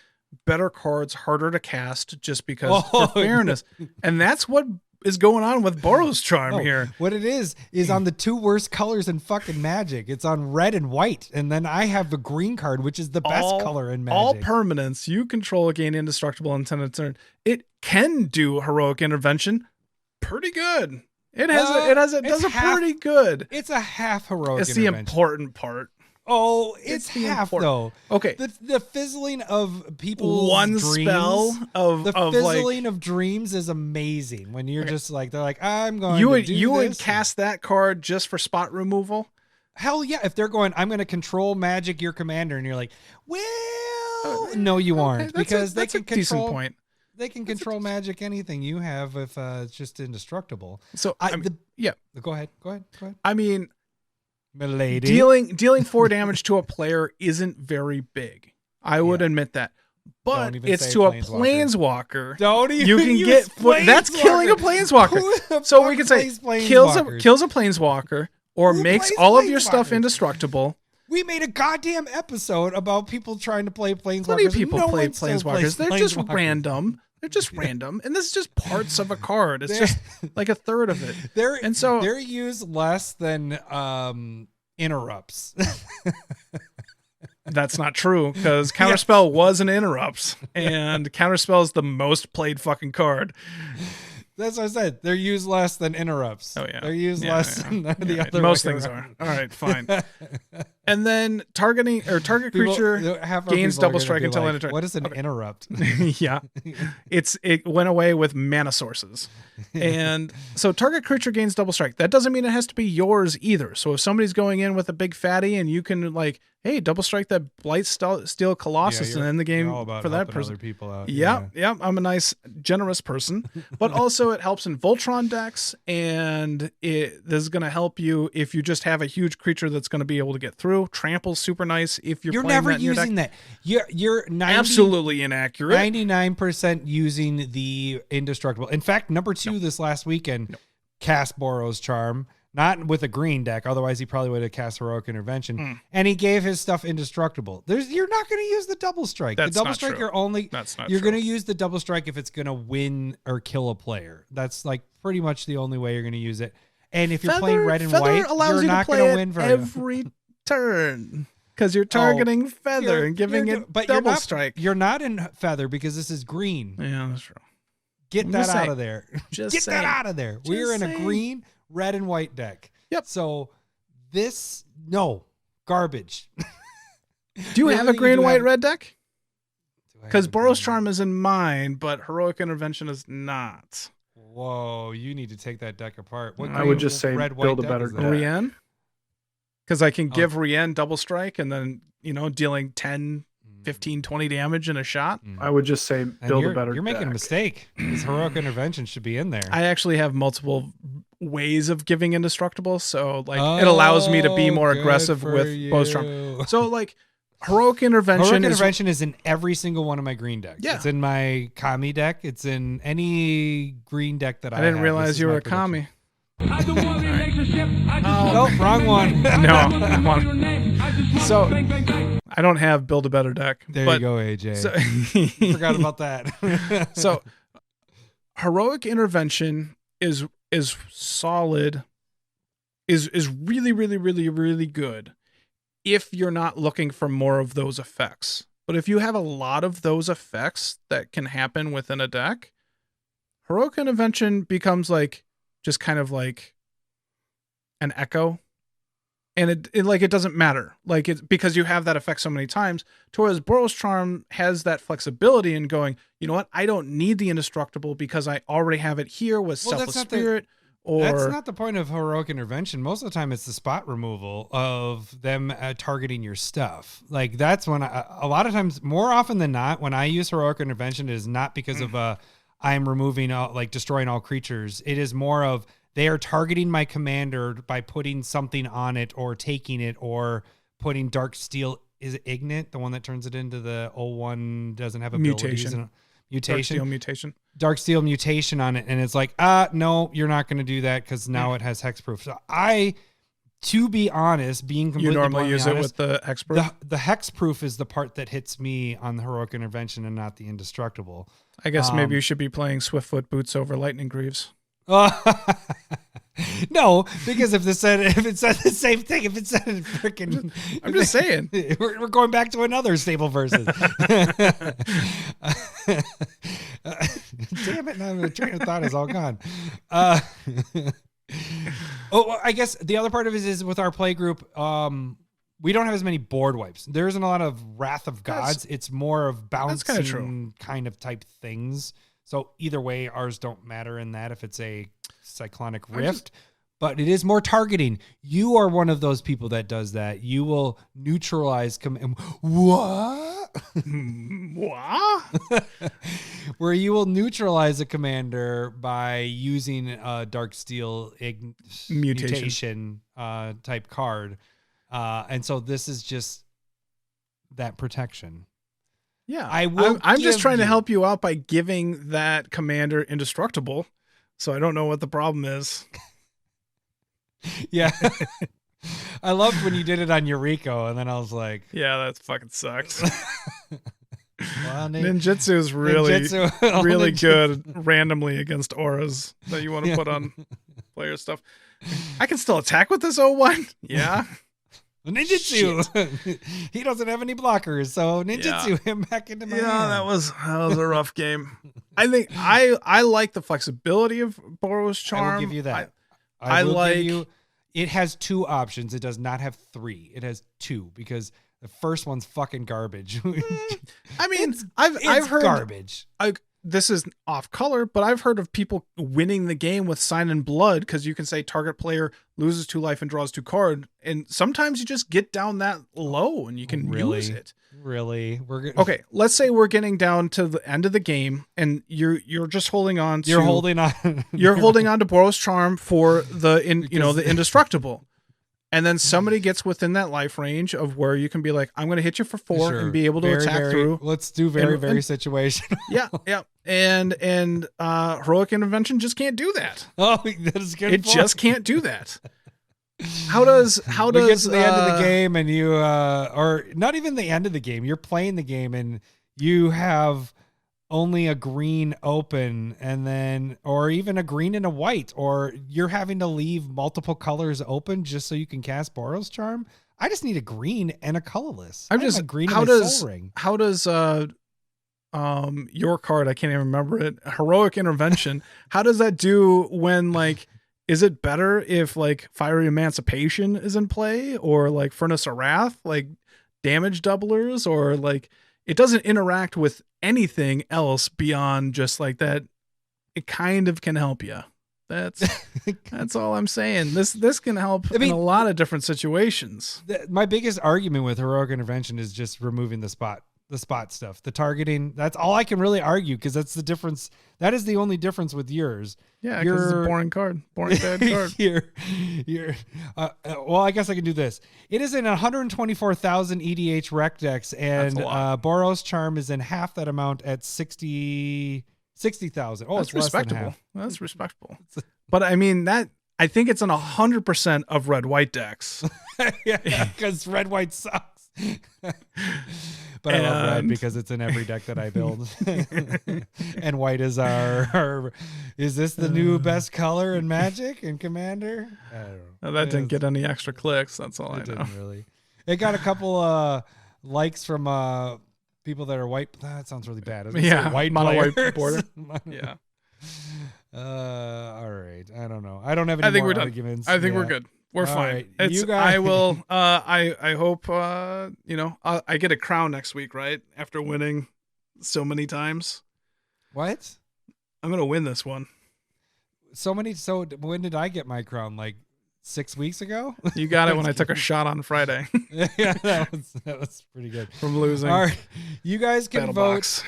Speaker 2: better cards harder to cast just because for fairness. And that's what is going on with Boros Charm here.
Speaker 1: What it is on the 2 worst colors in fucking Magic. It's on red and white. And then I have the green card, which is the best color in Magic.
Speaker 2: All permanents you control gain indestructible until end of turn. It can do heroic intervention pretty good. It does it pretty good.
Speaker 1: It's a half heroic
Speaker 2: It's the important part.
Speaker 1: Oh, it's half though.
Speaker 2: Okay.
Speaker 1: The fizzling of people's dreams,
Speaker 2: spell of
Speaker 1: fizzling of dreams is amazing when you're just like, they're like, I'm going to do
Speaker 2: You
Speaker 1: this.
Speaker 2: would cast that card just for spot removal?
Speaker 1: Hell yeah. If they're going, I'm going to control magic your commander, and you're like, well, no, you aren't. Because they can control.
Speaker 2: Decent point.
Speaker 1: They can control magic anything you have if it's just indestructible.
Speaker 2: So
Speaker 1: Go ahead.
Speaker 2: I mean,
Speaker 1: milady,
Speaker 2: dealing 4 damage to a player isn't very big. I would admit that. But it's to a planeswalker.
Speaker 1: Don't even
Speaker 2: you can get that's killing a planeswalker. So we can say kills a planeswalker or makes all of your stuff indestructible.
Speaker 1: We made a goddamn episode about people trying to play planeswalkers.
Speaker 2: Plenty of people play planeswalkers. They're just random. They're just random, and this is just parts of a card. It's just like a third of it. They're
Speaker 1: used less than interrupts.
Speaker 2: That's not true, because Counterspell was an interrupts, and Counterspell is the most played fucking card.
Speaker 1: That's what I said. They're used less than interrupts.
Speaker 2: Oh yeah,
Speaker 1: they're used less than the other.
Speaker 2: Most things are. All right, fine. And then target creature gains double strike until end of turn.
Speaker 1: What is an interrupt?
Speaker 2: Yeah, it went away with mana sources, and so target creature gains double strike. That doesn't mean it has to be yours either. So if somebody's going in with a big fatty and you can hey, double strike that Blight Steel Colossus and end the game for that person.
Speaker 1: Other people out.
Speaker 2: Yeah, I'm a nice, generous person, but also it helps in Voltron decks, and this is going to help you if you just have a huge creature that's going to be able to get through. Trample's super nice if you're playing
Speaker 1: never
Speaker 2: that in your
Speaker 1: using
Speaker 2: deck.
Speaker 1: that. You're
Speaker 2: absolutely inaccurate.
Speaker 1: 99% using the indestructible. In fact, number 2 this last weekend cast Boros Charm. Not with a green deck, otherwise he probably would have cast Heroic Intervention. And he gave his stuff indestructible. You're not going to use the double strike.
Speaker 2: That's
Speaker 1: the double
Speaker 2: not
Speaker 1: strike,
Speaker 2: true.
Speaker 1: You're going to use the double strike if it's going to win or kill a player. That's pretty much the only way you're going to use it. And if you're playing red and white, you're not going to win
Speaker 2: every turn. Because you're targeting Feather and giving it double strike.
Speaker 1: You're not in Feather because this is green.
Speaker 2: Yeah, that's true.
Speaker 1: Get that out of there. Get that out of there. We're in a green, red, and white deck.
Speaker 2: Yep.
Speaker 1: So garbage.
Speaker 2: Do you have a green, white, red deck? Because Boros Charm is in mine, but Heroic Intervention is not.
Speaker 1: Whoa, you need to take that deck apart.
Speaker 3: I would just say build a better deck.
Speaker 2: Rien? Because I can give Rien double strike and then, dealing 10, 15, 20 damage in a shot.
Speaker 3: I would just say build a better deck.
Speaker 1: You're making a mistake. This Heroic Intervention should be in there.
Speaker 2: I actually have multiple ways of giving indestructible, so it allows me to be more aggressive with Boros Charm. So Heroic Intervention
Speaker 1: is in every single one of my green decks.
Speaker 2: Yeah.
Speaker 1: It's in my Kami deck. It's in any green deck that I
Speaker 2: didn't
Speaker 1: have.
Speaker 2: realize you were a Kami.
Speaker 1: Oh, wrong one.
Speaker 2: No. So I don't have Build a Better deck.
Speaker 1: There you go, AJ.
Speaker 2: So,
Speaker 1: forgot about that.
Speaker 2: So Heroic Intervention is solid, is really, really, really, really good if you're not looking for more of those effects. But if you have a lot of those effects that can happen within a deck, Heroic Intervention becomes like just kind of like an echo. And it doesn't matter. Like it's because you have that effect so many times. Whereas Boros Charm has that flexibility in going, you know what? I don't need the indestructible because I already have it here with Selfless Spirit.
Speaker 1: That's not the point of Heroic Intervention. Most of the time, it's the spot removal of them targeting your stuff. Like that's when a lot of times, more often than not, when I use Heroic Intervention, it is not because of I'm removing destroying all creatures. It is more of they are targeting my commander by putting something on it or taking it or putting Dark Steel. Is it Ignite, the one that turns it into the 01 doesn't have abilities? Mutation. Dark Steel mutation on it. And it's like, no, you're not going to do that because now it has hexproof. So to be honest, being completely
Speaker 2: you normally use
Speaker 1: honest,
Speaker 2: it with the hexproof?
Speaker 1: The hexproof is the part that hits me on the Heroic Intervention and not the indestructible.
Speaker 2: I guess maybe you should be playing Swiftfoot Boots over Lightning Greaves.
Speaker 1: No, because if it said the same thing, if it said freaking,
Speaker 2: I'm just saying,
Speaker 1: we're going back to another stable versus. Damn it! Now the train of thought is all gone. I guess the other part of it is with our play group. We don't have as many board wipes. There isn't a lot of Wrath of Gods. It's more of bouncing kind of type things. So either way, ours don't matter in that if it's a Cyclonic Rift, but it is more targeting. You are one of those people that does that. You will neutralize what? Where you will neutralize a commander by using a Dark Steel mutation type card. And so this is just that protection.
Speaker 2: Yeah, I'm just trying to help you out by giving that commander indestructible. So I don't know what the problem is.
Speaker 1: Yeah. I loved when you did it on Eureka, and then I was like,
Speaker 2: yeah, that fucking sucks.
Speaker 1: Well,
Speaker 2: Ninjutsu is really good randomly against auras that you want to put on player stuff. I can still attack with this 01. Yeah.
Speaker 1: Ninjutsu. He doesn't have any blockers, so Ninjutsu him back into my hand.
Speaker 2: That was a rough game. I think I like the flexibility of Boros Charm.
Speaker 1: I will give you that. I will give you. It has two options. It does not have three. It has two because the first one's fucking garbage.
Speaker 2: I mean, I've heard
Speaker 1: garbage.
Speaker 2: This is off color, but I've heard of people winning the game with Sign in Blood because you can say target player loses 2 life and draws 2 cards, and sometimes you just get down that low and you can use it.
Speaker 1: Really?
Speaker 2: Okay, let's say we're getting down to the end of the game and you're just holding on to
Speaker 1: You're holding on
Speaker 2: to Boros Charm for the indestructible. And then somebody gets within that life range of where you can be like, I'm going to hit you for 4 and be able to attack through.
Speaker 1: Let's do very situational.
Speaker 2: Yeah. And Heroic Intervention just can't do that.
Speaker 1: Oh, that is good.
Speaker 2: It just can't do that. How does
Speaker 1: we get to the end of the game and you or not even the end of the game, you're playing the game and you have only a green open and then or even a green and a white, or you're having to leave multiple colors open just so you can cast Boros Charm. I just need a green and a colorless.
Speaker 2: I'm just
Speaker 1: green.
Speaker 2: How
Speaker 1: and
Speaker 2: does
Speaker 1: Soul Ring.
Speaker 2: How does your card, I can't even remember it, Heroic Intervention, how does that do when is it better if Fiery Emancipation is in play or Furnace of Wrath, damage doublers, or it doesn't interact with anything else beyond just that? It kind of can help you. That's all I'm saying. This can help in a lot of different situations.
Speaker 1: My biggest argument with Heroic Intervention is just removing the spot The spot stuff, the targeting. That's all I can really argue because that's the difference. That is the only difference with yours.
Speaker 2: Yeah, because it's a boring card. Boring bad card.
Speaker 1: Well, I guess I can do this. It is in 124,000 EDH rec decks, and Boros Charm is in half that amount at 60,000. Oh,
Speaker 2: that's
Speaker 1: it's respectable.
Speaker 2: Less than half. That's respectable. But I mean, I think it's in 100% of red-white decks.
Speaker 1: Yeah, because red-white sucks. But I love red because it's in every deck that I build. And white is our is this the new best color in Magic and Commander? I don't know.
Speaker 2: No, that didn't get any extra clicks. That's all I know.
Speaker 1: Didn't really. It got a couple likes from people that are white. That sounds really bad.
Speaker 2: Yeah,
Speaker 1: white
Speaker 2: mono white border. Yeah.
Speaker 1: All right. I don't know. I don't have any
Speaker 2: I think
Speaker 1: more
Speaker 2: we're
Speaker 1: arguments.
Speaker 2: done. I think we're good. We're fine.
Speaker 1: Right.
Speaker 2: It's,
Speaker 1: You guys...
Speaker 2: I will. I hope. I get a crown next week, right? After winning so many times.
Speaker 1: What?
Speaker 2: I'm gonna win this one.
Speaker 1: So when did I get my crown? Like 6 weeks ago?
Speaker 2: You got it when I took a shot on Friday.
Speaker 1: Yeah, that was pretty good.
Speaker 2: From losing.
Speaker 1: All right. You guys can
Speaker 2: Battle
Speaker 1: vote.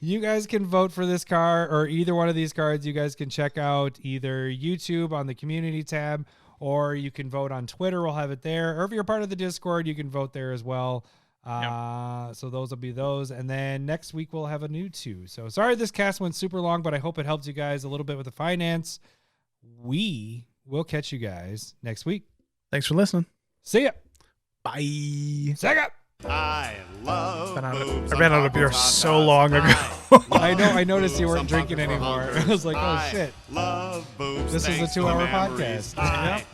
Speaker 1: You guys can vote for this card or either one of these cards. You guys can check out either YouTube on the community tab, or you can vote on Twitter. We'll have it there. Or if you're part of the Discord, you can vote there as well. So those will be those. And then next week we'll have a new 2. So sorry this cast went super long, but I hope it helps you guys a little bit with the finance. We will catch you guys next week.
Speaker 2: Thanks for listening.
Speaker 1: See ya.
Speaker 2: Bye.
Speaker 1: Second.
Speaker 5: I love
Speaker 2: I ran out of beer so long ago.
Speaker 1: I know. I noticed you weren't drinking anymore. I was like, oh shit. This is a 2-hour podcast.
Speaker 5: Yep.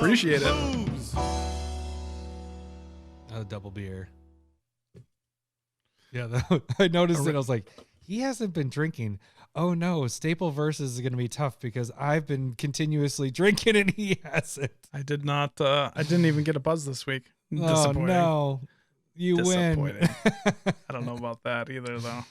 Speaker 2: Appreciate it.
Speaker 1: A double beer. Yeah, I noticed it. I was like, he hasn't been drinking. Oh no, Staple Versus is going to be tough because I've been continuously drinking and he hasn't.
Speaker 2: I did not. I didn't even get a buzz this week.
Speaker 1: Oh no. You win.
Speaker 2: I don't know about that either, though.